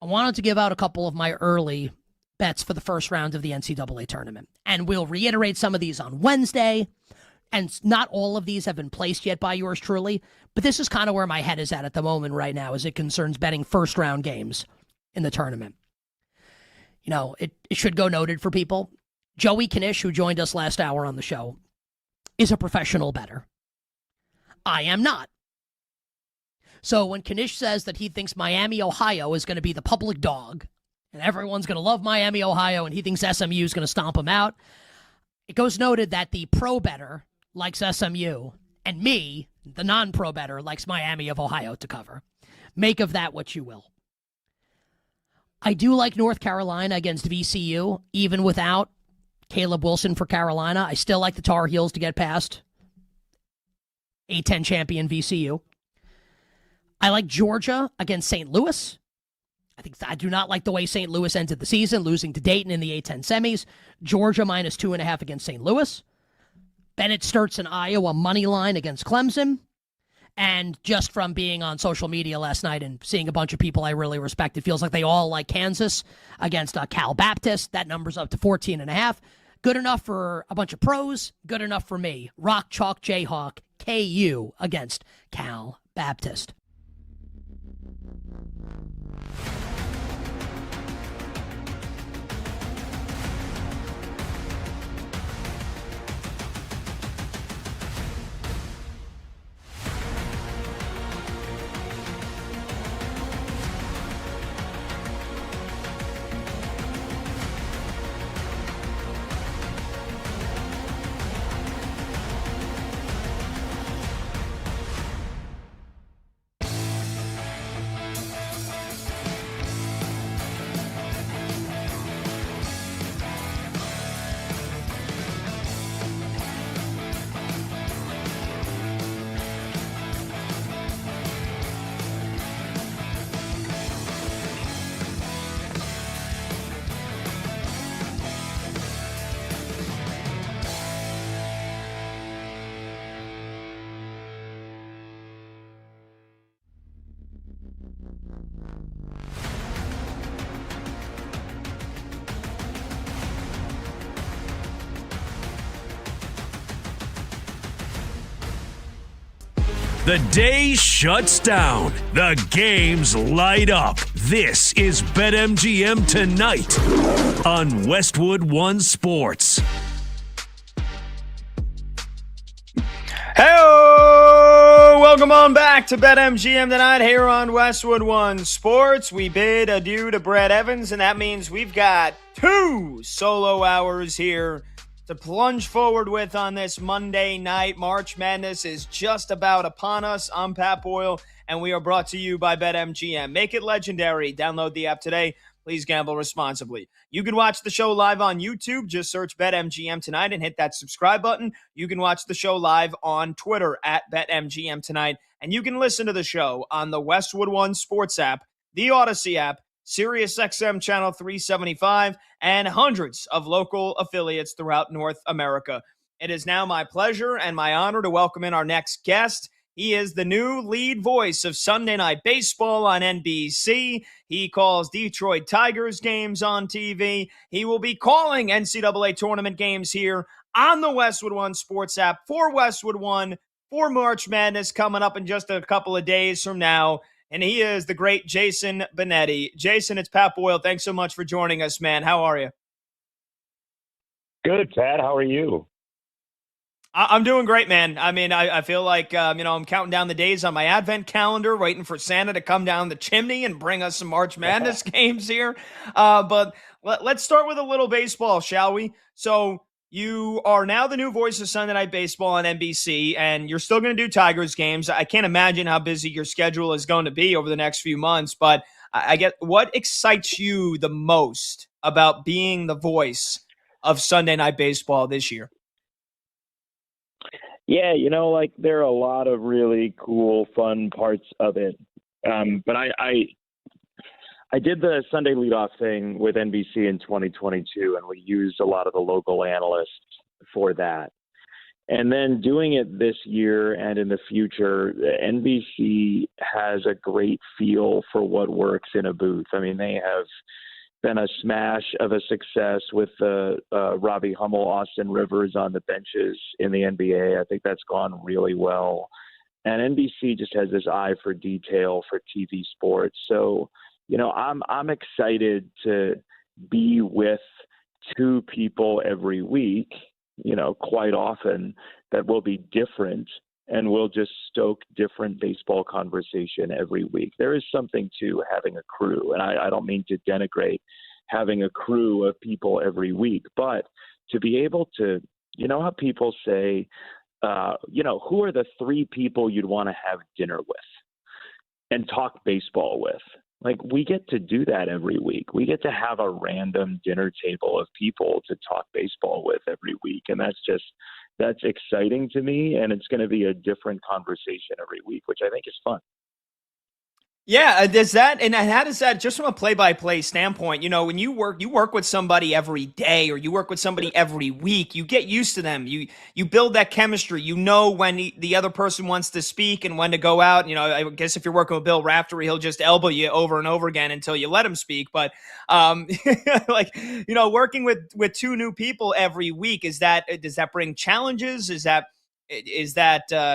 I wanted to give out a couple of my early bets for the first round of the NCAA tournament. And we'll reiterate some of these on Wednesday. And not all of these have been placed yet by yours truly. But this is kind of where my head is at the moment right now as it concerns betting first round games in the tournament. You know, it should go noted for people. Joey Knish, who joined us last hour on the show, is a professional bettor. I am not. So when Knish says that he thinks Miami, Ohio is going to be the public dog, and everyone's going to love Miami, Ohio, and he thinks SMU is going to stomp him out, it goes noted that the pro bettor likes SMU, and me, the non-pro bettor, likes Miami of Ohio to cover. Make of that what you will. I do like North Carolina against VCU, even without Caleb Wilson for Carolina. I still like the Tar Heels to get past A-10 champion VCU. I like Georgia against St. Louis. I do not like the way St. Louis ended the season, losing to Dayton in the A-10 semis. Georgia -2.5 against St. Louis. Bennett Sturts in Iowa money line against Clemson. And just from being on social media last night and seeing a bunch of people I really respect, it feels like they all like Kansas against Cal Baptist. That number's up to 14.5. Good enough for a bunch of pros. Good enough for me. Rock Chalk Jayhawk KU against Cal Baptist. The day shuts down. The games light up. This is BetMGM Tonight on Westwood One Sports. Hello! Welcome on back to BetMGM Tonight here on Westwood One Sports. We bid adieu to Brad Evans, and that means we've got 2 solo hours here to plunge forward with on this Monday night. March Madness is just about upon us. I'm Pat Boyle, and we are brought to you by BetMGM. Make it legendary. Download the app today. Please gamble responsibly. You can watch the show live on YouTube. Just search BetMGM Tonight and hit that subscribe button. You can watch the show live on Twitter at BetMGM Tonight. And you can listen to the show on the Westwood One Sports app, the Odyssey app, SiriusXM Channel 375, and hundreds of local affiliates throughout North America. It is now my pleasure and my honor to welcome in our next guest. He is the new lead voice of Sunday Night Baseball on NBC. He calls Detroit Tigers games on TV. He will be calling NCAA tournament games here on the Westwood One Sports app for Westwood One for March Madness coming up in just a couple of days from now. And he is the great Jason Benetti. Jason, it's Pat Boyle. Thanks so much for joining us, man. How are you? Good, Pat. How are you? I'm doing great, man. I mean, I feel like, I'm counting down the days on my advent calendar, waiting for Santa to come down the chimney and bring us some March Madness games here. But let's start with a little baseball, shall we? So You are now the new voice of Sunday Night Baseball on NBC, and you're still going to do Tigers games. I can't imagine how busy your schedule is going to be over the next few months, but I get what excites you the most about being the voice of Sunday Night Baseball this year? Yeah, like there are a lot of really cool, fun parts of it. But I did the Sunday leadoff thing with NBC in 2022, and we used a lot of the local analysts for that. And then doing it this year and in the future, NBC has a great feel for what works in a booth. I mean, they have been a smash of a success with Robbie Hummel, Austin Rivers on the benches in the NBA. I think that's gone really well. And NBC just has this eye for detail for TV sports. So, I'm excited to be with two people every week, quite often that will be different and will just stoke different baseball conversation every week. There is something to having a crew, and I don't mean to denigrate having a crew of people every week, but to be able to, how people say, who are the three people you'd want to have dinner with and talk baseball with? Like, we get to do that every week. We get to have a random dinner table of people to talk baseball with every week. And that's exciting to me. And it's going to be a different conversation every week, which I think is fun. Yeah, there's that. And how does that, just from a play-by-play standpoint, when you work with somebody every day or you work with somebody every week, you get used to them. You build that chemistry. You know when the other person wants to speak and when to go out. I guess if you're working with Bill Raftery, he'll just elbow you over and over again until you let him speak. But working with two new people every week, does that bring challenges? Is that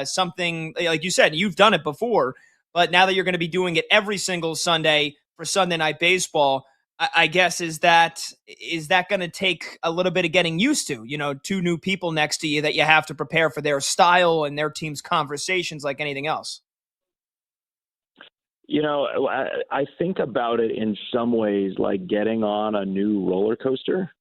something, like you said, you've done it before? But now that you're going to be doing it every single Sunday for Sunday Night Baseball, I guess is that going to take a little bit of getting used to? Two new people next to you that you have to prepare for their style and their team's conversations like anything else. I think about it in some ways like getting on a new roller coaster.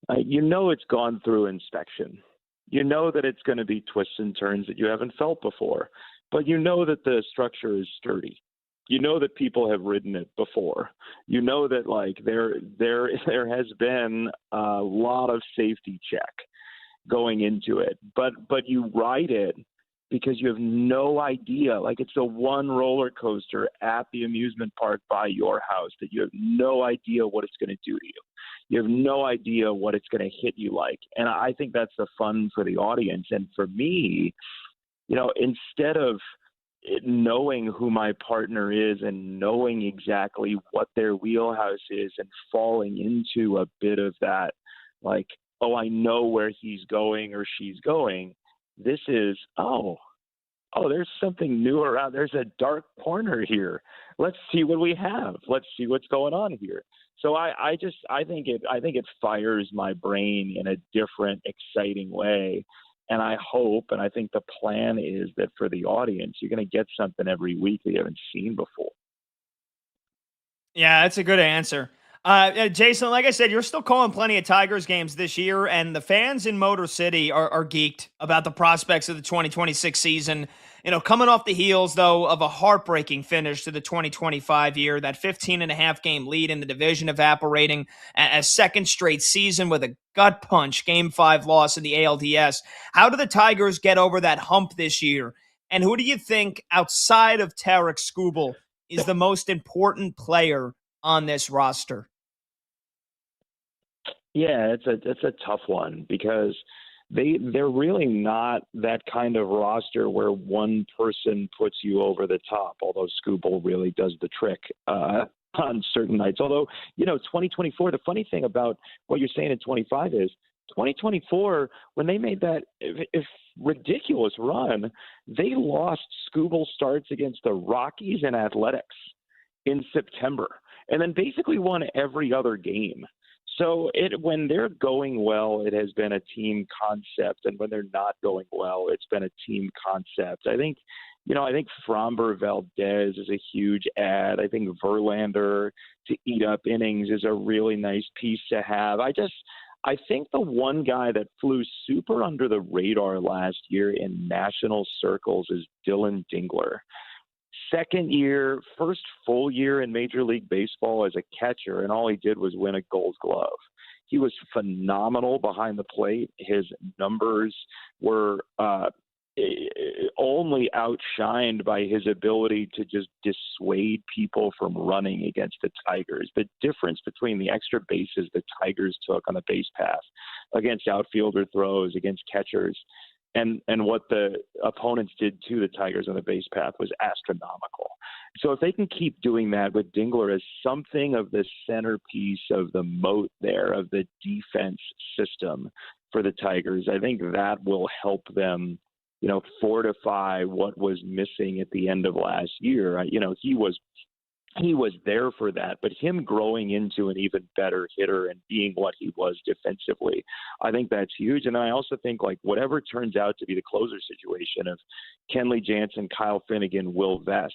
It's gone through inspection. That it's going to be twists and turns that you haven't felt before. But that the structure is sturdy. That people have ridden it before. That like there has been a lot of safety check going into it. But you ride it because you have no idea. Like, it's the one roller coaster at the amusement park by your house that you have no idea what it's going to do to you. You have no idea what it's going to hit you like. And I think that's the fun for the audience. And for me, instead of knowing who my partner is and knowing exactly what their wheelhouse is and falling into a bit of that, like, oh, I know where he's going or she's going, this is, oh, there's something new around. There's a dark corner here. Let's see what we have. Let's see what's going on here. So I think it fires my brain in a different, exciting way. And I hope, and I think the plan is that for the audience, you're going to get something every week that you haven't seen before. Yeah, that's a good answer. Jason, like I said, you're still calling plenty of Tigers games this year, and the fans in Motor City are geeked about the prospects of the 2026 season. Coming off the heels, though, of a heartbreaking finish to the 2025 year, that 15.5 game lead in the division evaporating, a second straight season with a gut punch Game 5 loss in the ALDS. How do the Tigers get over that hump this year? And who do you think, outside of Tarek Skubal, is the most important player on this roster? Yeah, it's a tough one because they're really not that kind of roster where one person puts you over the top, although Skubal really does the trick on certain nights. Although, 2024, the funny thing about what you're saying in 25 is 2024, when they made that if ridiculous run, they lost Skubal starts against the Rockies and Athletics in September and then basically won every other game. So when they're going well, it has been a team concept, and when they're not going well, it's been a team concept. I think Framber Valdez is a huge add. I think Verlander to eat up innings is a really nice piece to have. I think the one guy that flew super under the radar last year in national circles is Dylan Dingler. Second year, first full year in Major League Baseball as a catcher, and all he did was win a Gold Glove. He was phenomenal behind the plate. His numbers were only outshined by his ability to just dissuade people from running against the Tigers. The difference between the extra bases the Tigers took on the base path against outfielder throws, against catchers, and what the opponents did to the Tigers on the base path was astronomical. So if they can keep doing that with Dingler as something of the centerpiece of the moat there, of the defense system for the Tigers, I think that will help them, fortify what was missing at the end of last year. He was there for that, but him growing into an even better hitter and being what he was defensively, I think that's huge. And I also think whatever turns out to be the closer situation of Kenley Jansen, Kyle Finnegan, Will Vest,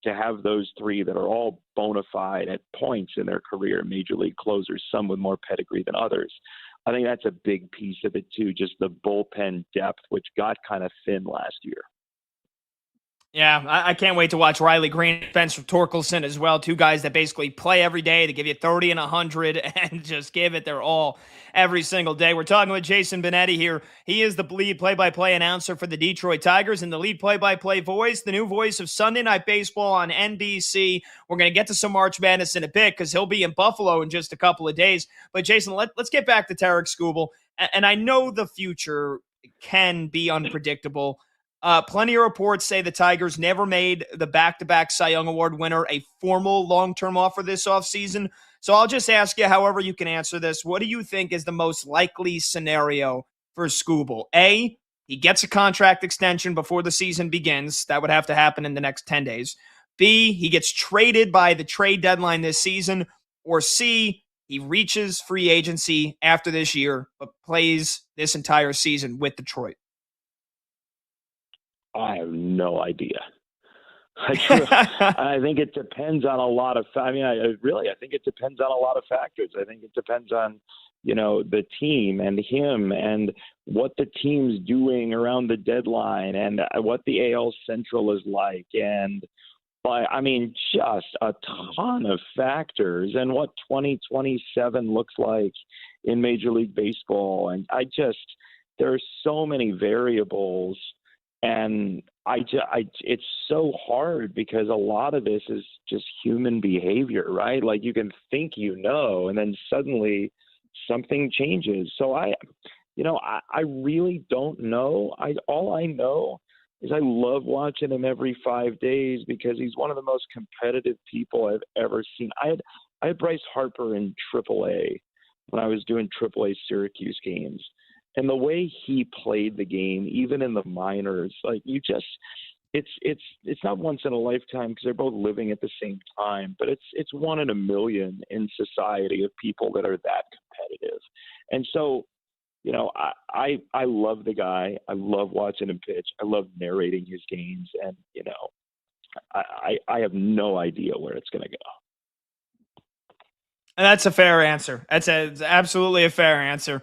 to have those three that are all bona fide at points in their career, major league closers, some with more pedigree than others. I think that's a big piece of it too, just the bullpen depth, which got kind of thin last year. Yeah, I can't wait to watch Riley Green and Spencer Torkelson as well. Two guys that basically play every day. They give you 30 and 100 and just give it their all every single day. We're talking with Jason Benetti here. He is the lead play-by-play announcer for the Detroit Tigers and the lead play-by-play voice, the new voice of Sunday Night Baseball on NBC. We're going to get to some March Madness in a bit because he'll be in Buffalo in just a couple of days. But Jason, let's get back to Tarek Skubal. And I know the future can be unpredictable. Plenty of reports say the Tigers never made the back-to-back Cy Young Award winner a formal long-term offer this offseason. So I'll just ask you, however you can answer this, what do you think is the most likely scenario for Skubal? A, he gets a contract extension before the season begins. That would have to happen in the next 10 days. B, he gets traded by the trade deadline this season. Or C, he reaches free agency after this year, but plays this entire season with Detroit. I have no idea. I think it depends on a lot of. I think it depends on a lot of factors. I think it depends on, the team and him and what the team's doing around the deadline and what the AL Central is like, and just a ton of factors and what 2027 looks like in Major League Baseball. And there are so many variables. And it's so hard because a lot of this is just human behavior, right? Like you can think, and then suddenly something changes. So I really don't know. All I know is I love watching him every 5 days because he's one of the most competitive people I've ever seen. I had Bryce Harper in AAA when I was doing AAA Syracuse games. And the way he played the game, even in the minors, it's not once in a lifetime because they're both living at the same time, but it's 1 in a million in society of people that are that competitive. And so, I love the guy. I love watching him pitch. I love narrating his games. And, I have no idea where it's going to go. And that's a fair answer. It's absolutely a fair answer.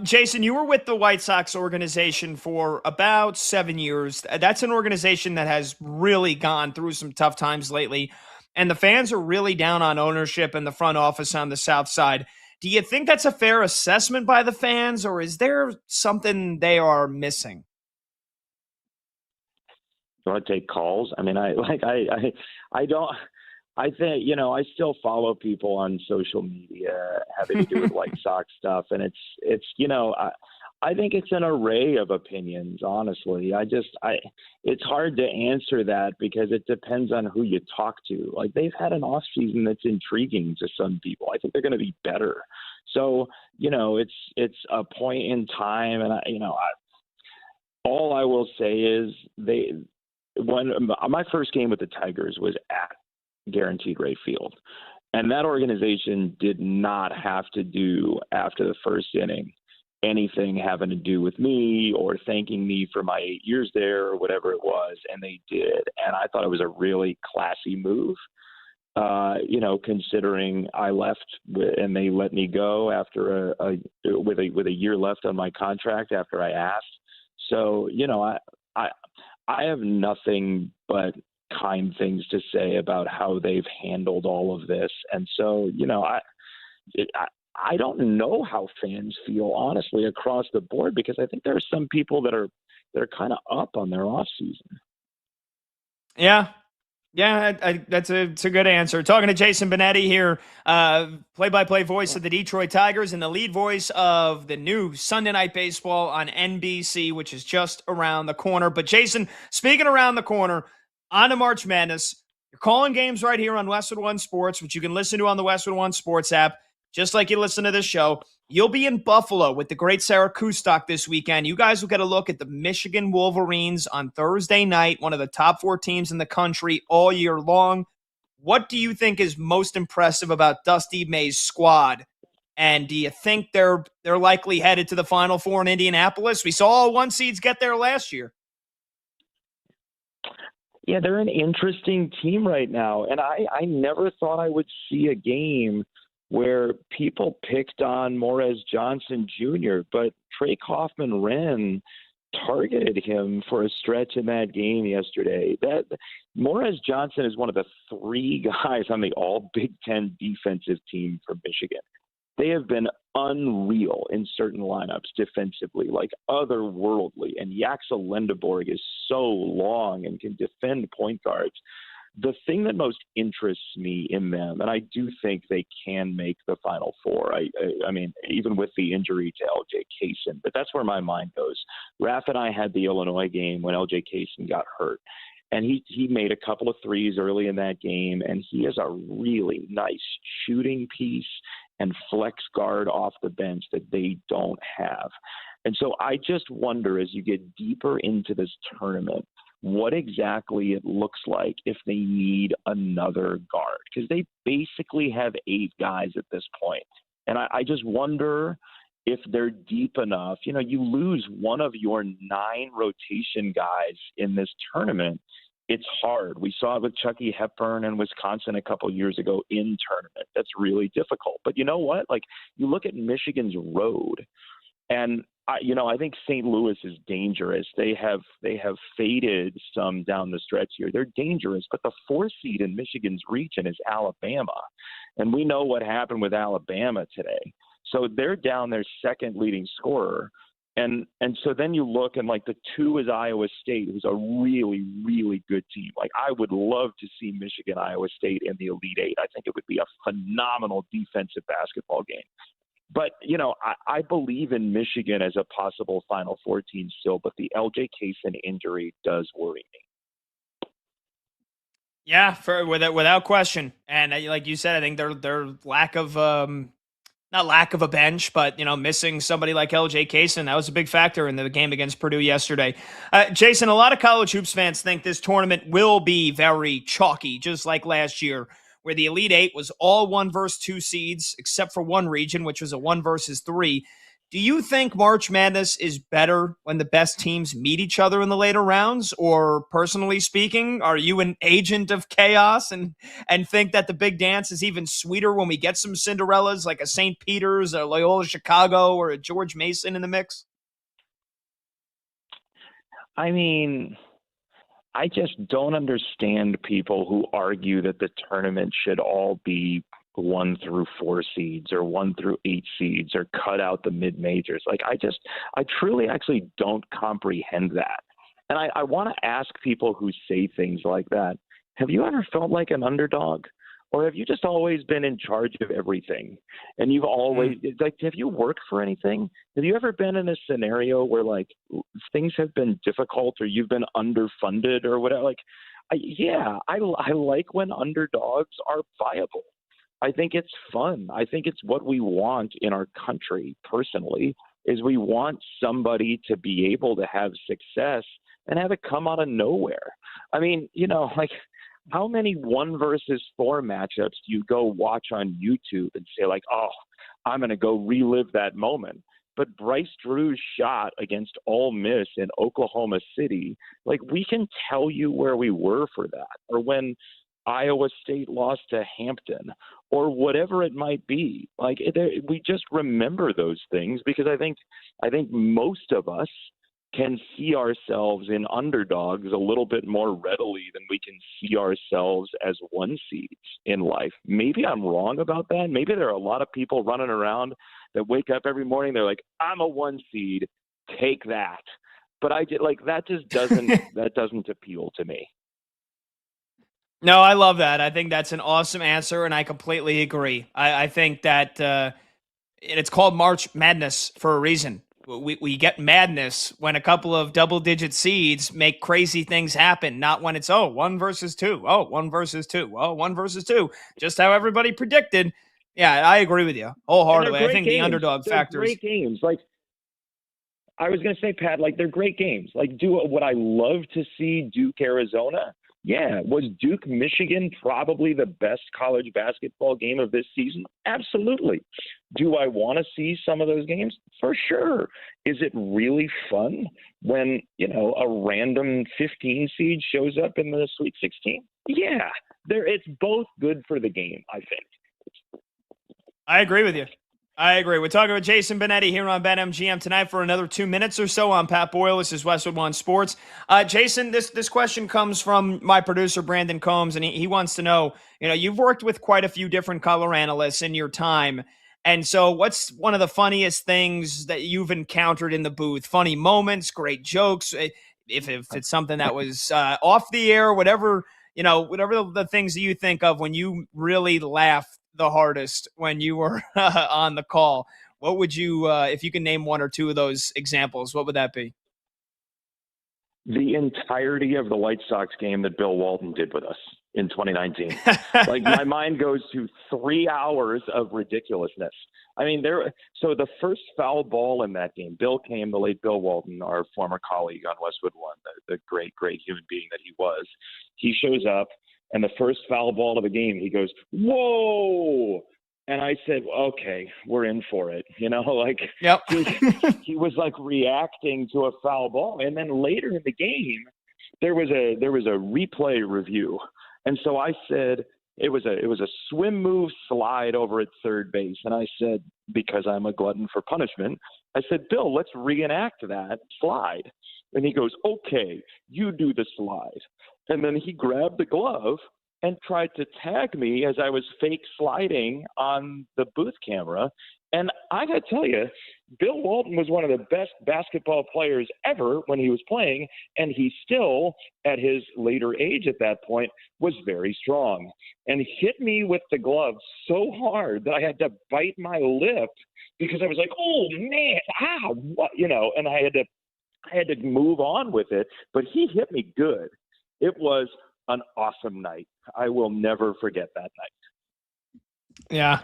Jason, you were with the White Sox organization for about 7 years. That's an organization that has really gone through some tough times lately, and the fans are really down on ownership and the front office on the South Side. Do you think that's a fair assessment by the fans, or is there something they are missing? Do I take calls? I don't. I think, I still follow people on social media having to do with White Sox stuff. And it's I think it's an array of opinions, honestly. It's hard to answer that because it depends on who you talk to. Like they've had an off season that's intriguing to some people. I think they're going to be better. So, it's a point in time. And all I will say is when my first game with the Tigers was at Guaranteed Rate Field. And that organization did not have to do, after the first inning, anything having to do with me or thanking me for my 8 years there or whatever it was. And they did. And I thought it was a really classy move. Considering I left and they let me go after with a year left on my contract after I asked. So, I have nothing but kind things to say about how they've handled all of this. And so, I don't know how fans feel, honestly, across the board, because I think there are some people that are kind of up on their off season. Yeah. Yeah, it's a good answer. Talking to Jason Benetti here, play-by-play voice of the Detroit Tigers and the lead voice of the new Sunday Night Baseball on NBC, which is just around the corner. But Jason, speaking around the corner, on to March Madness. You're calling games right here on Westwood One Sports, which you can listen to on the Westwood One Sports app, just like you listen to this show. You'll be in Buffalo with the great Sarah Kustok this weekend. You guys will get a look at the Michigan Wolverines on Thursday night, one of the top 4 teams in the country all year long. What do you think is most impressive about Dusty May's squad? And do you think they're likely headed to the Final Four in Indianapolis? We saw all 1 seeds get there last year. Yeah, they're an interesting team right now. And I never thought I would see a game where people picked on Morez Johnson Jr., but Trey Kaufman-Renn targeted him for a stretch in that game yesterday. That Morez Johnson is one of the 3 guys on the all Big Ten defensive team for Michigan. They have been unreal in certain lineups defensively, like otherworldly. And Yaxel Lendeborg is so long and can defend point guards. The thing that most interests me in them, and I do think they can make the Final Four, I mean, even with the injury to L.J. Kaysen, but that's where my mind goes. Raph and I had the Illinois game when L.J. Kaysen got hurt, and he made a couple of threes early in that game, and he is a really nice shooting piece and flex guard off the bench that they don't have. And so I just wonder, as you get deeper into this tournament, what exactly it looks like if they need another guard, because they basically have 8 guys at this point. And I just wonder if they're deep enough. You lose one of your 9 rotation guys in this tournament. It's hard. We saw it with Chucky Hepburn in Wisconsin a couple of years ago in tournament. That's really difficult. But you know what? Like, you look at Michigan's road, and I think St. Louis is dangerous. They have faded some down the stretch here. They're dangerous, but the 4th seed in Michigan's region is Alabama, and we know what happened with Alabama today. So they're down their 2nd leading scorer, and so then you look, and like the 2 is Iowa State, who's a really, really good team. Like, I would love to see Michigan Iowa State in the Elite 8. I think it would be a phenomenal defensive basketball game. But, I believe in Michigan as a possible Final Four team still, but the L.J. Kaysen injury does worry me. Yeah, without question. And like you said, I think their lack of not lack of a bench, but missing somebody like L.J. Kaysen, that was a big factor in the game against Purdue yesterday. Jason, a lot of college hoops fans think this tournament will be very chalky, just like last year, where the Elite 8 was all 1 versus 2 seeds, except for one region, which was a 1 versus 3. Do you think March Madness is better when the best teams meet each other in the later rounds? Or personally speaking, are you an agent of chaos and think that the big dance is even sweeter when we get some Cinderellas like a St. Peter's, a Loyola Chicago, or a George Mason in the mix? I mean, I just don't understand people who argue that the tournament should all be 1 through 4 seeds or 1 through 8 seeds or cut out the mid-majors. Like, I truly actually don't comprehend that. And I want to ask people who say things like that, have you ever felt like an underdog? Or have you just always been in charge of everything? And you've always, like, have you worked for anything? Have you ever been in a scenario where, like, things have been difficult or you've been underfunded or whatever? Like, I like when underdogs are viable. I think it's fun. I think it's what we want in our country, personally, is we want somebody to be able to have success and have it come out of nowhere. I mean, like, how many 1 versus 4 matchups do you go watch on YouTube and say, like, oh, I'm going to go relive that moment? But Bryce Drew's shot against Ole Miss in Oklahoma City, like, we can tell you where we were for that. Or when Iowa State lost to Hampton or whatever it might be. Like we just remember those things because I think most of us can see ourselves in underdogs a little bit more readily than we can see ourselves as one seeds in life. Maybe I'm wrong about that. Maybe there are a lot of people running around that wake up every morning. They're like, I'm a one seed. Take that. But that just doesn't appeal to me. No, I love that. I think that's an awesome answer, and I completely agree. I think that it's called March Madness for a reason. We get madness when a couple of double-digit seeds make crazy things happen, not when it's, 1 versus 2. 1 versus 2. 1 versus 2. Just how everybody predicted. Yeah, I agree with you wholeheartedly. I think the underdog factor is great games. Like I was going to say, Pat, they're great games. Would I love to see Duke, Arizona? Yeah. Was Duke, Michigan probably the best college basketball game of this season? Absolutely. Do I want to see some of those games? For sure. Is it really fun when, a random 15 seed shows up in the Sweet 16? Yeah. It's both good for the game, I think. I agree with you. I agree. We're talking with Jason Benetti here on BetMGM tonight for another 2 minutes or so. I'm Pat Boyle. This is Westwood One Sports. Jason, this question comes from my producer, Brandon Combs, and he wants to know, you've worked with quite a few different color analysts in your time. And so what's one of the funniest things that you've encountered in the booth? Funny moments, great jokes, if it's something that was off the air, whatever the things that you think of when you really laugh the hardest when you were on the call. What would you, if you can name one or two of those examples, what would that be? The entirety of the White Sox game that Bill Walton did with us in 2019. My mind goes to 3 hours of ridiculousness. I mean, so the first foul ball in that game, the late Bill Walton, our former colleague on Westwood One, the great, great human being that he was, he shows up. And the first foul ball of the game, he goes, whoa. And I said, okay, we're in for it. Yep. he was reacting to a foul ball. And then later in the game, there was a replay review. And so I said, it was a swim move slide over at third base. And I said, because I'm a glutton for punishment, I said, Bill, let's reenact that slide. And he goes, okay, you do the slide. And then he grabbed the glove and tried to tag me as I was fake sliding on the booth camera. And I got to tell you, Bill Walton was one of the best basketball players ever when he was playing, and he still, at his later age at that point, was very strong and hit me with the glove so hard that I had to bite my lip because I was like, oh, man, what? And I had to move on with it, but he hit me good. It was an awesome night. I will never forget that night. Yeah,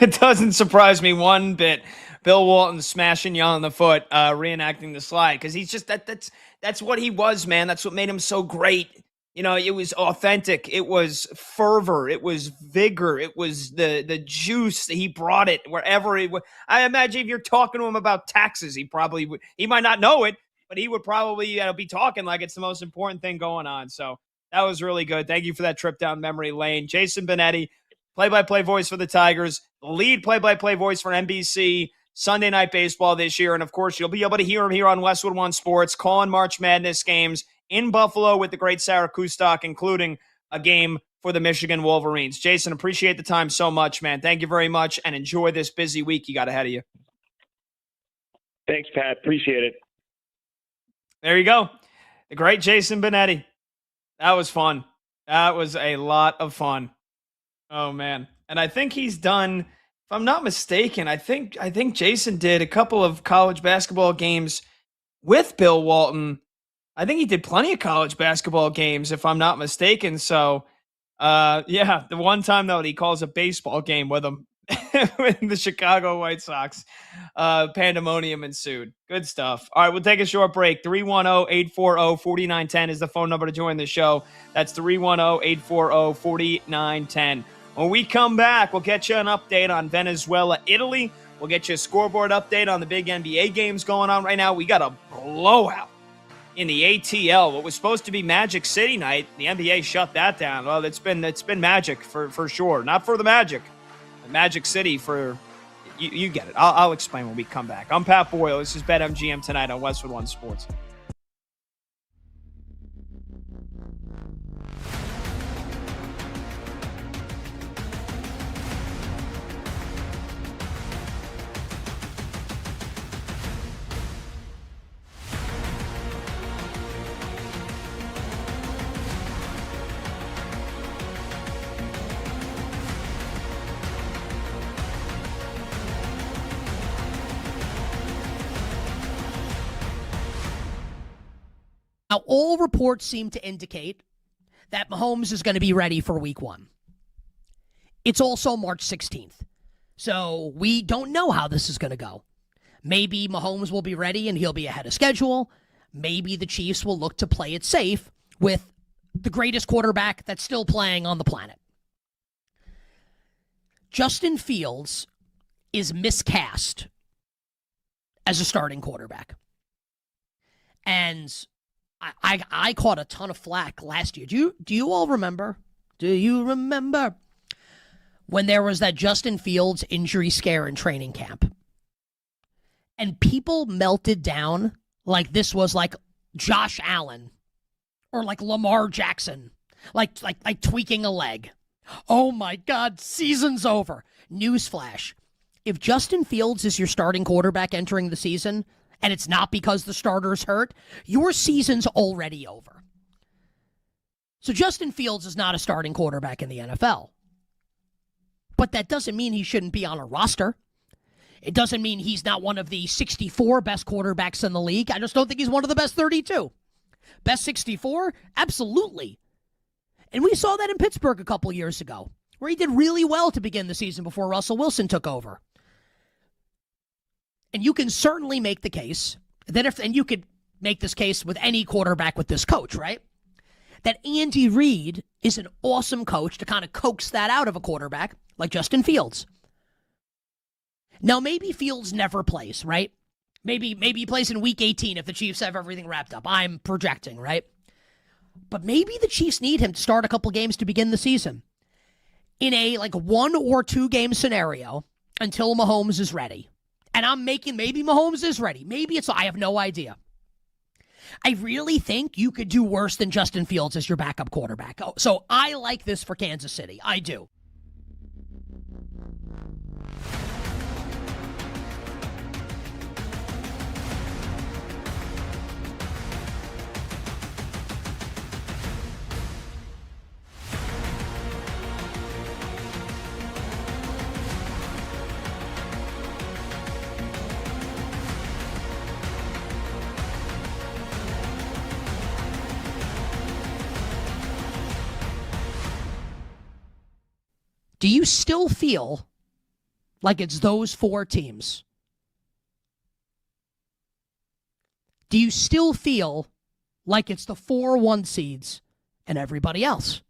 it doesn't surprise me one bit. Bill Walton smashing you on the foot, reenacting the slide, because he's just that's what he was, man. That's what made him so great. It was authentic. It was fervor. It was vigor. It was the juice. He brought it wherever he would. I imagine if you're talking to him about taxes, he probably would. He might not know it, but he would probably be talking like it's the most important thing going on. So that was really good. Thank you for that trip down memory lane. Jason Benetti, play-by-play voice for the Tigers, lead play-by-play voice for NBC Sunday Night Baseball this year. And, of course, you'll be able to hear him here on Westwood One Sports, calling March Madness games in Buffalo with the great Sarah Kustok, including a game for the Michigan Wolverines. Jason, appreciate the time so much, man. Thank you very much, and enjoy this busy week you got ahead of you. Thanks, Pat. Appreciate it. There you go. The great Jason Benetti. That was fun. That was a lot of fun. Oh, man. And I think he's done, if I'm not mistaken, I think Jason did a couple of college basketball games with Bill Walton. I think he did plenty of college basketball games, if I'm not mistaken. So, the one time, though, he calls a baseball game with him with the Chicago White Sox. Pandemonium ensued. Good stuff. All right, we'll take a short break. 310-840-4910 is the phone number to join the show. That's 310-840-4910. When we come back, we'll get you an update on Venezuela, Italy. We'll get you a scoreboard update on the big NBA games going on right now. We got a blowout in the ATL. What was supposed to be Magic City night, the NBA shut that down. Well, it's been Magic for sure. Not for the Magic. Magic City for you get it. I'll explain when we come back. I'm Pat Boyle. This is BetMGM tonight on Westwood One Sports. Now, all reports seem to indicate that Mahomes is going to be ready for week 1. It's also March 16th. So we don't know how this is going to go. Maybe Mahomes will be ready and he'll be ahead of schedule. Maybe the Chiefs will look to play it safe with the greatest quarterback that's still playing on the planet. Justin Fields is miscast as a starting quarterback. And I caught a ton of flack last year. Do you all remember? Do you remember when there was that Justin Fields injury scare in training camp? And people melted down like this was like Josh Allen or like Lamar Jackson, like tweaking a leg. Oh my God, season's over. Newsflash. If Justin Fields is your starting quarterback entering the season, and it's not because the starter's hurt, your season's already over. So Justin Fields is not a starting quarterback in the NFL. But that doesn't mean he shouldn't be on a roster. It doesn't mean he's not one of the 64 best quarterbacks in the league. I just don't think he's one of the best 32. Best 64? Absolutely. And we saw that in Pittsburgh a couple years ago, where he did really well to begin the season before Russell Wilson took over. And you can certainly make the case that and you could make this case with any quarterback with this coach, right? That Andy Reid is an awesome coach to kind of coax that out of a quarterback like Justin Fields. Now, maybe Fields never plays, right? Maybe he plays in week 18 if the Chiefs have everything wrapped up. I'm projecting, right? But maybe the Chiefs need him to start a couple games to begin the season in a like 1 or 2 game scenario until Mahomes is ready. And I'm making maybe Mahomes is ready. Maybe I have no idea. I really think you could do worse than Justin Fields as your backup quarterback. So I like this for Kansas City. I do. Do you still feel like it's those 4 teams? Do you still feel like it's the 4 1 seeds and everybody else?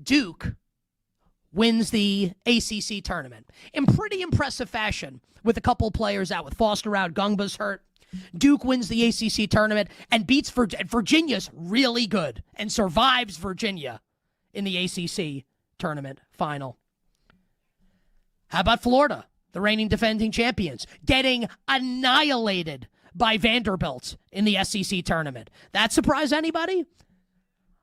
Duke wins the ACC tournament in pretty impressive fashion with a couple players out, with Foster out, Gungba's hurt. Duke wins the ACC tournament and beats Virginia's really good and survives Virginia in the ACC tournament final. How about Florida, the reigning defending champions, getting annihilated by Vanderbilt in the SEC tournament? That surprise anybody?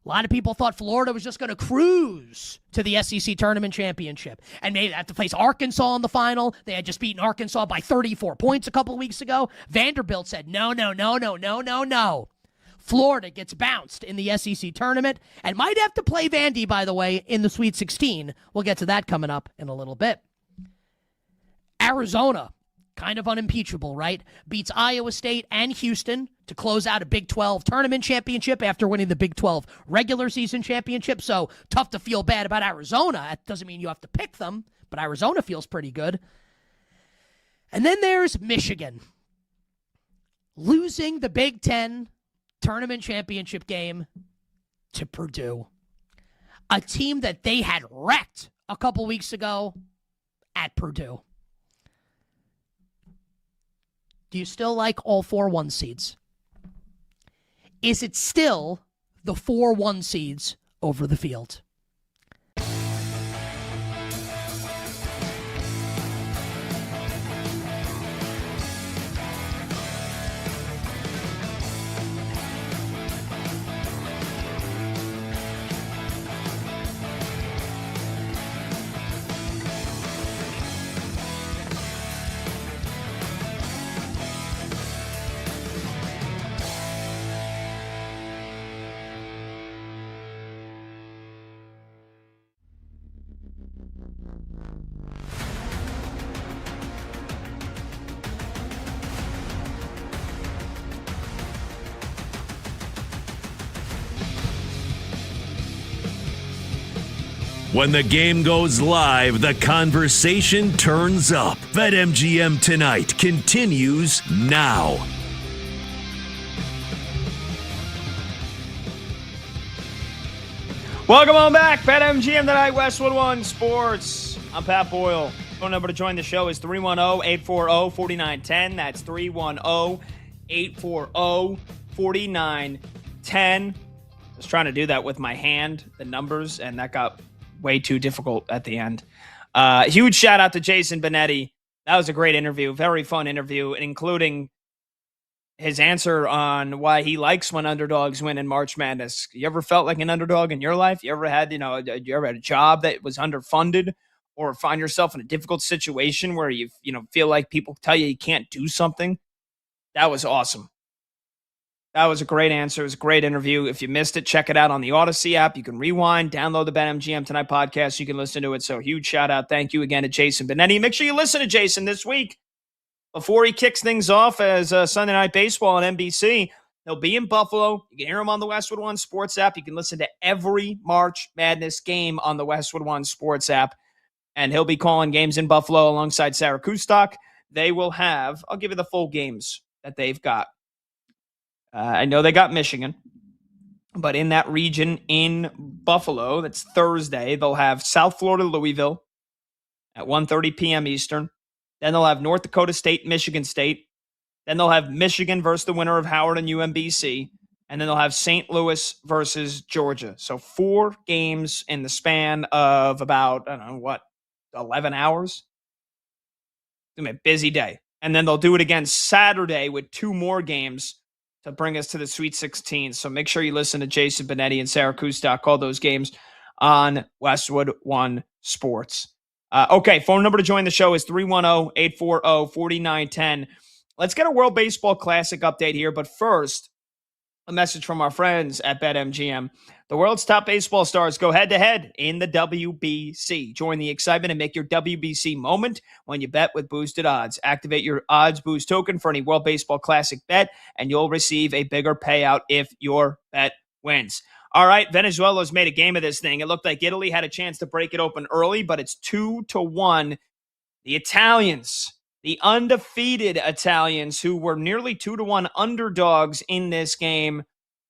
A lot of people thought Florida was just going to cruise to the SEC tournament championship and maybe have to face Arkansas in the final. They had just beaten Arkansas by 34 points a couple of weeks ago. Vanderbilt said, no. Florida gets bounced in the SEC tournament and might have to play Vandy, by the way, in the Sweet 16. We'll get to that coming up in a little bit. Arizona, kind of unimpeachable, right? Beats Iowa State and Houston to close out a Big 12 tournament championship after winning the Big 12 regular season championship. So tough to feel bad about Arizona. That doesn't mean you have to pick them, but Arizona feels pretty good. And then there's Michigan, losing the Big 10 tournament championship game to Purdue, a team that they had wrecked a couple weeks ago at Purdue. Do you still like all 4 1 seeds? Is it still the 4-1 seeds over the field? When the game goes live, the conversation turns up. BetMGM Tonight continues now. Welcome on back. BetMGM Tonight, Westwood One Sports. I'm Pat Boyle. Phone number to join the show is 310-840-4910. That's 310-840-4910. I was trying to do that with my hand, the numbers, and that got way too difficult at the end. Huge shout out to Jason Benetti. That was a great interview, very fun interview, including his answer on why he likes when underdogs win in March Madness. You ever felt like an underdog in your life? You ever had, you ever had a job that was underfunded, or find yourself in a difficult situation where you feel like people tell you can't do something? That was awesome. That was a great answer. It was a great interview. If you missed it, check it out on the Odyssey app. You can rewind, download the BetMGM Tonight podcast. You can listen to it. So huge shout out. Thank you again to Jason Benetti. Make sure you listen to Jason this week before he kicks things off as Sunday Night Baseball on NBC. He'll be in Buffalo. You can hear him on the Westwood One Sports app. You can listen to every March Madness game on the Westwood One Sports app. And he'll be calling games in Buffalo alongside Sarah Kustok. They will have, I'll give you the full games that they've got. I know they got Michigan, but in that region in Buffalo, that's Thursday, they'll have South Florida, Louisville at 1:30 p.m. Eastern. Then they'll have North Dakota State, Michigan State. Then they'll have Michigan versus the winner of Howard and UMBC. And then they'll have St. Louis versus Georgia. So 4 games in the span of about, 11 hours? It's going to be a busy day. And then they'll do it again Saturday with 2 more games to bring us to the Sweet 16. So make sure you listen to Jason Benetti and Sarah Kustok call those games on Westwood One Sports. Okay, phone number to join the show is 310-840-4910. Let's get a World Baseball Classic update here. But first, a message from our friends at BetMGM. The world's top baseball stars go head-to-head in the WBC. Join the excitement and make your WBC moment when you bet with boosted odds. Activate your Odds Boost token for any World Baseball Classic bet, and you'll receive a bigger payout if your bet wins. All right, Venezuela's made a game of this thing. It looked like Italy had a chance to break it open early, but it's 2-1. The Italians, the undefeated Italians, who were nearly 2-1 underdogs in this game,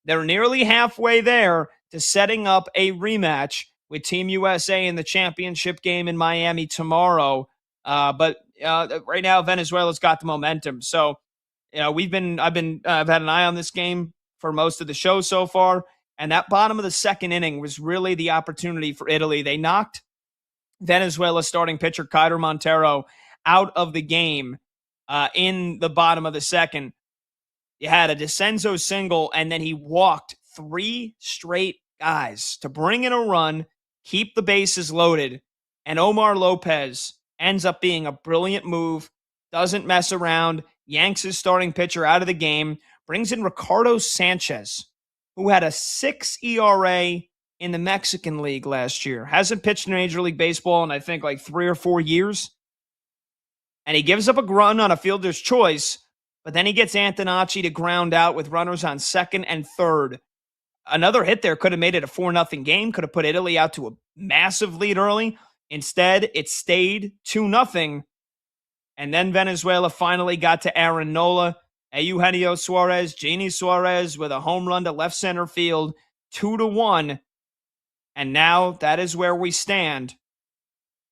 they're nearly halfway there to setting up a rematch with Team USA in the championship game in Miami tomorrow. But right now, Venezuela's got the momentum. So, I've had an eye on this game for most of the show so far. And that bottom of the second inning was really the opportunity for Italy. They knocked Venezuela's starting pitcher, Kaider Montero, out of the game in the bottom of the second. You had a DeCenzo single, and then he walked 3 straight guys to bring in a run, keep the bases loaded, and Omar Lopez ends up being a brilliant move, doesn't mess around, yanks his starting pitcher out of the game, brings in Ricardo Sanchez, who had a 6 ERA in the Mexican League last year. Hasn't pitched in Major League Baseball in, I think, like 3 or 4 years. And he gives up a run on a fielder's choice, but then he gets Antonacci to ground out with runners on second and third. Another hit there could have made it a 4-0 game, could have put Italy out to a massive lead early. Instead, it stayed 2-0. And then Venezuela finally got to Aaron Nola, Eugenio Suarez, Genie Suarez with a home run to left center field, 2-1. And now that is where we stand.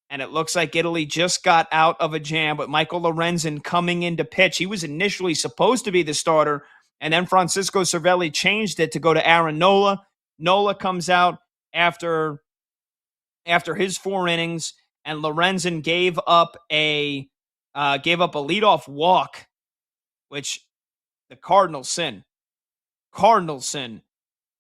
And it looks like Italy just got out of a jam with Michael Lorenzen coming in to pitch. He was initially supposed to be the starter And then Francisco Cervelli changed it to go to Aaron Nola. Nola comes out after his 4 innings, and Lorenzen gave up a leadoff walk, which the Cardinals sin.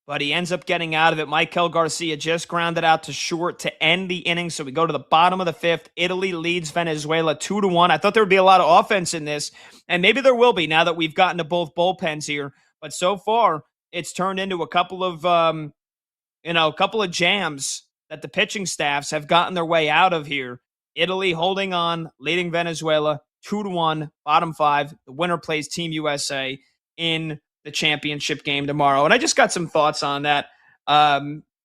But he ends up getting out of it. Michael Garcia just grounded out to short to end the inning. So we go to the bottom of the 5th. Italy leads Venezuela 2-1. I thought there would be a lot of offense in this, and maybe there will be now that we've gotten to both bullpens here. But so far, it's turned into a couple of jams that the pitching staffs have gotten their way out of here. Italy holding on, leading Venezuela 2-1, bottom 5. The winner plays Team USA in the championship game tomorrow. And I just got some thoughts on that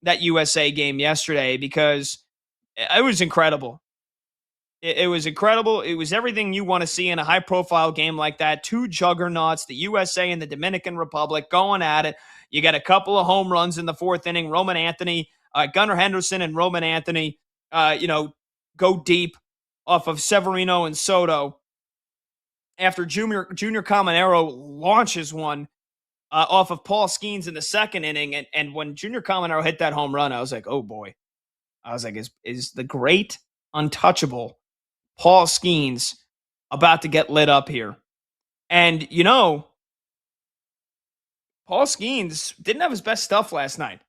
USA game yesterday because it was incredible. It was incredible. It was everything you want to see in a high-profile game like that. 2 juggernauts, the USA and the Dominican Republic, going at it. You got a couple of home runs in the 4th inning. Gunnar Henderson and Roman Anthony, go deep off of Severino and Soto after Junior Caminero launches one off of Paul Skeens in the 2nd inning. And when Junior Caminero hit that home run, I was like, oh boy. I was like, is the great untouchable Paul Skeens about to get lit up here? And, Paul Skeens didn't have his best stuff last night.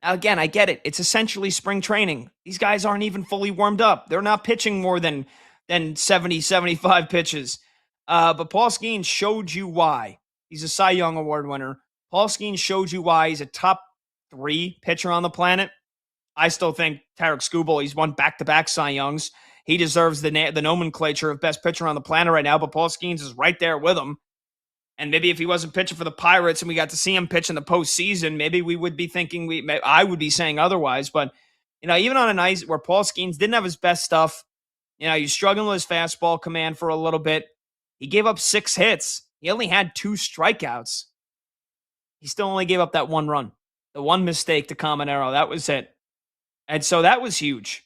Now, again, I get it. It's essentially spring training. These guys aren't even fully warmed up. They're not pitching more than 70, 75 pitches. But Paul Skeens showed you why. He's a Cy Young Award winner. Paul Skeens showed you why he's a top 3 pitcher on the planet. I still think Tarek Skubal, he's won back-to-back Cy Youngs. He deserves the nomenclature of best pitcher on the planet right now, but Paul Skeens is right there with him. And maybe if he wasn't pitching for the Pirates and we got to see him pitch in the postseason, maybe we would be thinking I would be saying otherwise. But, even on a night where Paul Skeens didn't have his best stuff, he's struggling with his fastball command for a little bit. He gave up 6 hits. He only had 2 strikeouts. He still only gave up that 1 run. The 1 mistake to Caminero, that was it. And so that was huge.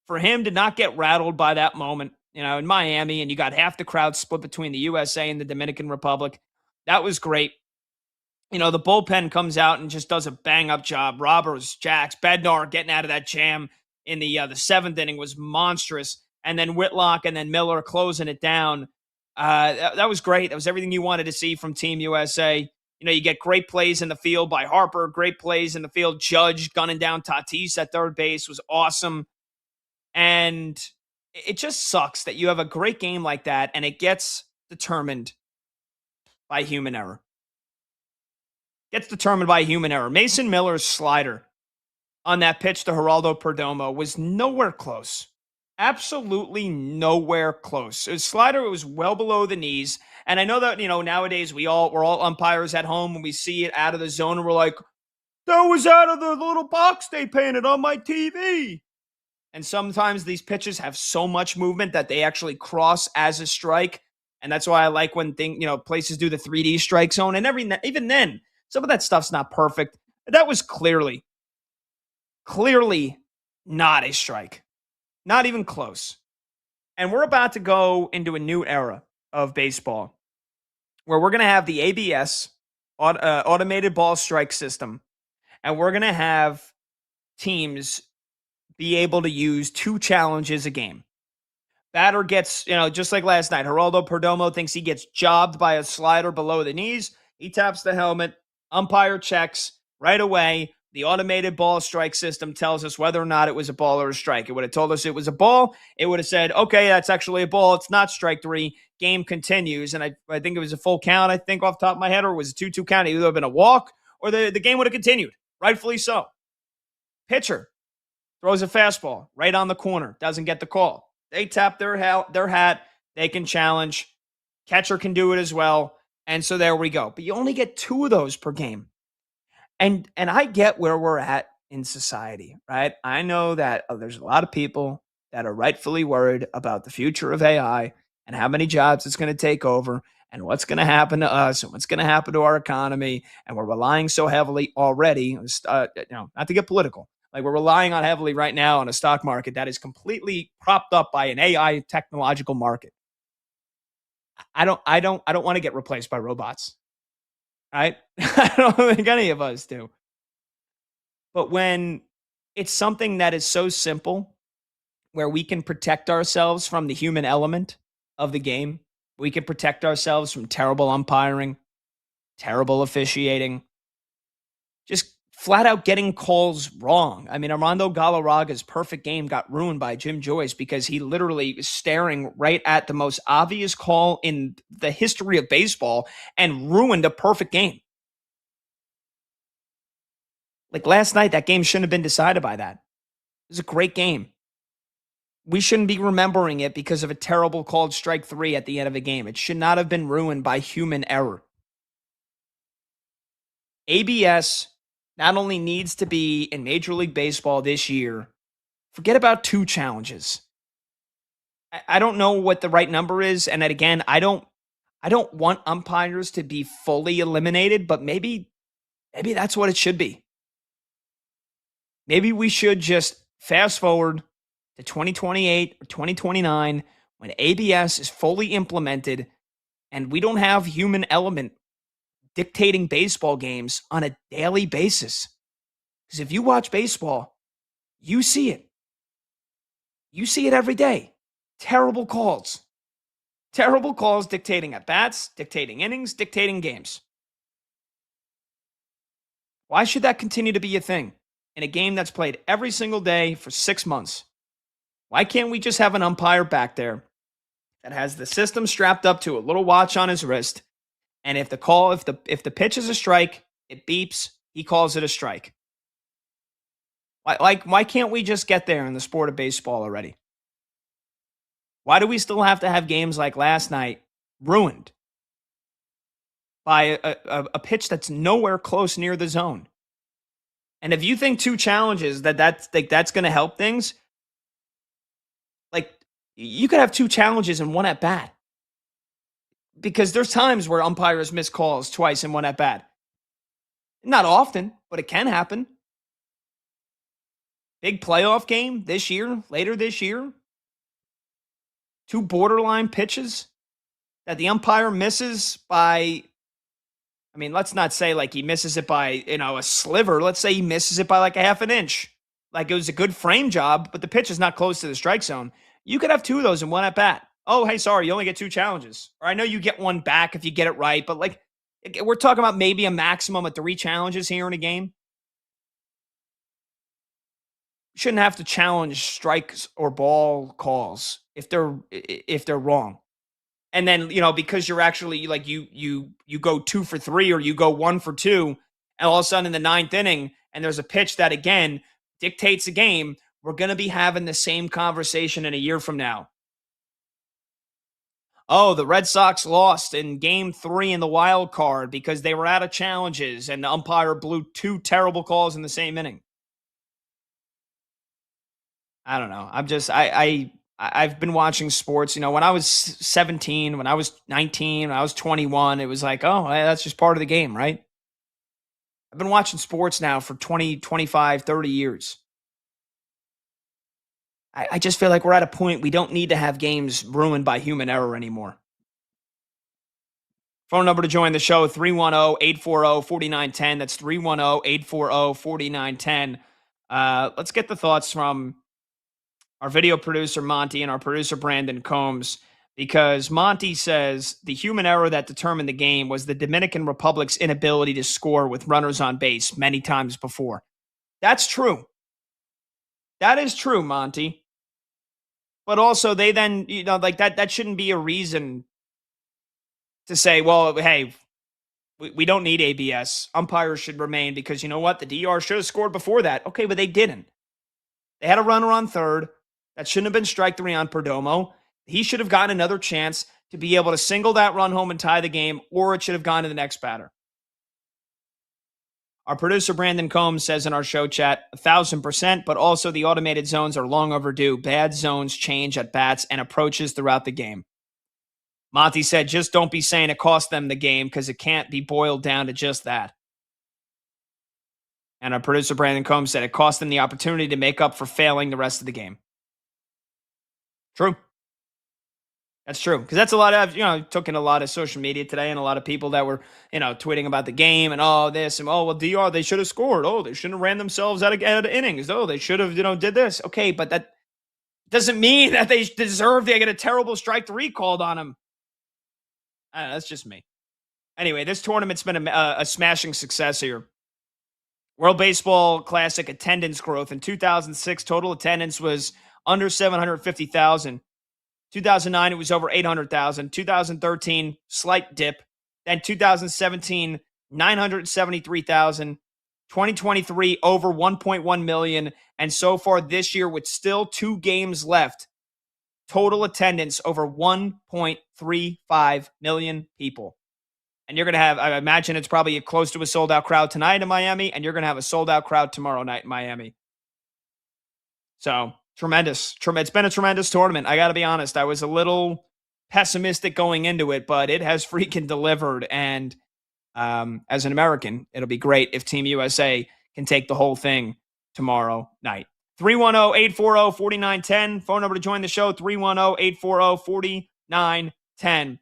For him to not get rattled by that moment, in Miami, and you got half the crowd split between the USA and the Dominican Republic, that was great. The bullpen comes out and just does a bang-up job. Roberts, Jax, Bednar getting out of that jam in the 7th inning was monstrous. And then Whitlock and then Miller closing it down. That was great. That was everything you wanted to see from Team USA. You get great plays in the field by Harper, great plays in the field. Judge gunning down Tatis at third base was awesome. And it just sucks that you have a great game like that and it gets determined by human error. Mason Miller's slider on that pitch to Geraldo Perdomo was nowhere close. Absolutely nowhere close. His slider was well below the knees. And I know that, nowadays we're all umpires at home when we see it out of the zone and we're like, that was out of the little box they painted on my TV. And sometimes these pitches have so much movement that they actually cross as a strike. And that's why I like when places do the 3D strike zone. And even then, some of that stuff's not perfect. That was clearly not a strike. Not even close. And we're about to go into a new era of baseball where we're going to have the ABS, automated ball strike system, and we're going to have teams be able to use 2 challenges a game. Batter gets, just like last night, Geraldo Perdomo thinks he gets jobbed by a slider below the knees. He taps the helmet. Umpire checks right away. The automated ball strike system tells us whether or not it was a ball or a strike. It would have told us it was a ball. It would have said, okay, that's actually a ball. It's not strike 3. Game continues. And I think it was a full count, I think off the top of my head, or it was a 2-2 count. It either have been a walk or the game would have continued. Rightfully so. Pitcher throws a fastball right on the corner. Doesn't get the call. They tap their hat. They can challenge. Catcher can do it as well. And so there we go. But you only get 2 of those per game. And I get where we're at in society, right? I know that there's a lot of people that are rightfully worried about the future of AI and how many jobs it's going to take over and what's going to happen to us and what's going to happen to our economy. And we're relying so heavily already, not to get political, like we're relying on heavily right now on a stock market that is completely propped up by an AI technological market. I don't want to get replaced by robots. right? I don't think any of us do. But when it's something that is so simple, where we can protect ourselves from the human element of the game, we can protect ourselves from terrible umpiring, terrible officiating, just flat out getting calls wrong. I mean, Armando Galarraga's perfect game got ruined by Jim Joyce because he literally was staring right at the most obvious call in the history of baseball and ruined a perfect game. Like last night, that game shouldn't have been decided by that. It was a great game. We shouldn't be remembering it because of a terrible called strike 3 at the end of a game. It should not have been ruined by human error. ABS not only needs to be in Major League Baseball this year, forget about 2 challenges. I don't know what the right number is. And again, I don't want umpires to be fully eliminated, but maybe that's what it should be. Maybe we should just fast forward to 2028 or 2029 when ABS is fully implemented and we don't have human element dictating baseball games on a daily basis. Because if you watch baseball, you see it. You see it every day. Terrible calls. Terrible calls dictating at-bats, dictating innings, dictating games. Why should that continue to be a thing in a game that's played every single day for 6 months? Why can't we just have an umpire back there that has the system strapped up to a little watch on his wrist? And if the pitch is a strike, it beeps, he calls it a strike. Why can't we just get there in the sport of baseball already? Why do we still have to have games like last night ruined by a pitch that's nowhere close near the zone? And if you think 2 challenges that's going to help things, like you could have 2 challenges in one at bat. Because there's times where umpires miss calls twice in one at bat. Not often, but it can happen. Big playoff game this year, later this year. 2 borderline pitches that the umpire misses by, I mean, let's not say like he misses it by, a sliver. Let's say he misses it by like a half an inch. Like it was a good frame job, but the pitch is not close to the strike zone. You could have 2 of those in one at bat. Oh, hey, sorry, you only get 2 challenges. Or I know you get 1 back if you get it right, but like we're talking about maybe a maximum of 3 challenges here in a game. You shouldn't have to challenge strikes or ball calls if they're wrong. And then, because you're actually like you go 2 for 3 or you go 1 for 2, and all of a sudden in the 9th inning, and there's a pitch that again dictates a game, we're going to be having the same conversation in a year from now. Oh, the Red Sox lost in game 3 in the wild card because they were out of challenges and the umpire blew 2 terrible calls in the same inning. I don't know. I've been watching sports. When I was 17, when I was 19, when I was 21, it was like, oh, that's just part of the game, right? I've been watching sports now for 20, 25, 30 years. I just feel like we're at a point we don't need to have games ruined by human error anymore. Phone number to join the show, 310-840-4910. That's 310-840-4910. Let's get the thoughts from our video producer, Monty, and our producer, Brandon Combs, because Monty says the human error that determined the game was the Dominican Republic's inability to score with runners on base many times before. That's true. That is true, Monty. But also, they then, like that shouldn't be a reason to say, well, hey, we don't need ABS. Umpires should remain because you know what? The DR should have scored before that. Okay, but they didn't. They had a runner on third. That shouldn't have been strike 3 on Perdomo. He should have gotten another chance to be able to single that run home and tie the game, or it should have gone to the next batter. Our producer, Brandon Combs, says in our show chat, 1,000%, but also the automated zones are long overdue. Bad zones change at bats and approaches throughout the game. Monty said, just don't be saying it cost them the game because it can't be boiled down to just that. And our producer, Brandon Combs, said it cost them the opportunity to make up for failing the rest of the game. True. That's true. Because that's a lot of, took in a lot of social media today and a lot of people that were, tweeting about the game and all this and, oh, well, DR, they should have scored. Oh, they shouldn't have ran themselves out of innings. Oh, they should have, did this. Okay, but that doesn't mean that they get a terrible strike three called on them. I don't know, that's just me. Anyway, this tournament's been a smashing success here. World Baseball Classic attendance growth in 2006, total attendance was under 750,000. 2009, it was over 800,000. 2013, slight dip. Then 2017, 973,000. 2023, over 1.1 million. And so far this year, with still 2 games left, total attendance over 1.35 million people. And you're going to have, I imagine it's probably close to a sold out crowd tonight in Miami, and you're going to have a sold out crowd tomorrow night in Miami. So tremendous. It's been a tremendous tournament. I got to be honest. I was a little pessimistic going into it, but it has freaking delivered. And as an American, it'll be great if Team USA can take the whole thing tomorrow night. 310-840-4910. Phone number to join the show, 310-840-4910.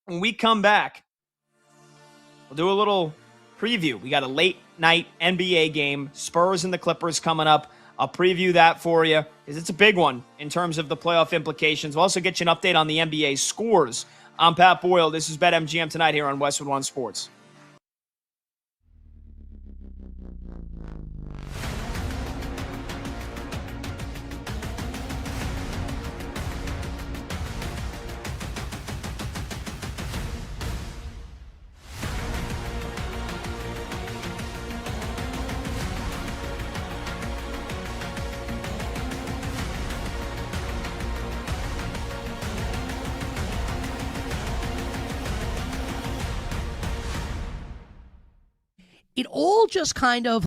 When we come back, we'll do a little preview. We got a late night NBA game, Spurs and the Clippers coming up. I'll preview that for you because it's a big one in terms of the playoff implications. We'll also get you an update on the NBA scores. I'm Pat Boyle. This is BetMGM tonight here on Westwood One Sports. It all just kind of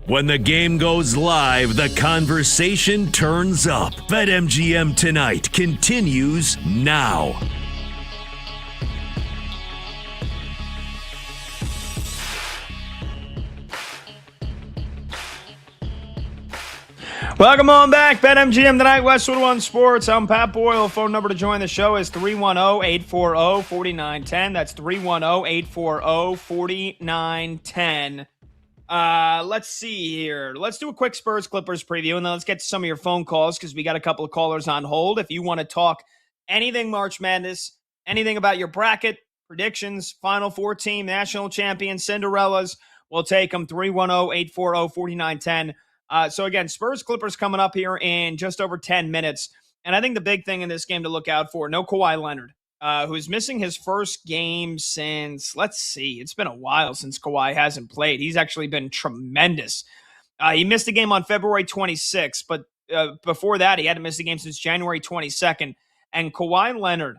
When the game goes live, the conversation turns up. BetMGM Tonight continues now. Welcome on back. BetMGM Tonight, Westwood One Sports. I'm Pat Boyle. Phone number to join the show is 310-840-4910. That's 310-840-4910. Let's see here. Let's do a quick Spurs Clippers preview, and then let's get to some of your phone calls because we got a couple of callers on hold. If you want to talk anything March Madness, anything about your bracket, predictions, Final Four team, national champions, Cinderellas, we'll take them. 310-840-4910. So again, Spurs Clippers coming up here in just over 10 minutes. And I think the big thing in this game to look out for, no Kawhi Leonard, who's missing his first game since, let's see, it's been a while since Kawhi hasn't played. He's actually been tremendous. He missed a game on February 26th, but before that, he hadn't missed a game since January 22nd. And Kawhi Leonard,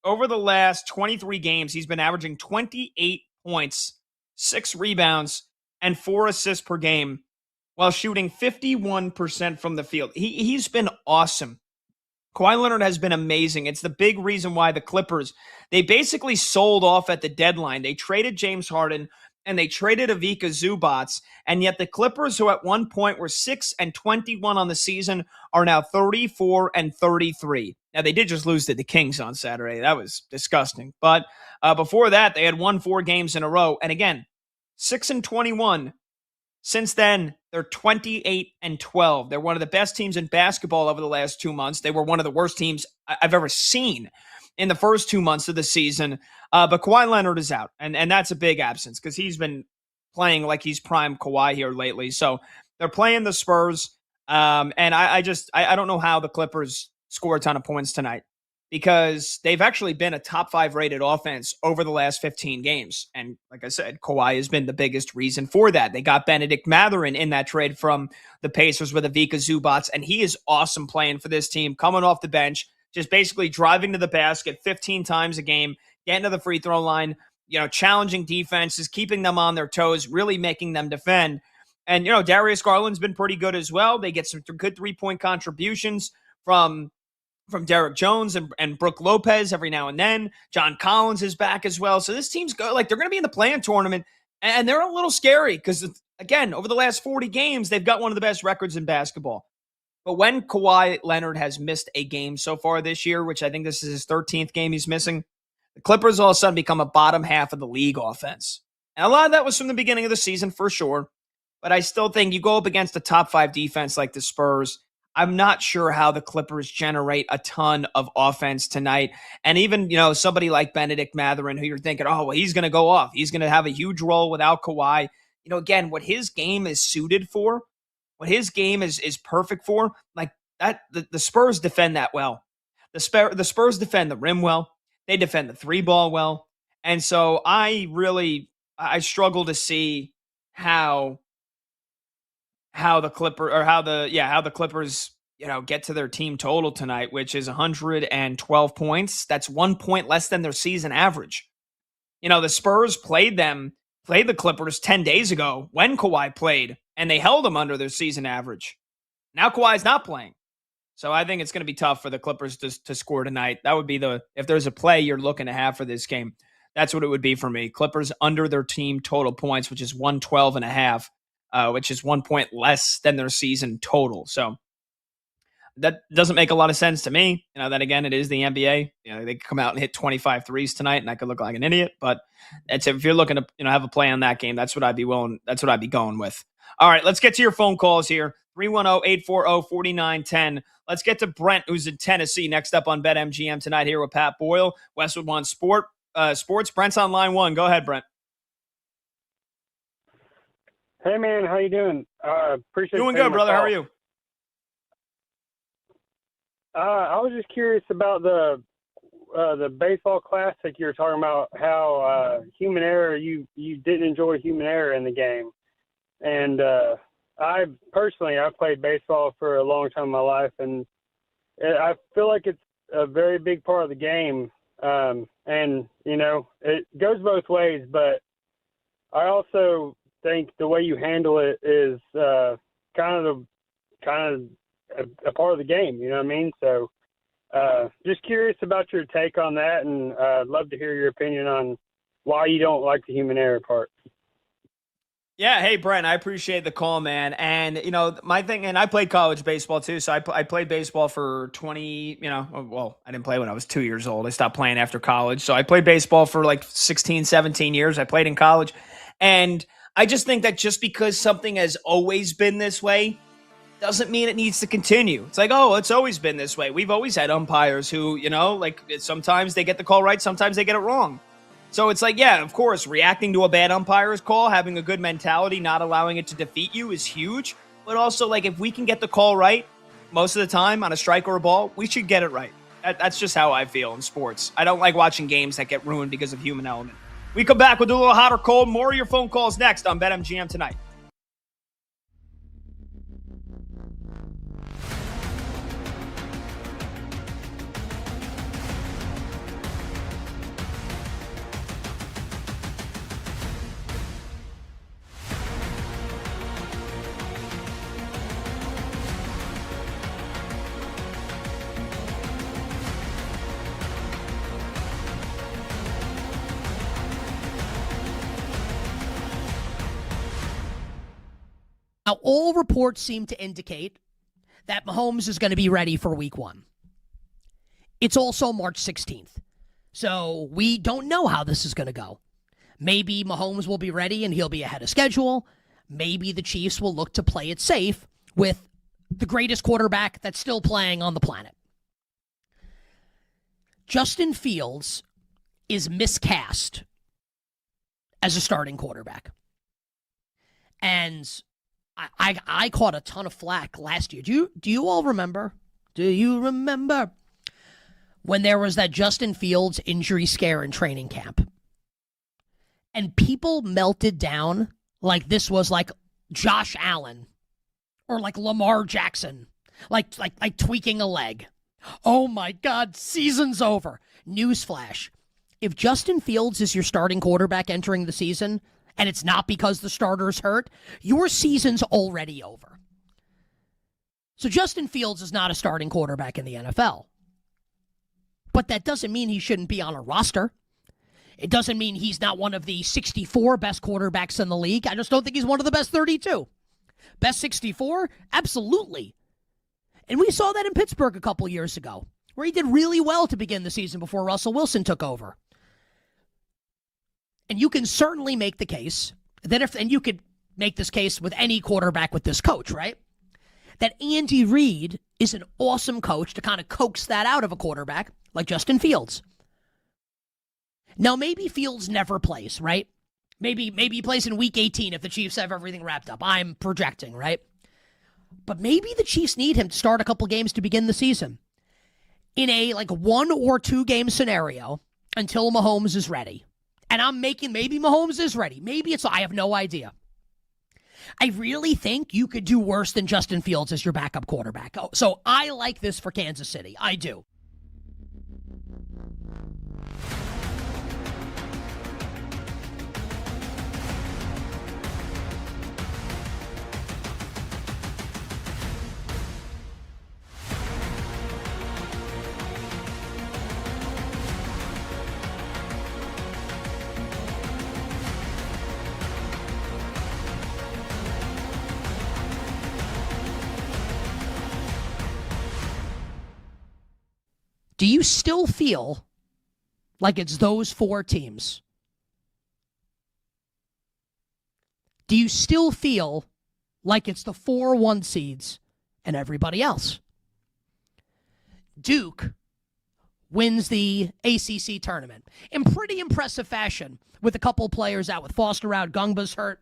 over the last 23 games, he's been averaging 28 points, 6 rebounds, and 4 assists per game, while shooting 51% from the field. He's been awesome. Kawhi Leonard has been amazing. It's the big reason why the Clippers, they basically sold off at the deadline. They traded James Harden and they traded Ivica Zubac, and yet the Clippers, who at one point were 6-21 on the season, are now 34-33. Now, they did just lose to the Kings on Saturday. That was disgusting. But before that, they had won 4 games in a row. And again, 6-21. Since then, they're 28-12. They're one of the best teams in basketball over the last 2 months. They were one of the worst teams I've ever seen in the first 2 months of the season. But Kawhi Leonard is out, and that's a big absence because he's been playing like he's prime Kawhi here lately. So they're playing the Spurs, and I don't know how the Clippers score a ton of points tonight, because they've actually been a top 5 rated offense over the last 15 games. And like I said, Kawhi has been the biggest reason for that. They got Benedict Mathurin in that trade from the Pacers with Ivica Zubac, and he is awesome playing for this team, coming off the bench, just basically driving to the basket 15 times a game, getting to the free throw line, challenging defenses, keeping them on their toes, really making them defend. And, Darius Garland's been pretty good as well. They get some good 3-point contributions from Derek Jones and Brook Lopez every now and then. John Collins is back as well. So this team's good. Like, they're going to be in the play-in tournament, and they're a little scary because, again, over the last 40 games, they've got one of the best records in basketball. But when Kawhi Leonard has missed a game so far this year, which I think this is his 13th game he's missing, the Clippers all of a sudden become a bottom half of the league offense. And a lot of that was from the beginning of the season for sure. But I still think you go up against a top 5 defense like the Spurs, I'm not sure how the Clippers generate a ton of offense tonight. And even, somebody like Benedict Mathurin, who you're thinking, oh, well, he's going to go off. He's going to have a huge role without Kawhi. Again, what his game is suited for, what his game is perfect for, like that, the Spurs defend that well. The Spurs defend the rim well. They defend the 3-ball well. And so I struggle to see how the Clippers, get to their team total tonight, which is 112 points. That's 1 point less than their season average. The Spurs played the Clippers 10 days ago when Kawhi played, and they held them under their season average. Now Kawhi's not playing. So I think it's going to be tough for the Clippers to score tonight. That would be if there's a play you're looking to have for this game, that's what it would be for me. Clippers under their team total points, which is 112.5. Which is 1 point less than their season total. So that doesn't make a lot of sense to me. Then again, it is the NBA. They could come out and hit 25 threes tonight, and I could look like an idiot. But if you're looking to have a play on that game, that's what I'd be going with. All right, let's get to your phone calls here. 310-840-4910. Let's get to Brent, who's in Tennessee, next up on BetMGM tonight here with Pat Boyle, Westwood One Sports. Brent's on line 1. Go ahead, Brent. Hey, man, how you doing? Appreciate doing good, brother. How are you? I was just curious about the baseball classic. You were talking about how human error. You didn't enjoy human error in the game, and I played baseball for a long time in my life, and I feel like it's a very big part of the game. And it goes both ways, but I also think the way you handle it is kind of a part of the game. You know what I mean? So just curious about your take on that, and I'd love to hear your opinion on why you don't like the human error part. Yeah, hey Brent, I appreciate the call, man. And my thing, and I played college baseball too. So I played baseball for 20. Well, I didn't play when I was 2 years old. I stopped playing after college. So I played baseball for like 16, 17 years. I played in college, and I just think that just because something has always been this way doesn't mean it needs to continue. It's like, oh, it's always been this way. We've always had umpires who, like sometimes they get the call right, sometimes they get it wrong. So it's like, yeah, of course, reacting to a bad umpire's call, having a good mentality, not allowing it to defeat you is huge. But also, like, if we can get the call right most of the time on a strike or a ball, we should get it right. That's just how I feel in sports. I don't like watching games that get ruined because of human element. We come back with a little hot or cold. More of your phone calls next on BetMGM tonight. Now, all reports seem to indicate that Mahomes is going to be ready for week 1. It's also March 16th. So we don't know how this is going to go. Maybe Mahomes will be ready and he'll be ahead of schedule. Maybe the Chiefs will look to play it safe with the greatest quarterback that's still playing on the planet. Justin Fields is miscast as a starting quarterback. And I caught a ton of flack last year. Do you all remember? Do you remember when there was that Justin Fields injury scare in training camp? And people melted down like this was like Josh Allen or like Lamar Jackson, like tweaking a leg. Oh my God, season's over. Newsflash. If Justin Fields is your starting quarterback entering the season, and it's not because the starter's hurt, your season's already over. So Justin Fields is not a starting quarterback in the NFL. But that doesn't mean he shouldn't be on a roster. It doesn't mean he's not one of the 64 best quarterbacks in the league. I just don't think he's one of the best 32. Best 64? Absolutely. And we saw that in Pittsburgh a couple years ago, where he did really well to begin the season before Russell Wilson took over. And you can certainly make the case that and you could make this case with any quarterback with this coach, right? That Andy Reid is an awesome coach to kind of coax that out of a quarterback like Justin Fields. Now, maybe Fields never plays, right? Maybe he plays in week 18 if the Chiefs have everything wrapped up. I'm projecting, right? But maybe the Chiefs need him to start a couple games to begin the season in a 1 or 2 game scenario until Mahomes is ready. And I'm making maybe Mahomes is ready. Maybe I have no idea. I really think you could do worse than Justin Fields as your backup quarterback. So I like this for Kansas City. I do. Do you still feel like it's those 4 teams? Do you still feel like it's the 4 1 seeds and everybody else? Duke wins the ACC tournament in pretty impressive fashion with a couple players out, with Foster out, Gungba's hurt.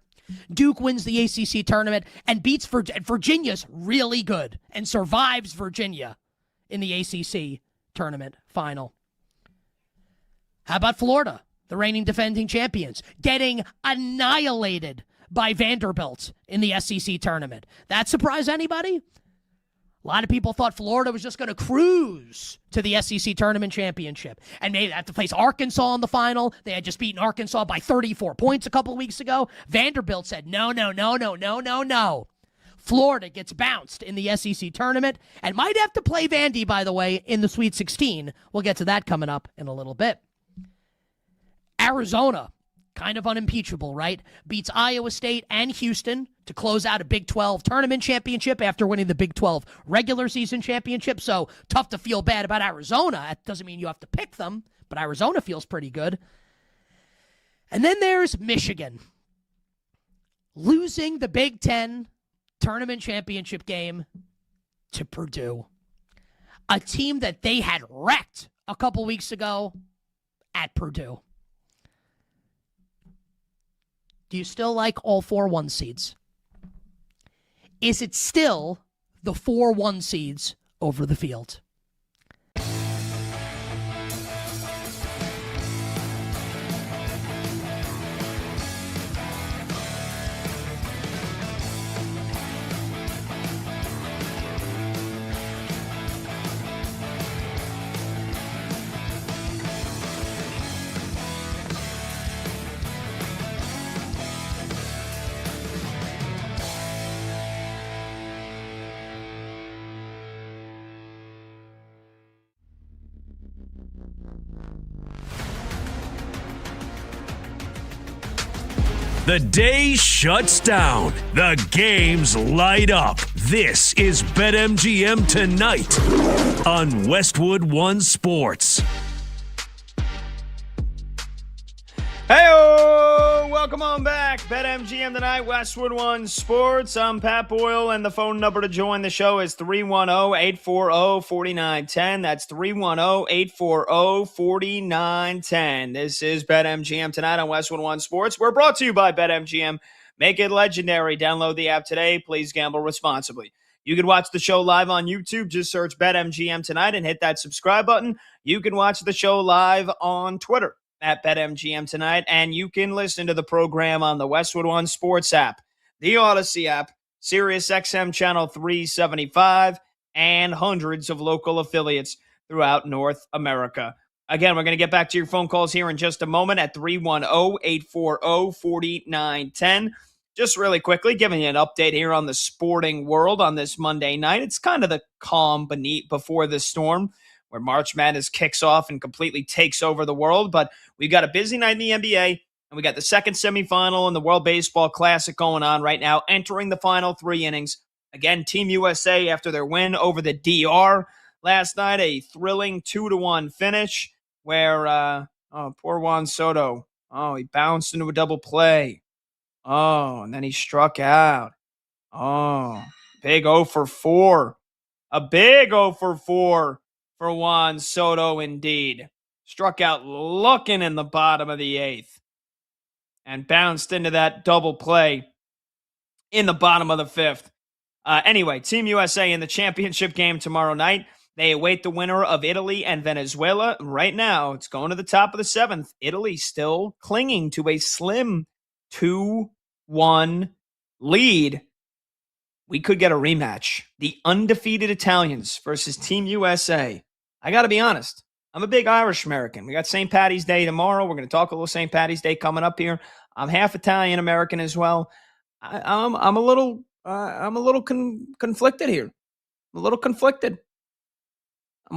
Duke wins the ACC tournament and beats Virginia's really good and survives Virginia in the ACC tournament final. How about Florida, the reigning defending champions, getting annihilated by Vanderbilt in the SEC tournament? That surprise anybody? A lot of people thought Florida was just going to cruise to the SEC Tournament Championship. And maybe they have to face Arkansas in the final. They had just beaten Arkansas by 34 points a couple of weeks ago. Vanderbilt said, no. Florida gets bounced in the SEC Tournament and might have to play Vandy, by the way, in the Sweet 16. We'll get to that coming up in a little bit. Arizona, kind of unimpeachable, right? Beats Iowa State and Houston to close out a Big 12 tournament championship after winning the Big 12 regular season championship. So tough to feel bad about Arizona. That doesn't mean you have to pick them, but Arizona feels pretty good. And then there's Michigan, losing the Big 10 tournament championship game to Purdue, a team that they had wrecked a couple weeks ago at Purdue. Do you still like all 4 1 seeds? Is it still the 4 1 seeds over the field? The day shuts down. The games light up. This is BetMGM Tonight on Westwood One Sports. Hey-o! Welcome on back. BetMGM Tonight, Westwood One Sports. I'm Pat Boyle, and the phone number to join the show is 310-840-4910. That's 310-840-4910. This is BetMGM Tonight on Westwood One Sports. We're brought to you by BetMGM. Make it legendary. Download the app today. Please gamble responsibly. You can watch the show live on YouTube. Just search BetMGM Tonight and hit that subscribe button. You can watch the show live on Twitter at BetMGM Tonight, and you can listen to the program on the Westwood One Sports app, the Odyssey app, SiriusXM Channel 375, and hundreds of local affiliates throughout North America. Again, we're going to get back to your phone calls here in just a moment at 310-840-4910. Just really quickly, giving you an update here on the sporting world on this Monday night. It's kind of the calm before the storm, where March Madness kicks off and completely takes over the world. But we've got a busy night in the NBA, and we got the second semifinal in the World Baseball Classic going on right now, entering the final 3 innings. Again, Team USA, after their win over the DR last night, a thrilling 2-1 finish where, poor Juan Soto. Oh, he bounced into a double play. Oh, and then he struck out. Oh, big 0 for 4. A big 0 for 4. For Juan Soto, indeed. Struck out looking in the bottom of the 8th and bounced into that double play in the bottom of the 5th. Anyway, Team USA in the championship game tomorrow night. They await the winner of Italy and Venezuela. Right now, it's going to the top of the 7th. Italy still clinging to a slim 2-1 lead. We could get a rematch. The undefeated Italians versus Team USA. I got to be honest. I'm a big Irish American. We got St. Patty's Day tomorrow. We're going to talk a little St. Patty's Day coming up here. I'm half Italian American as well. I'm a little conflicted here. I'm a little conflicted. I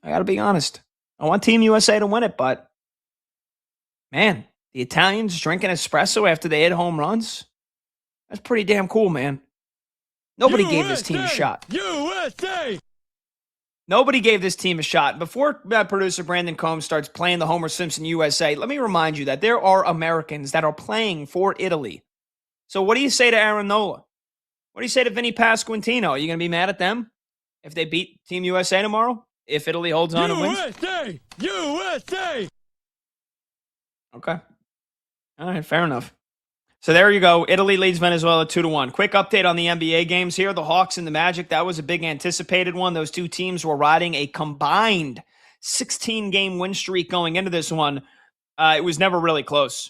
got to be honest. I want Team USA to win it, but man, the Italians drinking espresso after they hit home runs. That's pretty damn cool, man. Nobody gave this team a shot. USA! Nobody gave this team a shot. Before producer Brandon Combs starts playing the Homer Simpson USA, let me remind you that there are Americans that are playing for Italy. So what do you say to Aaron Nola? What do you say to Vinny Pasquantino? Are you going to be mad at them if they beat Team USA tomorrow? If Italy holds on and wins? USA! Okay. All right, fair enough. So there you go. Italy leads Venezuela 2-1. Quick update on the NBA games here. The Hawks and the Magic, that was a big anticipated one. Those two teams were riding a combined 16-game win streak going into this one. It was never really close.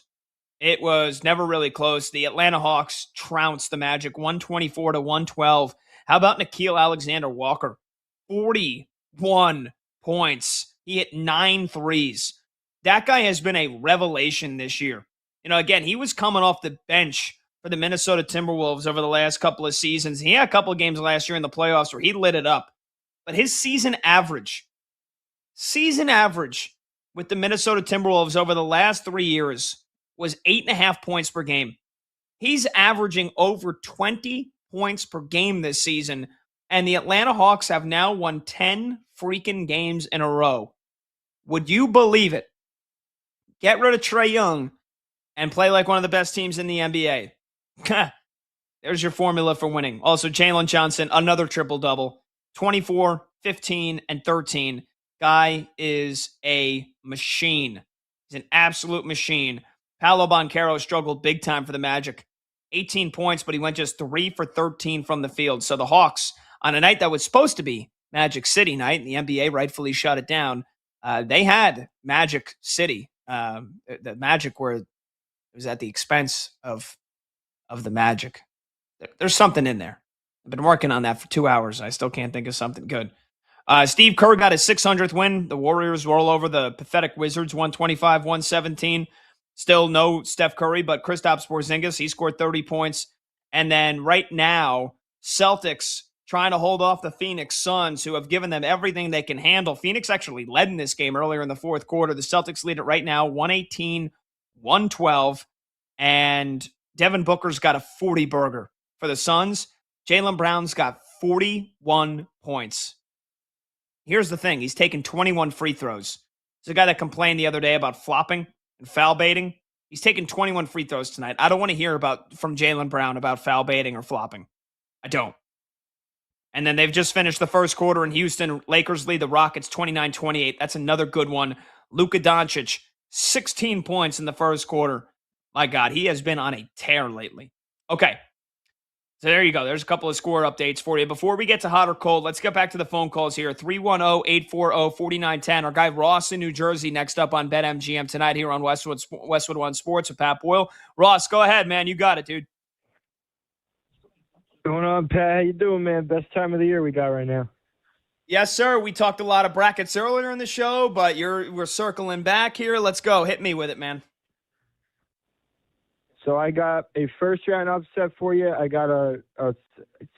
The Atlanta Hawks trounced the Magic 124-112 How about Nickeil Alexander-Walker? 41 points. He hit 9 threes. That guy has been a revelation this year. Again, he was coming off the bench for the Minnesota Timberwolves over the last couple of seasons. He had a couple of games last year in the playoffs where he lit it up. But his season average with the Minnesota Timberwolves over the last 3 years was 8.5 points per game. He's averaging over 20 points per game this season, and the Atlanta Hawks have now won 10 freaking games in a row. Would you believe it? Get rid of Trae Young and play like one of the best teams in the NBA. There's your formula for winning. Also, Jalen Johnson, another triple-double. 24, 15, and 13. Guy is a machine. He's an absolute machine. Paolo Banchero struggled big time for the Magic. 18 points, but he went just 3 for 13 from the field. So the Hawks, on a night that was supposed to be Magic City night, and the NBA rightfully shut it down, they had Magic City. The Magic where it was at the expense of the Magic. There's something in there. I've been working on that for 2 hours. I still can't think of something good. Steve Kerr got his 600th win. The Warriors roll over the pathetic Wizards, 125-117. Still no Steph Curry, but Kristaps Porzingis, he scored 30 points. And then right now, Celtics trying to hold off the Phoenix Suns, who have given them everything they can handle. Phoenix actually led in this game earlier in the fourth quarter. The Celtics lead it right now, 118-112. And Devin Booker's got a 40-burger for the Suns. Jaylen Brown's got 41 points. Here's the thing. He's taken 21 free throws. There's a guy that complained the other day about flopping and foul baiting. He's taken 21 free throws tonight. I don't want to hear from Jaylen Brown about foul baiting or flopping. I don't. And then they've just finished the first quarter in Houston. Lakers lead the Rockets 29-28. That's another good one. Luka Doncic, 16 points in the first quarter. My God, he has been on a tear lately. Okay. So there you go. There's a couple of score updates for you. Before we get to hot or cold, let's get back to the phone calls here. 310-840-4910. Our guy Ross in New Jersey next up on BetMGM tonight here on Westwood One Sports with Pat Boyle. Ross, go ahead, man. You got it, dude. What's going on, Pat? How you doing, man? Best time of the year we got right now. Yes, sir. We talked a lot of brackets earlier in the show, but we're circling back here. Let's go. Hit me with it, man. So I got a first-round upset for you. I got a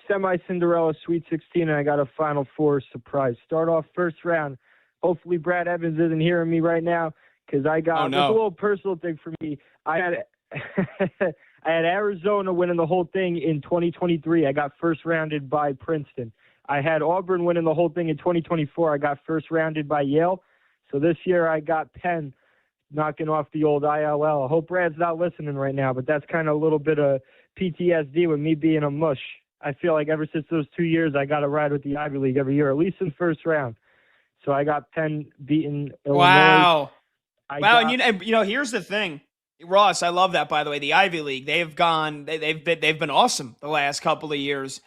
semi-Cinderella Sweet 16, and I got a Final Four surprise. Start off first round. Hopefully Brad Evans isn't hearing me right now because I got it's a little personal thing for me. I had I had Arizona winning the whole thing in 2023. I got first-rounded by Princeton. I had Auburn winning the whole thing in 2024. I got first-rounded by Yale. So this year I got Penn knocking off the old ILL. I hope Brad's not listening right now, but that's kind of a little bit of PTSD with me being a mush. I feel like ever since those 2 years, I got to ride with the Ivy League every year, at least in first round. So I got Penn beating Illinois. Wow. And here's the thing. Ross, I love that, by the way. The Ivy League, they've been awesome the last couple of years.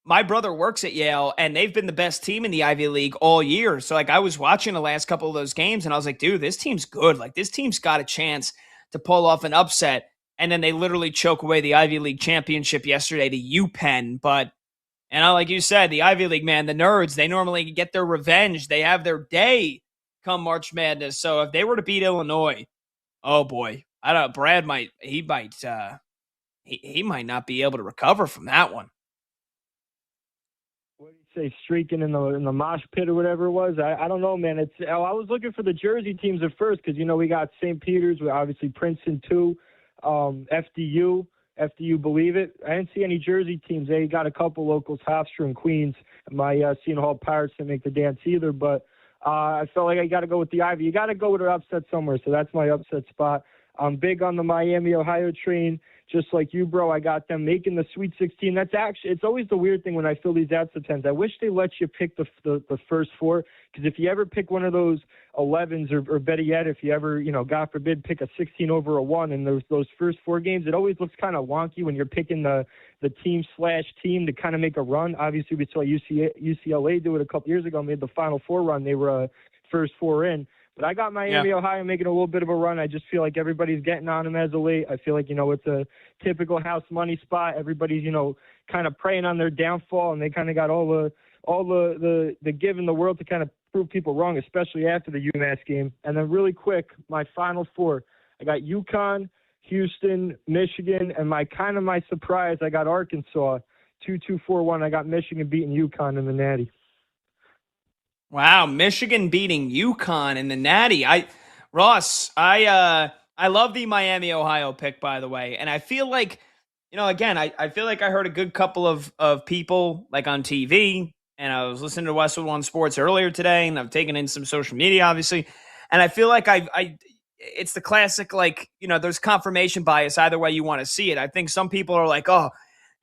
My brother works at Yale, and they've been the best team in the Ivy League all year. So, I was watching the last couple of those games, and I was like, dude, this team's good. This team's got a chance to pull off an upset. And then they literally choke away the Ivy League championship yesterday to UPenn. But, like you said, the Ivy League, man, the nerds, they normally get their revenge. They have their day come March Madness. So, if they were to beat Illinois, oh, boy. I don't know. Brad might not be able to recover from that one. What do you say, streaking in the mosh pit or whatever it was? I don't know, man. I was looking for the Jersey teams at first because, we got St. Peter's, with obviously Princeton too, FDU, believe it. I didn't see any Jersey teams. They got a couple locals, Hofstra and Queens. My Seton Hall Pirates didn't make the dance either, but I felt like I got to go with the Ivy. You got to go with an upset somewhere, so that's my upset spot. I'm big on the Miami, Ohio train. Just like you, bro, I got them making the Sweet 16. It's always the weird thing when I fill these upset tens. I wish they let you pick the first four, because if you ever pick one of those 11s, or better yet, if you ever, God forbid, pick a 16 over a 1 in those first four games, it always looks kind of wonky when you're picking the team/team to kind of make a run. Obviously, we saw UCLA do it a couple years ago, made the Final Four run. They were first four in. But I got Miami, Ohio making a little bit of a run. I just feel like everybody's getting on them as of late. I feel like, it's a typical house money spot. Everybody's, kind of preying on their downfall, and they kind of got all the give in the world to kind of prove people wrong, especially after the UMass game. And then really quick, my Final Four. I got UConn, Houston, Michigan, and my surprise, I got Arkansas 2-2-4-1. I got Michigan beating UConn in the Natty. Wow, Michigan beating UConn in the Natty. Ross, I love the Miami, Ohio pick, by the way. And I feel like, again, I feel like I heard a good couple of people like on TV, and I was listening to Westwood One Sports earlier today, and I've taken in some social media, obviously. And I feel like it's the classic, there's confirmation bias either way you want to see it. I think some people are like, oh,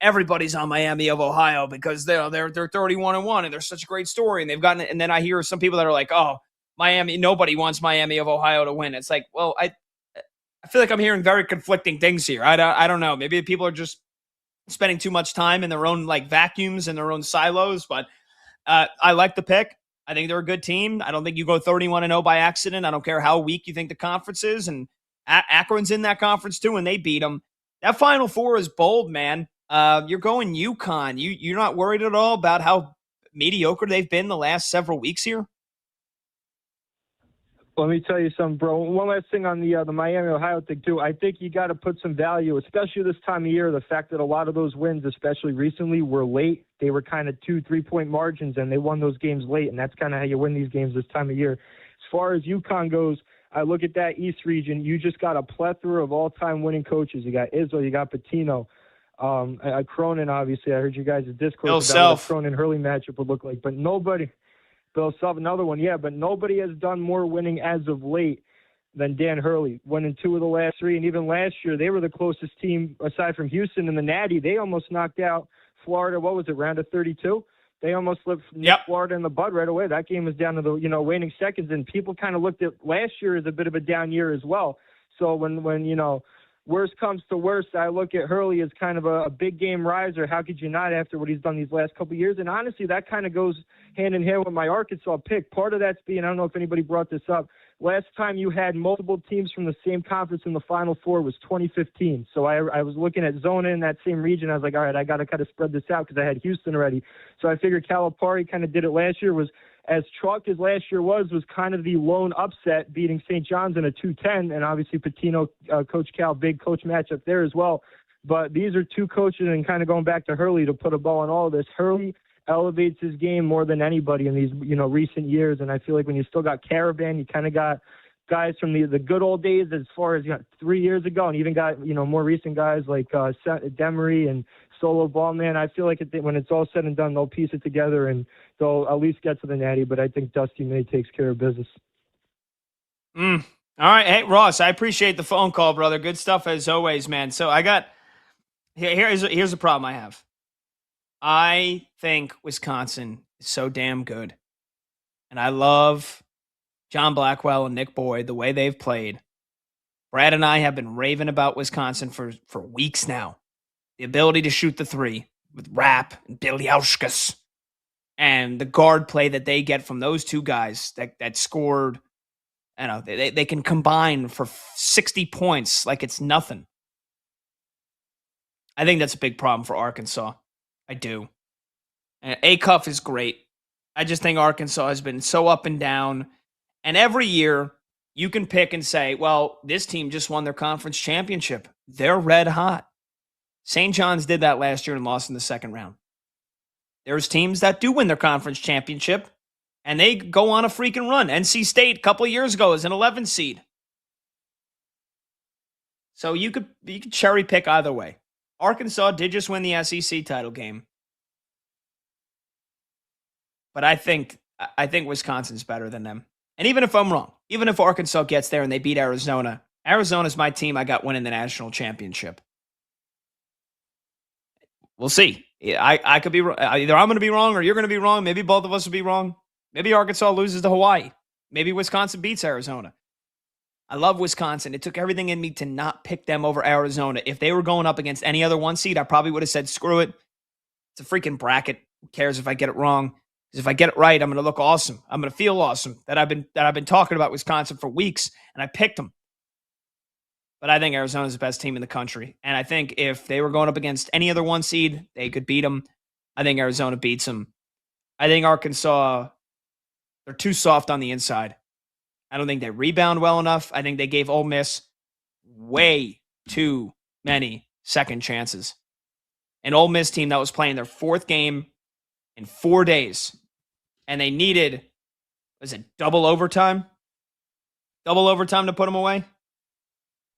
everybody's on Miami of Ohio because they're 31-1 and they're such a great story and they've gotten it. And then I hear some people that are like, oh, Miami, nobody wants Miami of Ohio to win. It's like, well, I feel like I'm hearing very conflicting things here. I don't know. Maybe people are just spending too much time in their own vacuums and their own silos. But I like the pick. I think they're a good team. I don't think you go 31-0 by accident. I don't care how weak you think the conference is. And Akron's in that conference too, and they beat them. That Final Four is bold, man. You're going UConn. You're not worried at all about how mediocre they've been the last several weeks here? Let me tell you something, bro. One last thing on the Miami, Ohio thing, too. I think you got to put some value, especially this time of year, the fact that a lot of those wins, especially recently, were late. They were kind of 2-3 point margins, and they won those games late, and that's kind of how you win these games this time of year. As far as UConn goes, I look at that East region. You just got a plethora of all-time winning coaches. You got Izzo, you got Patino, Cronin, obviously. I heard you guys' discourse about what a Cronin-Hurley matchup would look like, but nobody – Bill Self, another one, yeah, but nobody has done more winning as of late than Dan Hurley, winning 2 of the last 3. And even last year, they were the closest team, aside from Houston in the Natty. They almost knocked out Florida, what was it, round of 32? They almost slipped Florida in the bud right away. That game was down to the, waning seconds, and people kind of looked at last year as a bit of a down year as well. So when worst comes to worst, I look at Hurley as kind of a big game riser. How could you not after what he's done these last couple of years? And honestly, that kind of goes hand in hand with my Arkansas pick. Part of that's being, I don't know if anybody brought this up, last time you had multiple teams from the same conference in the Final Four was 2015. So I was looking at Zona in that same region. I was like, all right, I got to kind of spread this out because I had Houston already. So I figured Calipari kind of did it last year, was as chalked as last year was kind of the lone upset, beating St. John's in a 2-10, and obviously Patino, Coach Cal, big coach matchup there as well. But these are 2 coaches, and kind of going back to Hurley to put a ball on all of this, Hurley elevates his game more than anybody in these recent years, and I feel like when you still got Caravan, you kind of got guys from the good old days as far as 3 years ago, and even got more recent guys like Demery and Solo Ballman. I feel like when it's all said and done, they'll piece it together and they'll at least get to the Natty, but I think Dusty May takes care of business. All right. Hey, Ross, I appreciate the phone call, brother. Good stuff as always, man. So I got here's a problem I have. I think Wisconsin is so damn good. And I love John Blackwell and Nick Boyd, the way they've played. Brad and I have been raving about Wisconsin for weeks now. The ability to shoot the 3 with Rapp and Bieliauskas, and the guard play that they get from those 2 guys that scored, they can combine for 60 points like it's nothing. I think that's a big problem for Arkansas. I do. And Acuff is great. I just think Arkansas has been so up and down. And every year you can pick and say, well, this team just won their conference championship. They're red hot. St. John's did that last year and lost in the second round. There's teams that do win their conference championship, and they go on a freaking run. NC State a couple of years ago is an 11 seed. So you could cherry pick either way. Arkansas did just win the SEC title game. But I think Wisconsin's better than them. And even if I'm wrong, even if Arkansas gets there and they beat Arizona, Arizona's my team I got winning the national championship. We'll see. I could be either I'm going to be wrong or you're going to be wrong. Maybe both of us will be wrong. Maybe Arkansas loses to Hawaii. Maybe Wisconsin beats Arizona. I love Wisconsin. It took everything in me to not pick them over Arizona. If they were going up against any other 1 seed, I probably would have said, screw it. It's a freaking bracket. Who cares if I get it wrong? Because if I get it right, I'm going to look awesome. I'm going to feel awesome that I've been talking about Wisconsin for weeks, and I picked them. But I think Arizona's the best team in the country. And I think if they were going up against any other 1 seed, they could beat them. I think Arizona beats them. I think Arkansas, they're too soft on the inside. I don't think they rebound well enough. I think they gave Ole Miss way too many second chances. An Ole Miss team that was playing their 4th game in 4 days. And they needed, was it double overtime? Double overtime to put them away?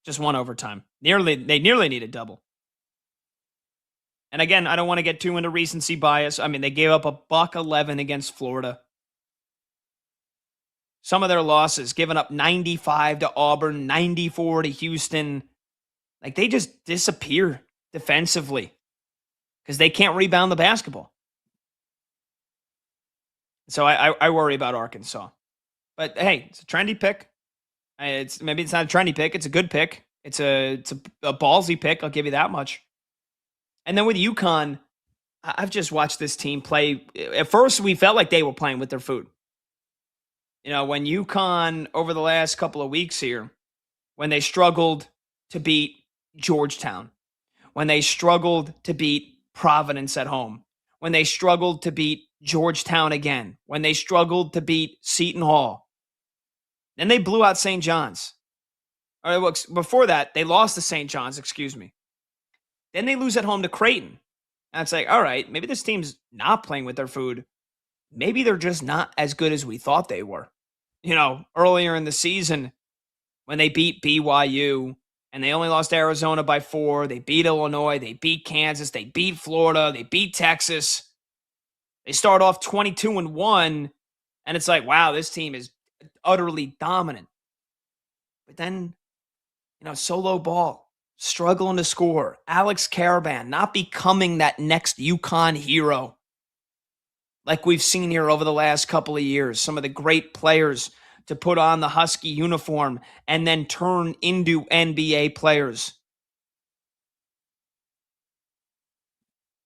Just 1 overtime. They nearly needed double. And again, I don't want to get too into recency bias. I mean, they gave up a $111 against Florida. Some of their losses, giving up 95 to Auburn, 94 to Houston. Like, they just disappear defensively because they can't rebound the basketball. So I worry about Arkansas. But hey, it's a trendy pick. Maybe it's not a trendy pick. It's a good pick. It's a ballsy pick. I'll give you that much. And then with UConn, I've just watched this team play. At first, we felt like they were playing with their food. You know, when UConn, over the last couple of weeks here, when they struggled to beat Georgetown, when they struggled to beat Providence at home, when they struggled to beat Georgetown again, when they struggled to beat Seton Hall, then they blew out St. John's. Or before that, they lost to St. John's, excuse me. Then they lose at home to Creighton. And it's like, all right, maybe this team's not playing with their food. Maybe they're just not as good as we thought they were. You know, earlier in the season, when they beat BYU and they only lost to Arizona by 4, they beat Illinois, they beat Kansas, they beat Florida, they beat Texas. They start off 22-1, and it's like, wow, this team is utterly dominant. But then, you know, solo ball, struggling to score. Alex Caravan not becoming that next UConn hero like we've seen here over the last couple of years. Some of the great players to put on the Husky uniform and then turn into NBA players.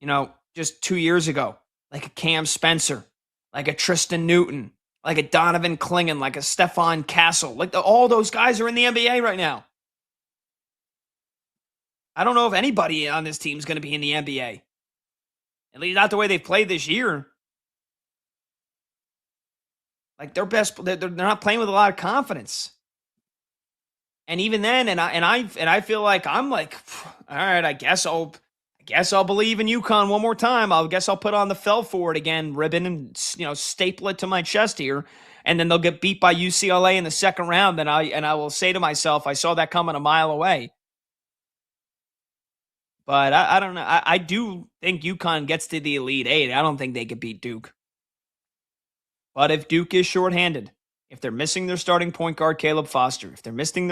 You know, just 2 years ago, like a Cam Spencer, like a Tristan Newton, like a Donovan Clingan, like a Stephon Castle. Like all those guys are in the NBA right now. I don't know if anybody on this team is going to be in the NBA. At least not the way they've played this year. Like they're not playing with a lot of confidence. And even then, and I feel like I'm like, all right, I guess I'll believe in UConn one more time. I guess I'll put on the fell for it again ribbon and, you know, staple it to my chest here. And then they'll get beat by UCLA in the second round. And I will say to myself, I saw that coming a mile away. But I don't know. I do think UConn gets to the Elite Eight. I don't think they could beat Duke. But if Duke is shorthanded, if they're missing their starting point guard Caleb Foster, if they're missing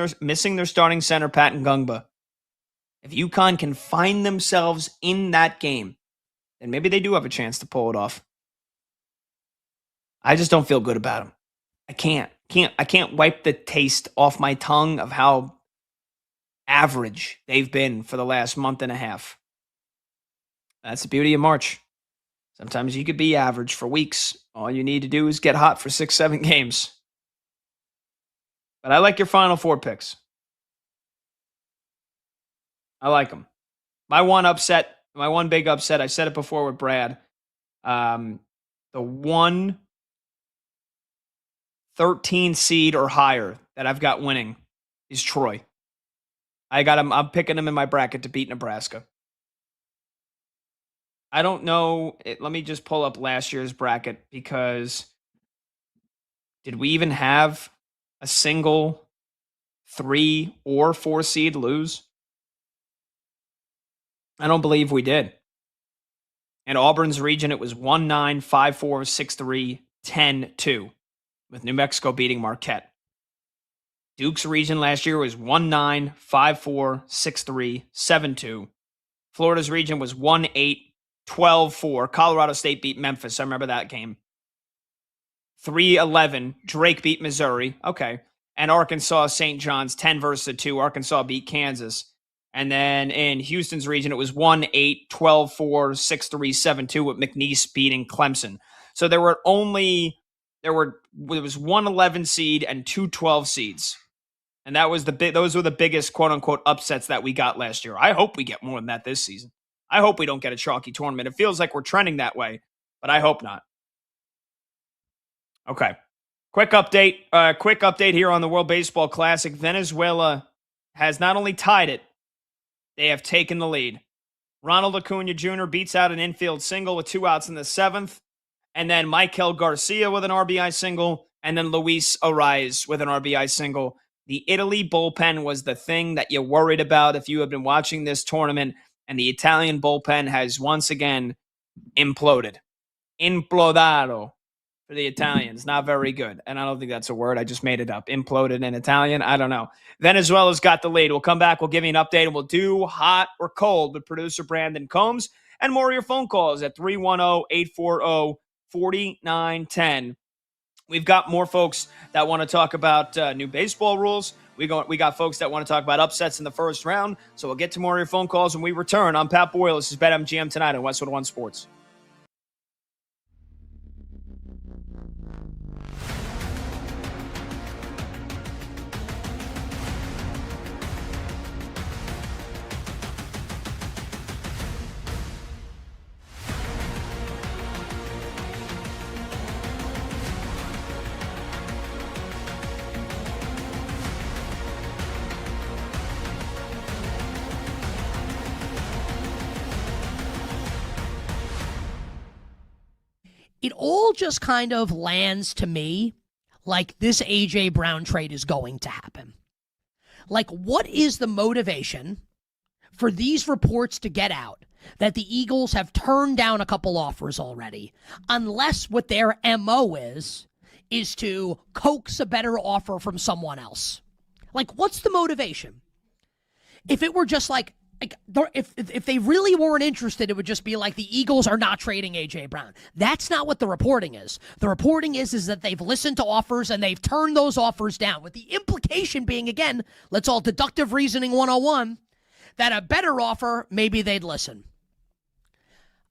their starting center Patton Gungba, if UConn can find themselves in that game, then maybe they do have a chance to pull it off. I just don't feel good about them. I can't wipe the taste off my tongue of how average they've been for the last month and a half. That's the beauty of March. Sometimes you could be average for weeks. All you need to do is get hot for 6-7 games. But I like your Final Four picks. I like them. My one big upset, I said it before with Brad. The 1-13 seed or higher that I've got winning is Troy. I'm picking them in my bracket to beat Nebraska. I don't know. Let me just pull up last year's bracket, because did we even have a single 3 or 4 seed lose? I don't believe we did. In Auburn's region, it was 1-9, 5-4, 6-3, 10-2, with New Mexico beating Marquette. Duke's region last year was 1-9, 5-4, 6-3, 7-2. Florida's region was 1-8, 12-4. Colorado State beat Memphis. I remember that game. 3-11. Drake beat Missouri. Okay. And Arkansas, St. John's, 10-2. Arkansas beat Kansas. And then in Houston's region, it was 1-8, 12-4, 6-3, 7-2 with McNeese beating Clemson. So there was 1 11 seed and 2 12 seeds. And those were the biggest quote unquote upsets that we got last year. I hope we get more than that this season. I hope we don't get a chalky tournament. It feels like we're trending that way, but I hope not. Okay. Quick update here on the World Baseball Classic. Venezuela has not only tied it, they have taken the lead. Ronald Acuna Jr. beats out an infield single with 2 outs in the 7th. And then Michael Garcia with an RBI single. And then Luis Ariz with an RBI single. The Italy bullpen was the thing that you worried about if you have been watching this tournament. And the Italian bullpen has once again imploded. Implodado for the Italians. Not very good. And I don't think that's a word. I just made it up. Imploded in Italian. I don't know. Venezuela's got the lead. We'll come back. We'll give you an update. And we'll do hot or cold with producer Brandon Combs. And more of your phone calls at 310-840-4910. We've got more folks that want to talk about new baseball rules. We got folks that want to talk about upsets in the first round. So we'll get to more of your phone calls when we return. I'm Pat Boyle. This is BetMGM tonight on Westwood One Sports. It all just kind of lands to me like this A.J. Brown trade is going to happen. Like, what is the motivation for these reports to get out that the Eagles have turned down a couple offers already, unless what their MO is to coax a better offer from someone else? Like, what's the motivation? If it were just like if they really weren't interested, it would just be like the Eagles are not trading A.J. Brown. That's not what the reporting is. The reporting is that they've listened to offers and they've turned those offers down, with the implication being, again, let's all deductive reasoning 101, that a better offer, maybe they'd listen.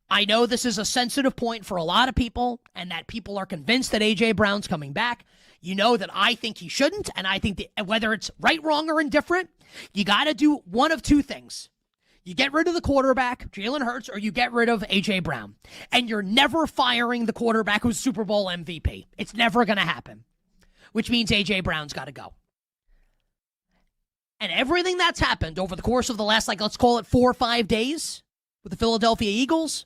I know this is a sensitive point for a lot of people, and that people are convinced that A.J. Brown's coming back. You know that I think he shouldn't, and I think that whether it's right, wrong, or indifferent, you got to do one of two things. You get rid of the quarterback, Jalen Hurts, or you get rid of A.J. Brown. And you're never firing the quarterback who's Super Bowl MVP. It's never going to happen, which means A.J. Brown's got to go. And everything that's happened over the course of the last, let's call it 4 or 5 days with the Philadelphia Eagles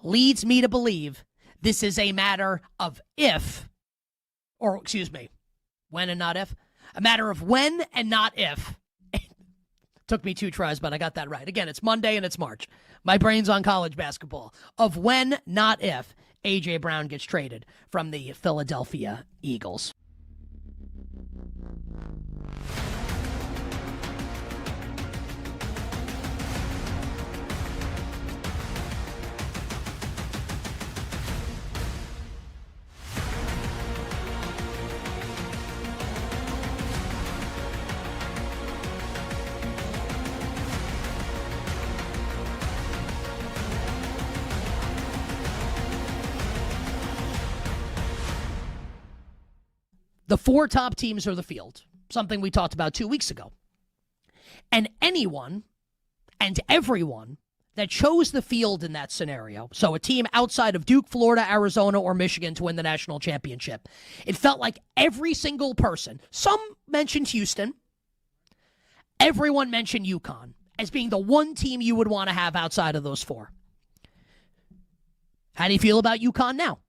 leads me to believe this is a matter of when and not if. A matter of when and not if. Took me 2 tries, but I got that right. Again, it's Monday and it's March. My brain's on college basketball. Of when, not if, A.J. Brown gets traded from the Philadelphia Eagles. The 4 top teams are the field, something we talked about 2 weeks ago. And anyone and everyone that chose the field in that scenario, so a team outside of Duke, Florida, Arizona, or Michigan to win the national championship, it felt like every single person, some mentioned Houston, everyone mentioned UConn as being the one team you would want to have outside of those 4. How do you feel about UConn now?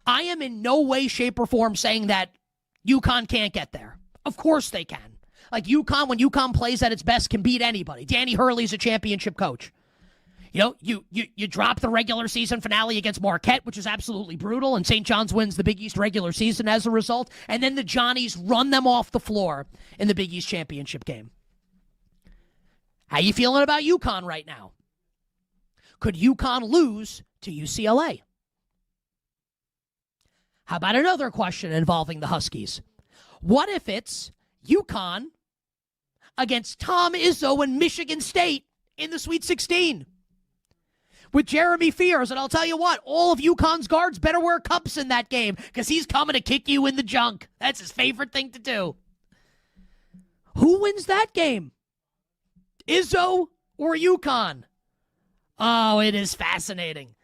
I am in no way, shape, or form saying that UConn can't get there. Of course they can. Like UConn, when UConn plays at its best, can beat anybody. Danny Hurley's a championship coach. You know, you drop the regular season finale against Marquette, which is absolutely brutal, and St. John's wins the Big East regular season as a result, and then the Johnnies run them off the floor in the Big East championship game. How you feeling about UConn right now? Could UConn lose to UCLA? How about another question involving the Huskies? What if it's UConn against Tom Izzo and Michigan State in the Sweet 16? with Jeremy Fears. And I'll tell you what, all of UConn's guards better wear cups in that game because he's coming to kick you in the junk. That's his favorite thing to do. Who wins that game? Izzo or UConn? Oh, it is fascinating.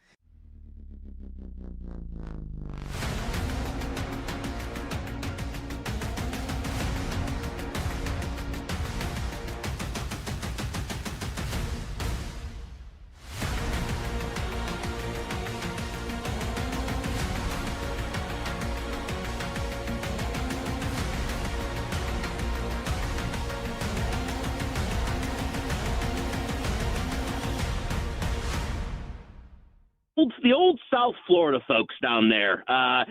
The old South Florida folks down there,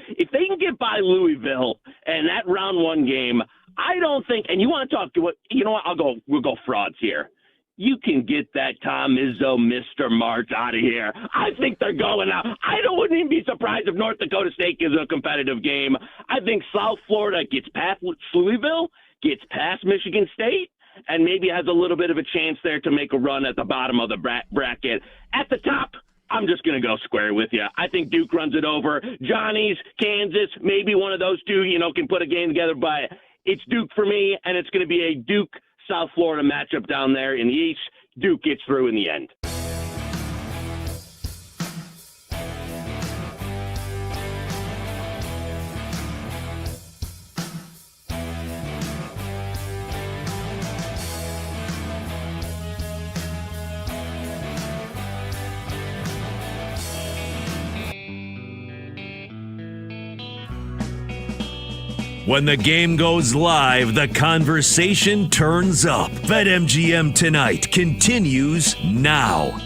if they can get by Louisville and that round one game, I don't think, and you want to talk to what, you know what, we'll go frauds here. You can get that Tom Izzo, Mr. March out of here. I think they're going out. Wouldn't even be surprised if North Dakota State gives a competitive game. I think South Florida gets past Louisville, gets past Michigan State, and maybe has a little bit of a chance there to make a run at the bottom of the bracket. At the top, I'm just going to go square with you. I think Duke runs it over. Johnny's, Kansas, maybe one of those two, can put a game together. But it's Duke for me, and it's going to be a Duke-South Florida matchup down there in the East. Duke gets through in the end. When the game goes live, the conversation turns up. BetMGM Tonight continues now.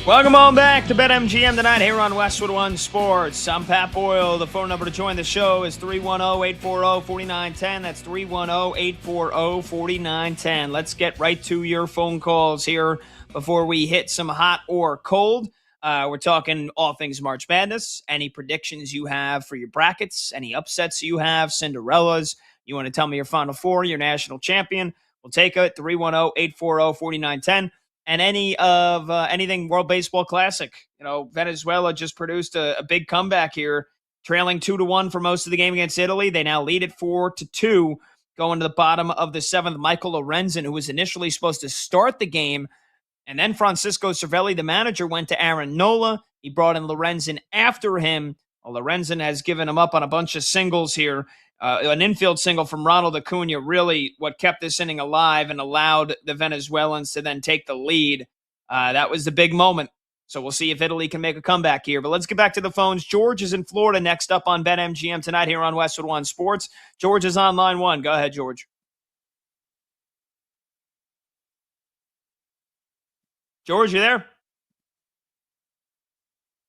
Welcome on back to BetMGM Tonight here on Westwood One Sports. I'm Pat Boyle. The phone number to join the show is 310-840-4910. That's 310-840-4910. Let's get right to your phone calls here before we hit some hot or cold. We're talking all things March Madness, any predictions you have for your brackets, any upsets you have, Cinderellas. You want to tell me your Final Four, your national champion. We'll take it, 310-840-4910. And anything World Baseball Classic. Venezuela just produced a big comeback here, trailing 2-1 for most of the game against Italy. They now lead it 4-2, going to the bottom of the seventh. Michael Lorenzen, who was initially supposed to start the game, and then Francisco Cervelli, the manager, went to Aaron Nola. He brought in Lorenzen after him. Well, Lorenzen has given him up on a bunch of singles here. An infield single from Ronald Acuna, really what kept this inning alive and allowed the Venezuelans to then take the lead. That was the big moment. So we'll see if Italy can make a comeback here. But let's get back to the phones. George is in Florida next up on BetMGM Tonight here on Westwood One Sports. George is on line one. Go ahead, George. George, you there?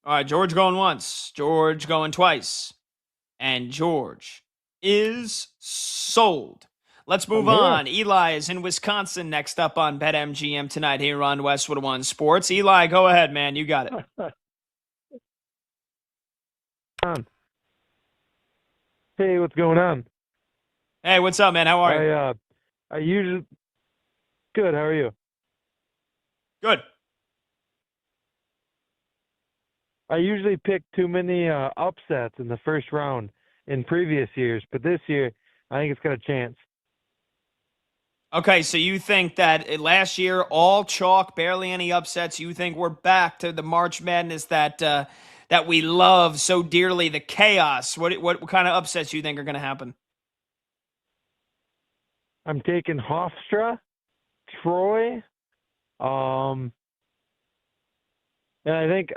All right, George going once, George going twice, and George is sold. Let's move on. Eli is in Wisconsin next up on BetMGM Tonight here on Westwood One Sports. Eli, go ahead, man. You got it. Hey, what's going on? Hey, what's up, man? How are you? I usually good. How are you? Good. I usually pick too many upsets in the first round in previous years, but this year I think it's got a chance. Okay, so you think that last year all chalk, barely any upsets. You think we're back to the March Madness that we love so dearly, the chaos. What kind of upsets do you think are going to happen? I'm taking Hofstra, Troy. And I think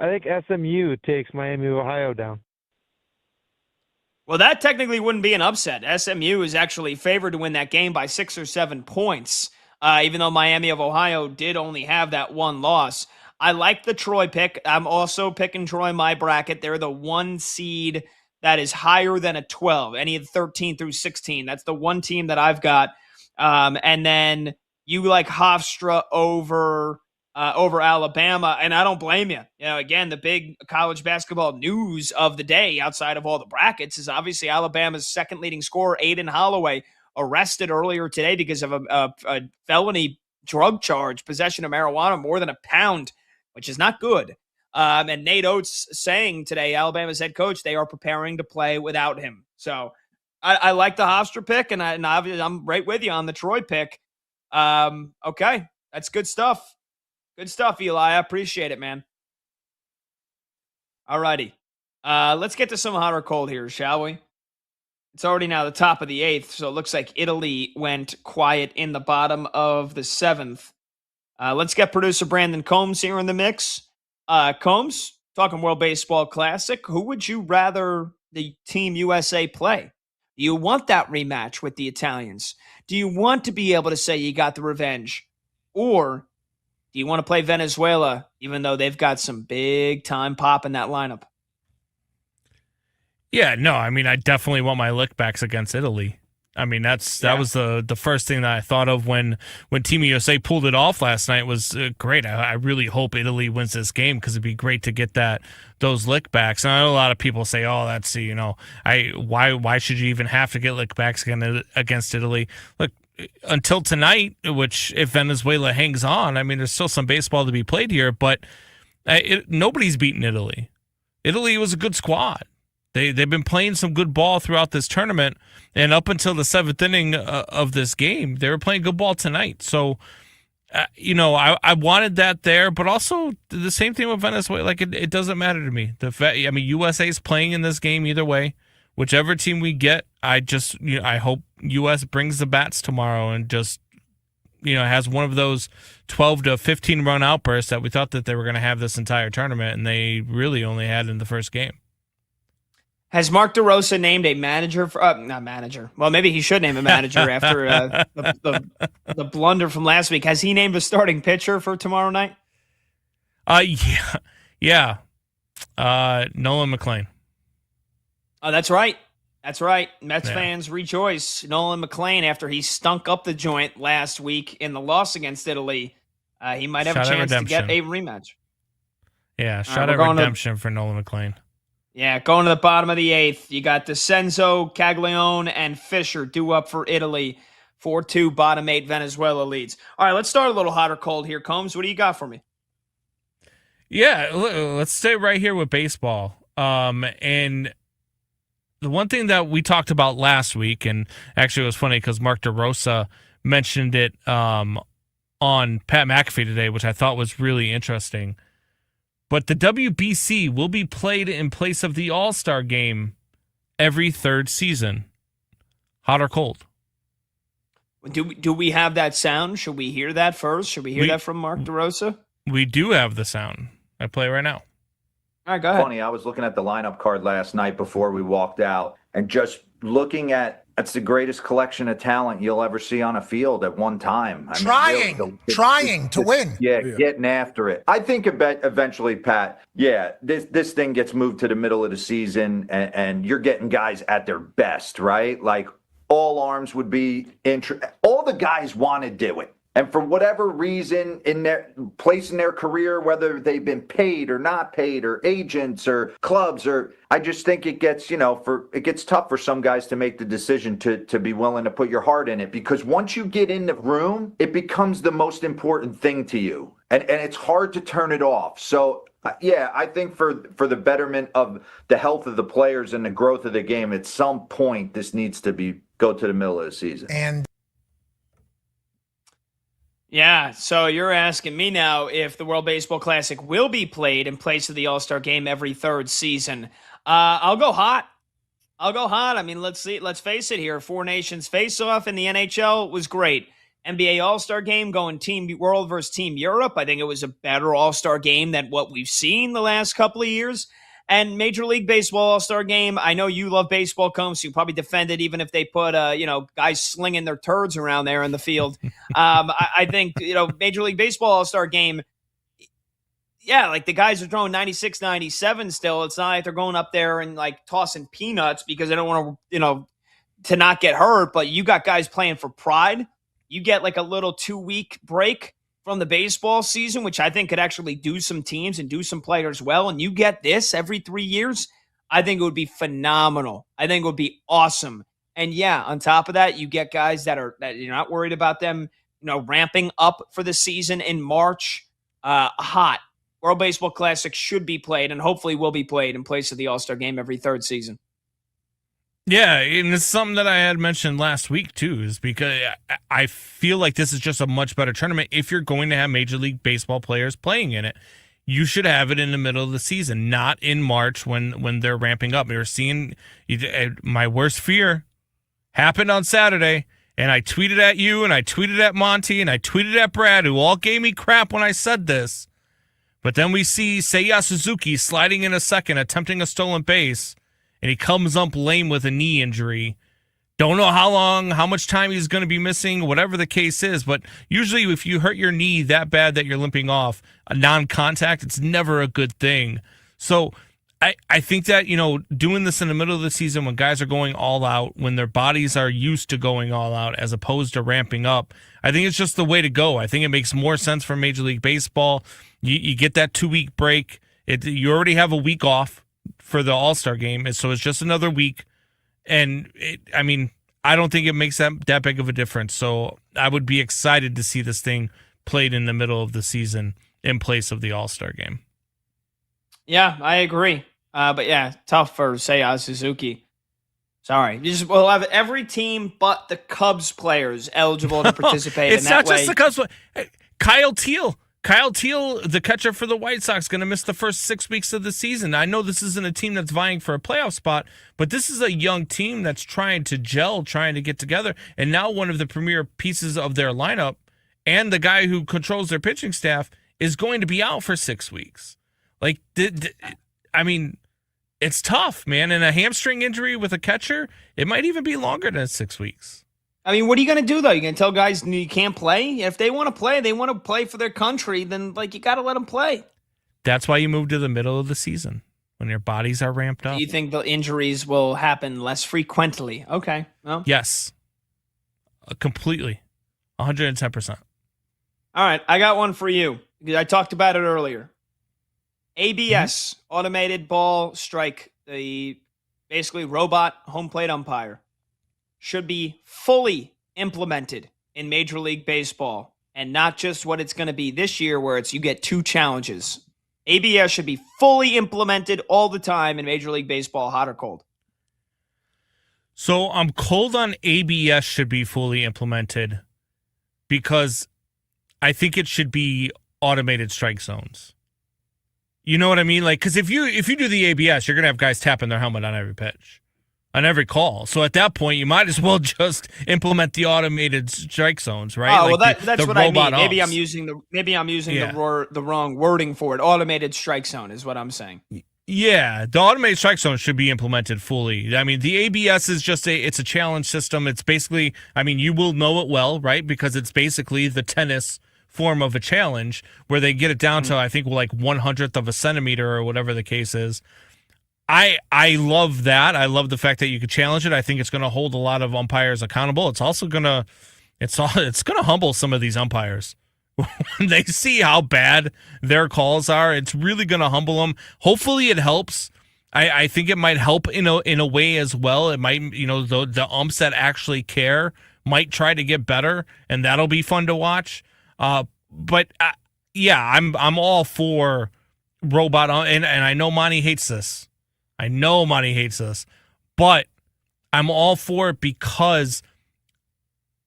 SMU takes Miami of Ohio down. Well, that technically wouldn't be an upset. SMU is actually favored to win that game by 6 or 7 points, even though Miami of Ohio did only have that one loss. I like the Troy pick. I'm also picking Troy in my bracket. They're the one seed that is higher than a 12, any of 13 through 16. That's the one team that I've got. And then you like Hofstra over Alabama, and I don't blame you. Again, the big college basketball news of the day outside of all the brackets is obviously Alabama's second leading scorer, Aiden Holloway, arrested earlier today because of a felony drug charge, possession of marijuana, more than a pound, which is not good. And Nate Oates saying today, Alabama's head coach, they are preparing to play without him. So I like the Hofstra pick, and I'm right with you on the Troy pick. Okay, that's good stuff. Good stuff, Eli. I appreciate it, man. All righty. Let's get to some hot or cold here, shall we? It's already now the top of the 8th, so it looks like Italy went quiet in the bottom of the 7th. Let's get producer Brandon Combs here in the mix. Combs, talking World Baseball Classic, who would you rather the Team USA play? Do you want that rematch with the Italians? Do you want to be able to say you got the revenge? Or do you want to play Venezuela, even though they've got some big time pop in that lineup? Yeah, no, I mean, I definitely want my lickbacks against Italy. I mean, that was the first thing that I thought of when Team USA pulled it off last night. Was great. I really hope Italy wins this game because it'd be great to get those lickbacks. And I know a lot of people say, "Oh, that's why should you even have to get lickbacks against Italy?" Look, until tonight, which if Venezuela hangs on, I mean, there's still some baseball to be played here, but nobody's beaten Italy. Italy was a good squad. They've been playing some good ball throughout this tournament, and up until the 7th inning of this game, they were playing good ball tonight. So, I wanted that there, but also the same thing with Venezuela. Like it doesn't matter to me. USA is playing in this game either way. Whichever team we get, I hope US brings the bats tomorrow and just has one of those 12 to 15 run outbursts that we thought that they were going to have this entire tournament, and they really only had in the first game. Has Mark DeRosa named a manager for not manager? Well, maybe he should name a manager after the blunder from last week. Has he named a starting pitcher for tomorrow night? Yeah. Nolan McLean. Oh, that's right. That's right. Mets fans rejoice. Nolan McLean, after he stunk up the joint last week in the loss against Italy, he might have a chance to get a rematch. Yeah, shot at redemption for Nolan McLean. Yeah, going to the bottom of the 8th, you got DeCenzo, Caglione, and Fisher due up for Italy. 4-2, bottom 8, Venezuela leads. All right, let's start a little hot or cold here. Combs, what do you got for me? Yeah, let's stay right here with baseball. And the one thing that we talked about last week, and actually it was funny because Mark DeRosa mentioned it on Pat McAfee today, which I thought was really interesting. But the WBC will be played in place of the All-Star game every third season. Hot or cold? Do we have that sound? Should we hear that first? Should we hear that from Mark DeRosa? We do have the sound. I play right now. All right, go ahead. Funny, I was looking at the lineup card last night before we walked out, and just looking at it's the greatest collection of talent you'll ever see on a field at one time. Trying to win. Yeah, getting after it. I think eventually, Pat, this thing gets moved to the middle of the season, and you're getting guys at their best, right? Like all arms would be all the guys want to do it. And for whatever reason in their place in their career, whether they've been paid or not paid or agents or clubs, or I just think it gets, it gets tough for some guys to make the decision to be willing to put your heart in it, because once you get in the room, it becomes the most important thing to you. And it's hard to turn it off. So I think for the betterment of the health of the players and the growth of the game, at some point this needs to go to the middle of the season. And yeah, so you're asking me now if the World Baseball Classic will be played in place of the All-Star game every third season. I'll go hot. I mean, let's face it here. Four Nations face-off in the NHL was great. NBA All-Star game going Team World versus Team Europe. I think it was a better All-Star game than what we've seen the last couple of years. And Major League Baseball All-Star game, I know you love baseball, Combs, so you probably defend it even if they put, guys slinging their turds around there in the field. I think, Major League Baseball All-Star game, like the guys are throwing 96, 97 still. It's not like they're going up there and like tossing peanuts because they don't want to not get hurt. But you got guys playing for pride. You get like a little 2-week break from the baseball season, which I think could actually do some teams and do some players well, and you get this every 3 years, I think it would be phenomenal. I think it would be awesome. And on top of that, you get guys that you're not worried about them ramping up for the season in March. Hot. World Baseball Classic should be played and hopefully will be played in place of the All-Star game every third season. Yeah, and it's something that I had mentioned last week, too, is because I feel like this is just a much better tournament. If you're going to have Major League Baseball players playing in it, you should have it in the middle of the season, not in March when they're ramping up. You're seeing my worst fear happened on Saturday, and I tweeted at you, and I tweeted at Monty, and I tweeted at Brad, who all gave me crap when I said this. But then we see Seiya Suzuki sliding in a second, attempting a stolen base, and he comes up lame with a knee injury. Don't know how much time he's going to be missing, whatever the case is. But usually if you hurt your knee that bad that you're limping off, a non-contact, it's never a good thing. So I think that, doing this in the middle of the season when guys are going all out, when their bodies are used to going all out as opposed to ramping up, I think it's just the way to go. I think it makes more sense for Major League Baseball. You get that 2-week break. You already have a week off for the All-Star game, so it's just another week. And, I don't think it makes that big of a difference. So I would be excited to see this thing played in the middle of the season in place of the All-Star game. Yeah, I agree. But yeah, tough for Seiya Suzuki. Sorry. We'll have every team but the Cubs players eligible to participate. It's not just the Cubs. Kyle Teal, the catcher for the White Sox, going to miss the first 6 weeks of the season. I know this isn't a team that's vying for a playoff spot, but this is a young team that's trying to gel, trying to get together. And now one of the premier pieces of their lineup and the guy who controls their pitching staff is going to be out for 6 weeks. It's tough, man. And a hamstring injury with a catcher, it might even be longer than 6 weeks. What are you going to do, though? You're going to tell guys you can't play? If they want to play for their country, then, you got to let them play. That's why you move to the middle of the season, when your bodies are ramped up. Do you think the injuries will happen less frequently? Okay. Well. Yes. Completely. 110%. All right. I got one for you. I talked about it earlier. ABS, automated ball strike, the basically robot home plate umpire, should be fully implemented in Major League Baseball, and not just what it's going to be this year where you get 2 challenges. ABS should be fully implemented all the time in Major League Baseball, hot or cold. So I'm cold on ABS should be fully implemented because I think it should be automated strike zones. You know what I mean? Because if you do the ABS, you're going to have guys tapping their helmet on every pitch, on every call. So at that point, you might as well just implement the automated strike zones, right? Oh, that's what I mean. Maybe umps. I'm using the wrong wording for it. Automated strike zone is what I'm saying. Yeah, the automated strike zone should be implemented fully. The ABS is just it's a challenge system. It's basically, you will know it well, right? Because it's basically the tennis form of a challenge where they get it down to, I think, 1/100th of a centimeter or whatever the case is. I love that. I love the fact that you could challenge it. I think it's going to hold a lot of umpires accountable. It's also going to humble some of these umpires. When they see how bad their calls are, it's really going to humble them. Hopefully it helps. I think it might help in a way as well. It might, the umps that actually care might try to get better, and that'll be fun to watch. But I'm all for robot, and I know Monty hates this. But I'm all for it because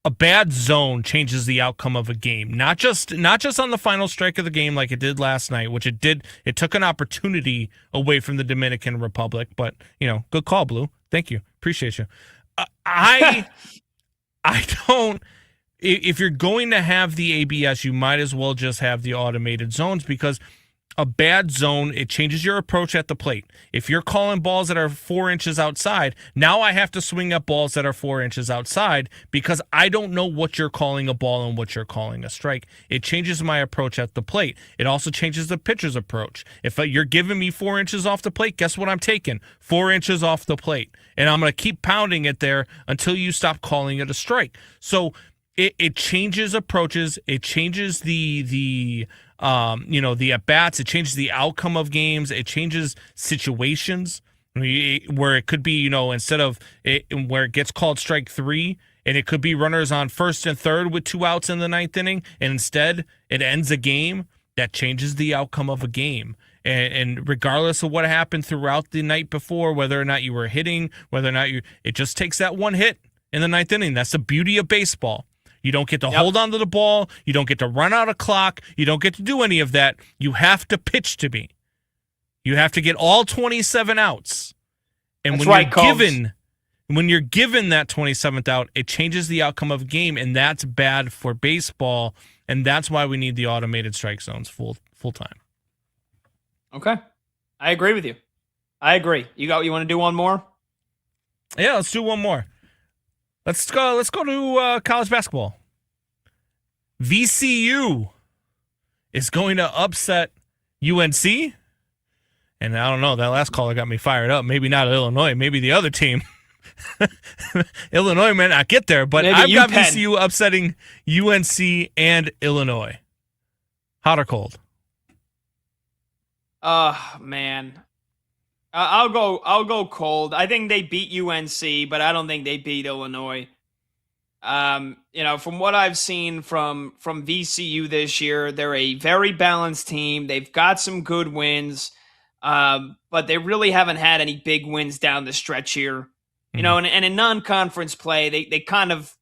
a bad zone changes the outcome of a game. Not just on the final strike of the game like it did last night, which it did. It took an opportunity away from the Dominican Republic, but good call, Blue. Thank you. Appreciate you. I don't. If you're going to have the ABS, you might as well just have the automated zones because a bad zone, it changes your approach at the plate. If you're calling balls that are 4 inches outside, now I have to swing at balls that are 4 inches outside because I don't know what you're calling a ball and what you're calling a strike. It changes my approach at the plate. It also changes the pitcher's approach. If you're giving me 4 inches off the plate, guess what I'm taking? 4 inches off the plate. And I'm going to keep pounding it there until you stop calling it a strike. So it changes approaches. It changes the at-bats. It changes the outcome of games. It changes situations where it could be, instead of where it gets called strike 3, and it could be runners on first and third with 2 outs in the 9th inning, and instead it ends a game, that changes the outcome of a game. And regardless of what happened throughout the night before, whether or not you were hitting, whether or not it just takes that one hit in the 9th inning. That's the beauty of baseball. You don't get to hold on to the ball. You don't get to run out a clock. You don't get to do any of that. You have to pitch to me. You have to get all 27 outs. And when you're given that 27th out, it changes the outcome of a game, and that's bad for baseball. And that's why we need the automated strike zones full time. Okay. I agree with you. I agree. You want to do one more? Yeah, let's do one more. Let's go to college basketball. VCU is going to upset UNC. And I don't know, that last caller got me fired up. Maybe not Illinois, maybe the other team. Illinois may not get there, but maybe I've got UPenn. VCU upsetting UNC and Illinois. Hot or cold? Man. I'll go cold. I think they beat UNC, but I don't think they beat Illinois. From what I've seen from VCU this year, they're a very balanced team. They've got some good wins, but they really haven't had any big wins down the stretch here. And in non-conference play, they kind of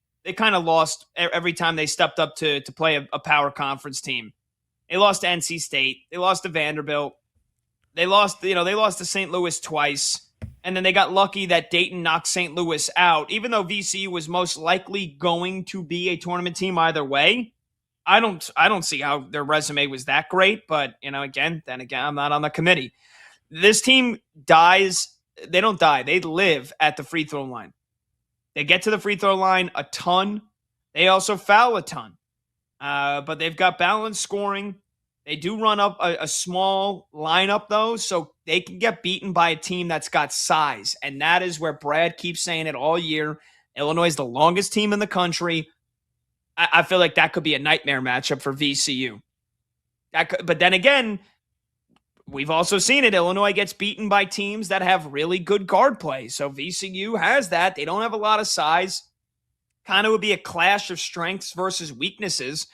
lost every time they stepped up to play a power conference team. They lost to NC State. They lost to Vanderbilt. They lost to St. Louis twice. And then they got lucky that Dayton knocked St. Louis out. Even though VCU was most likely going to be a tournament team either way, I don't see how their resume was that great. But, again, I'm not on the committee. This team dies. They don't die. They live at the free throw line. They get to the free throw line a ton. They also foul a ton. But they've got balanced scoring. They do run up a small lineup, though, so they can get beaten by a team that's got size. And that is where Brad keeps saying it all year. Illinois is the longest team in the country. I feel like that could be a nightmare matchup for VCU. But then again, we've also seen it. Illinois gets beaten by teams that have really good guard play. So VCU has that. They don't have a lot of size. Kind of would be a clash of strengths versus weaknesses.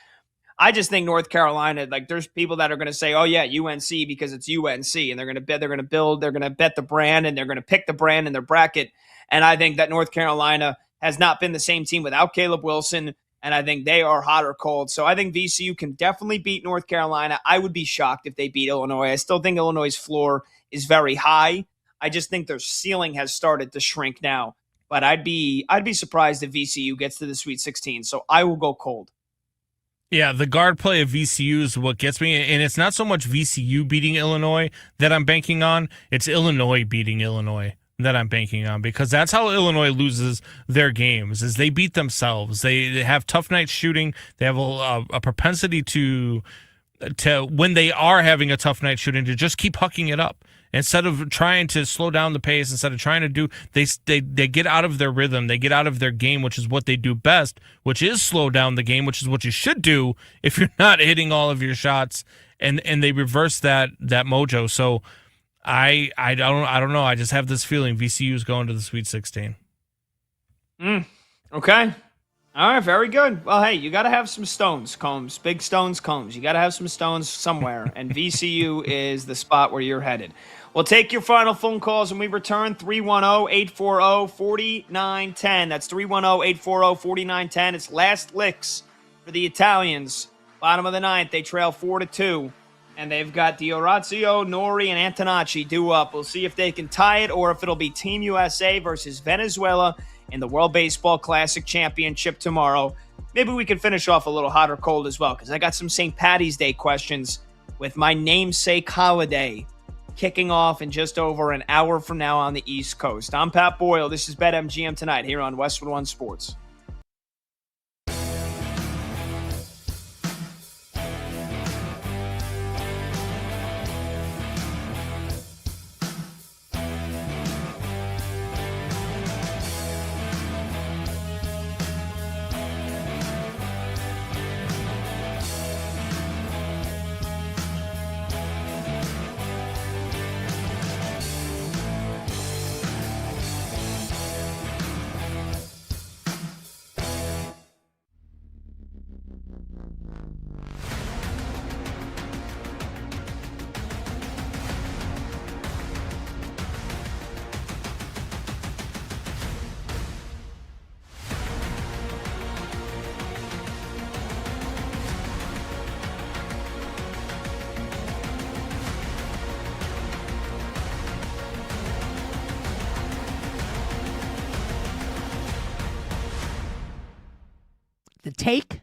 I just think North Carolina, there's people that are going to say, oh yeah, UNC because it's UNC, and they're going to bet the brand, and they're going to pick the brand in their bracket. And I think that North Carolina has not been the same team without Caleb Wilson, and I think they are hot or cold. So I think VCU can definitely beat North Carolina. I would be shocked if they beat Illinois. I still think Illinois' floor is very high. I just think their ceiling has started to shrink now. But I'd be surprised if VCU gets to the Sweet 16. So I will go cold. Yeah, the guard play of VCU is what gets me, and it's not so much VCU beating Illinois that I'm banking on. It's Illinois beating Illinois that I'm banking on, because that's how Illinois loses their games, is they beat themselves. They have tough night shooting. They have a propensity to when they are having a tough night shooting to just keep hucking it up. Instead of trying to slow down the pace, instead of trying to do, they get out of their rhythm, they get out of their game, which is what they do best, which is slow down the game, which is what you should do if you're not hitting all of your shots, and they reverse that mojo. So I don't know. I just have this feeling VCU is going to the Sweet 16. Okay. All right, very good. Well, hey, you got to have some stones, Combs. Big stones, Combs. You got to have some stones somewhere, and VCU is the spot where you're headed. We'll take your final phone calls when we return. 310-840-4910. That's 310-840-4910. It's last licks for the Italians. Bottom of the ninth, they trail 4-2. And they've got D'Orazio, Nori, and Antonacci due up. We'll see if they can tie it or if it'll be Team USA versus Venezuela in the World Baseball Classic Championship tomorrow. Maybe we can finish off a little hot or cold as well, because I got some St. Patty's Day questions with my namesake holiday kicking off in just over an hour from now on the East Coast. I'm Pat Boyle. This is BetMGM Tonight here on Westwood One Sports. take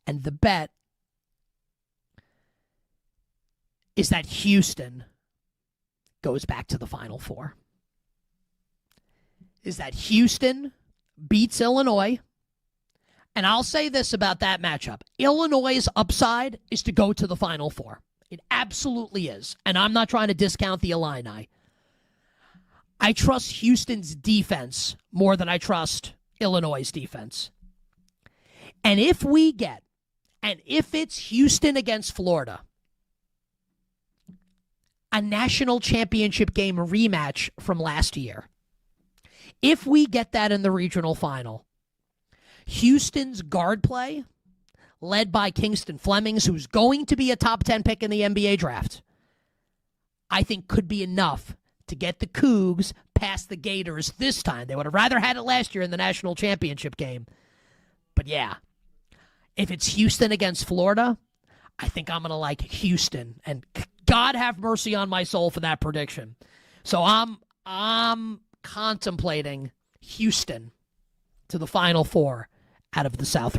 and the bet is that Houston goes back to the Final Four. Is that Houston beats Illinois. And I'll say this about that matchup. Illinois' upside is to go to the Final Four. It absolutely is. And I'm not trying to discount the Illini. I trust Houston's defense more than I trust Illinois' defense. And if it's Houston against Florida, a national championship game rematch from last year, if we get that in the regional final, Houston's guard play, led by Kingston Flemings, who's going to be a top 10 pick in the NBA draft, I think could be enough to get the Cougs past the Gators this time. They would have rather had it last year in the national championship game. But yeah, if it's Houston against Florida, I think I'm going to like Houston. And God have mercy on my soul for that prediction. So I'm contemplating Houston to the Final Four out of the South.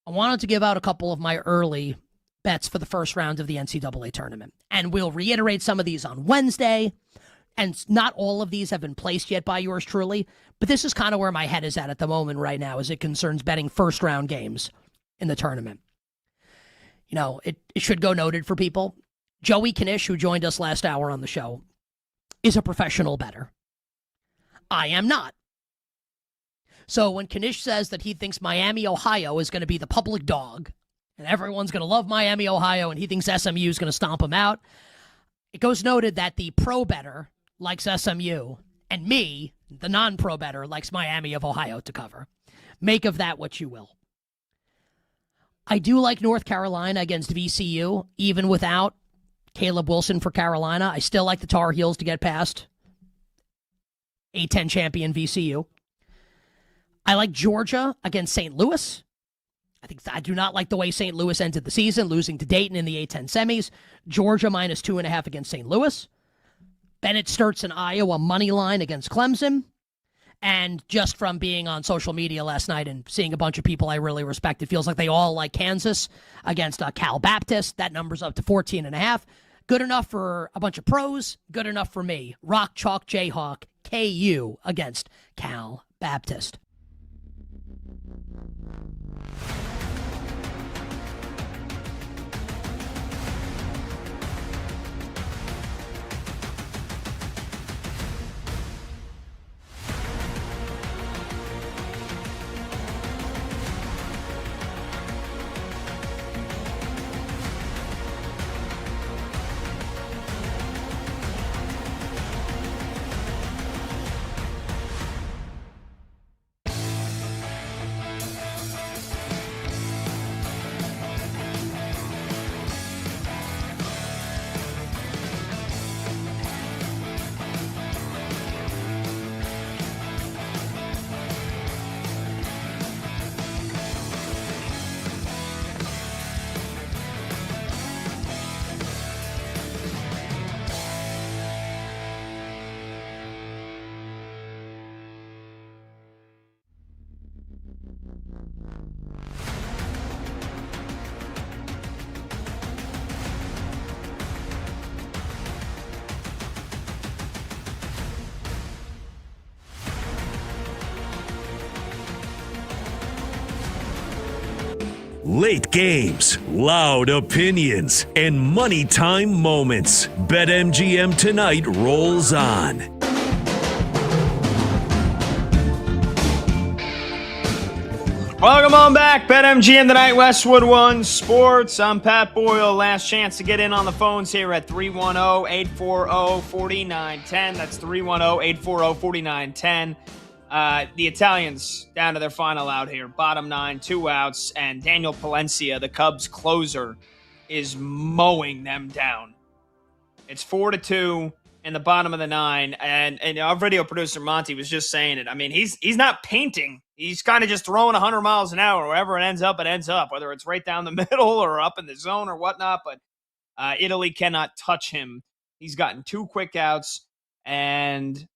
I wanted to give out a couple of my early bets for the first round of the NCAA tournament. And we'll reiterate some of these on Wednesday. And not all of these have been placed yet by yours truly. But this is kind of where my head is at the moment right now as it concerns betting first round games in the tournament. You know, it should go noted for people. Joey Knish, who joined us last hour on the show, is a professional bettor. I am not. So when Knish says that he thinks Miami, Ohio is going to be the public dog, and everyone's going to love Miami, Ohio, and he thinks SMU is going to stomp him out, it goes noted that the pro bettor likes SMU, and me, the non-pro bettor, likes Miami of Ohio to cover. Make of that what you will. I do like North Carolina against VCU, even without Caleb Wilson for Carolina. I still like the Tar Heels to get past A-10 champion VCU. I like Georgia against St. Louis. I do not like the way St. Louis ended the season, losing to Dayton in the A-10 semis. Georgia minus 2.5 against St. Louis. Bennett Sturts in Iowa money line against Clemson. And just from being on social media last night and seeing a bunch of people I really respect, it feels like they all like Kansas against Cal Baptist. That number's up to 14.5. Good enough for a bunch of pros. Good enough for me. Rock Chalk Jayhawk KU against Cal Baptist. Late games, loud opinions, and money time moments. BetMGM Tonight rolls on. Welcome on back. BetMGM Tonight, Westwood One Sports. I'm Pat Boyle. Last chance to get in on the phones here at 310-840-4910. That's 310-840-4910. The Italians down to their final out here. Bottom 9, 2 outs, and Daniel Palencia, the Cubs closer, is mowing them down. It's 4-2 in the bottom of the 9, and our video producer Monty was just saying it. I mean, he's not painting. He's kind of just throwing 100 miles an hour. Wherever it ends up, whether it's right down the middle or up in the zone or whatnot. But Italy cannot touch him. He's gotten 2 quick outs, and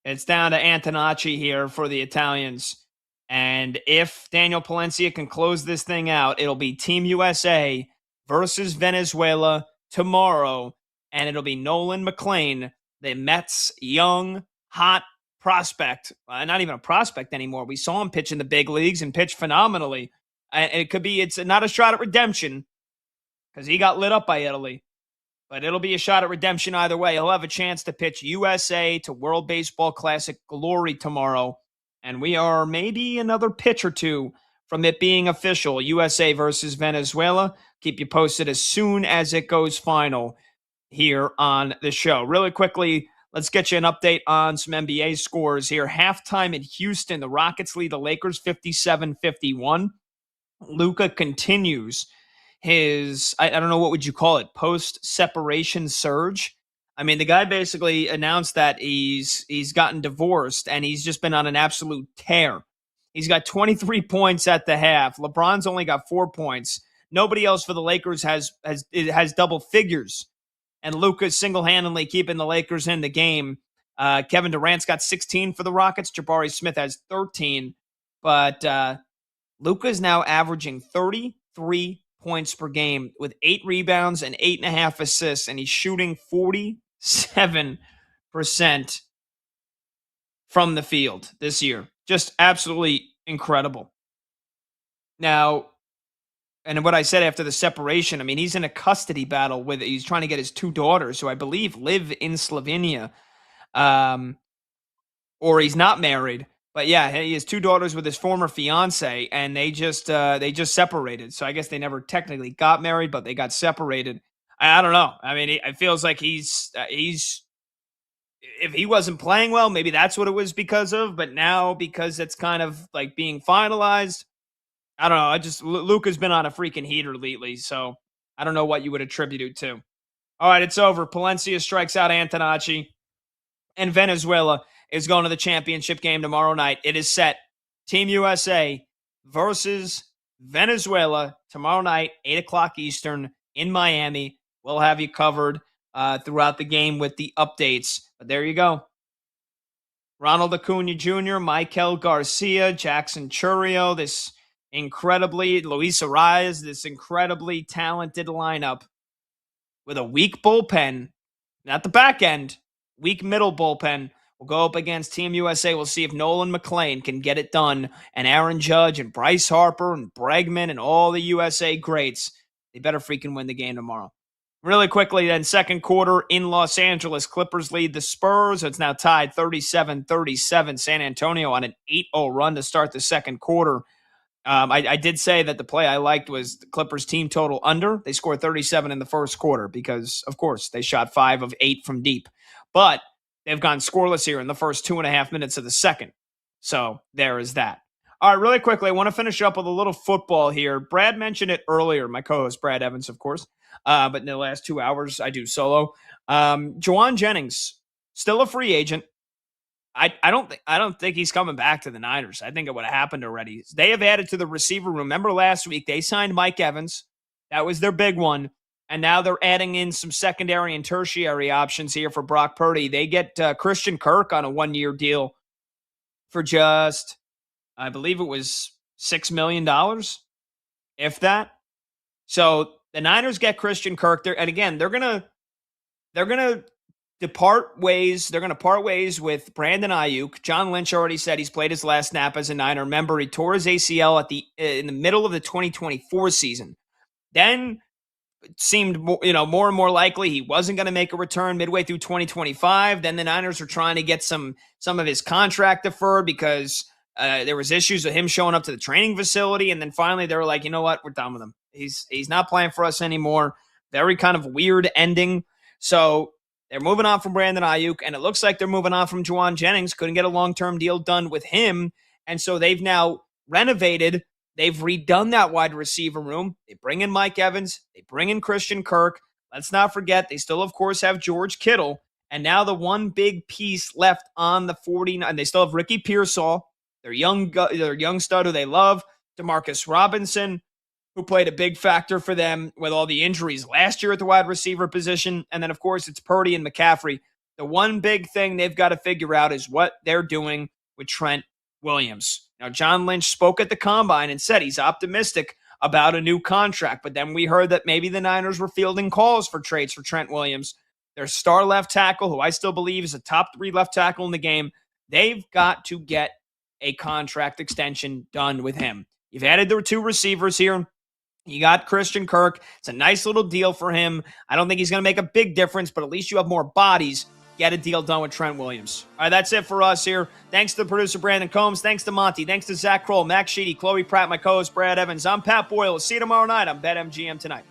it's down to Antonacci here for the Italians. And if Daniel Palencia can close this thing out, it'll be Team USA versus Venezuela tomorrow. And it'll be Nolan McLean, the Mets' young, hot prospect. Not even a prospect anymore. We saw him pitch in the big leagues and pitch phenomenally. And it's not a shot at redemption because he got lit up by Italy. But it'll be a shot at redemption either way. He'll have a chance to pitch USA to World Baseball Classic glory tomorrow. And we are maybe another pitch or two from it being official. USA versus Venezuela. Keep you posted as soon as it goes final here on the show. Really quickly, let's get you an update on some NBA scores here. Halftime in Houston, the Rockets lead the Lakers 57-51. Luka continues his, I don't know, what would you call it, post-separation surge. I mean, the guy basically announced that he's gotten divorced, and he's just been on an absolute tear. He's got 23 points at the half. LeBron's only got 4 points. Nobody else for the Lakers has double figures. And Luka's single-handedly keeping the Lakers in the game. Kevin Durant's got 16 for the Rockets. Jabari Smith has 13. But Luka's now averaging 33 points per game with 8 rebounds and 8.5 assists, and he's shooting 47% from the field this year. Just absolutely incredible. Now, and what I said after the separation, I mean, he's in a custody battle he's trying to get his 2 daughters, who I believe live in Slovenia, or he's not married. But yeah, he has 2 daughters with his former fiance, and they just separated. So I guess they never technically got married, but they got separated. I don't know. I mean, it feels like he's if he wasn't playing well, maybe that's what it was because of. But now, because it's kind of like being finalized, I don't know. Luka's been on a freaking heater lately, so I don't know what you would attribute it to. All right, it's over. Palencia strikes out Antonacci, and Venezuela is going to the championship game tomorrow night. It is set. Team USA versus Venezuela tomorrow night, 8 o'clock Eastern in Miami. We'll have you covered throughout the game with the updates. But there you go. Ronald Acuna Jr., Michael Garcia, Jackson Churio, Luis Arias, this incredibly talented lineup with a weak bullpen, not the back end, weak middle bullpen. We'll go up against Team USA. We'll see if Nolan McLean can get it done. And Aaron Judge and Bryce Harper and Bregman and all the USA greats, they better freaking win the game tomorrow. Really quickly, then, second quarter in Los Angeles. Clippers lead the Spurs. It's now tied 37-37. San Antonio on an 8-0 run to start the second quarter. I did say that the play I liked was the Clippers team total under. They scored 37 in the first quarter because, of course, they shot 5 of 8 from deep. But they've gone scoreless here in the first 2.5 minutes of the second. So there is that. All right, really quickly, I want to finish up with a little football here. Brad mentioned it earlier, my co-host Brad Evans, of course. But in the last 2 hours, I do solo. Juwan Jennings, still a free agent. I don't think he's coming back to the Niners. I think it would have happened already. They have added to the receiver room. Remember last week, they signed Mike Evans. That was their big one. And now they're adding in some secondary and tertiary options here for Brock Purdy. They get Christian Kirk on a 1-year deal for just, I believe it was $6 million, if that. So the Niners get Christian Kirk there. And again, they're gonna depart ways. They're gonna part ways with Brandon Ayuk. John Lynch already said he's played his last snap as a Niner. Remember, he tore his ACL in the middle of the 2024 season. Then it seemed more and more likely he wasn't going to make a return midway through 2025. Then the Niners were trying to get some of his contract deferred because there was issues with him showing up to the training facility. And then finally they were like, you know what? We're done with him. He's not playing for us anymore. Very kind of weird ending. So They're moving on from Brandon Ayuk, and it looks like they're moving on from Juwan Jennings. Couldn't get a long-term deal done with him, and so they've now renovated. They've redone that wide receiver room. They bring in Mike Evans. They bring in Christian Kirk. Let's not forget, they still, of course, have George Kittle. And now the one big piece left on the 49, and they still have Ricky Pearsall, their young stud who they love, Demarcus Robinson, who played a big factor for them with all the injuries last year at the wide receiver position. And then, of course, it's Purdy and McCaffrey. The one big thing they've got to figure out is what they're doing with Trent Williams. Now, John Lynch spoke at the Combine and said he's optimistic about a new contract, but then we heard that maybe the Niners were fielding calls for trades for Trent Williams, their star left tackle, who I still believe is a top 3 left tackle in the game. They've got to get a contract extension done with him. You've added their 2 receivers here. You got Christian Kirk. It's a nice little deal for him. I don't think he's going to make a big difference, but at least you have more bodies. Get a deal done with Trent Williams. All right, that's it for us here. Thanks to the producer, Brandon Combs. Thanks to Monty. Thanks to Zach Kroll, Max Sheedy, Chloe Pratt, my co-host, Brad Evans. I'm Pat Boyle. We'll see you tomorrow night on BetMGM Tonight.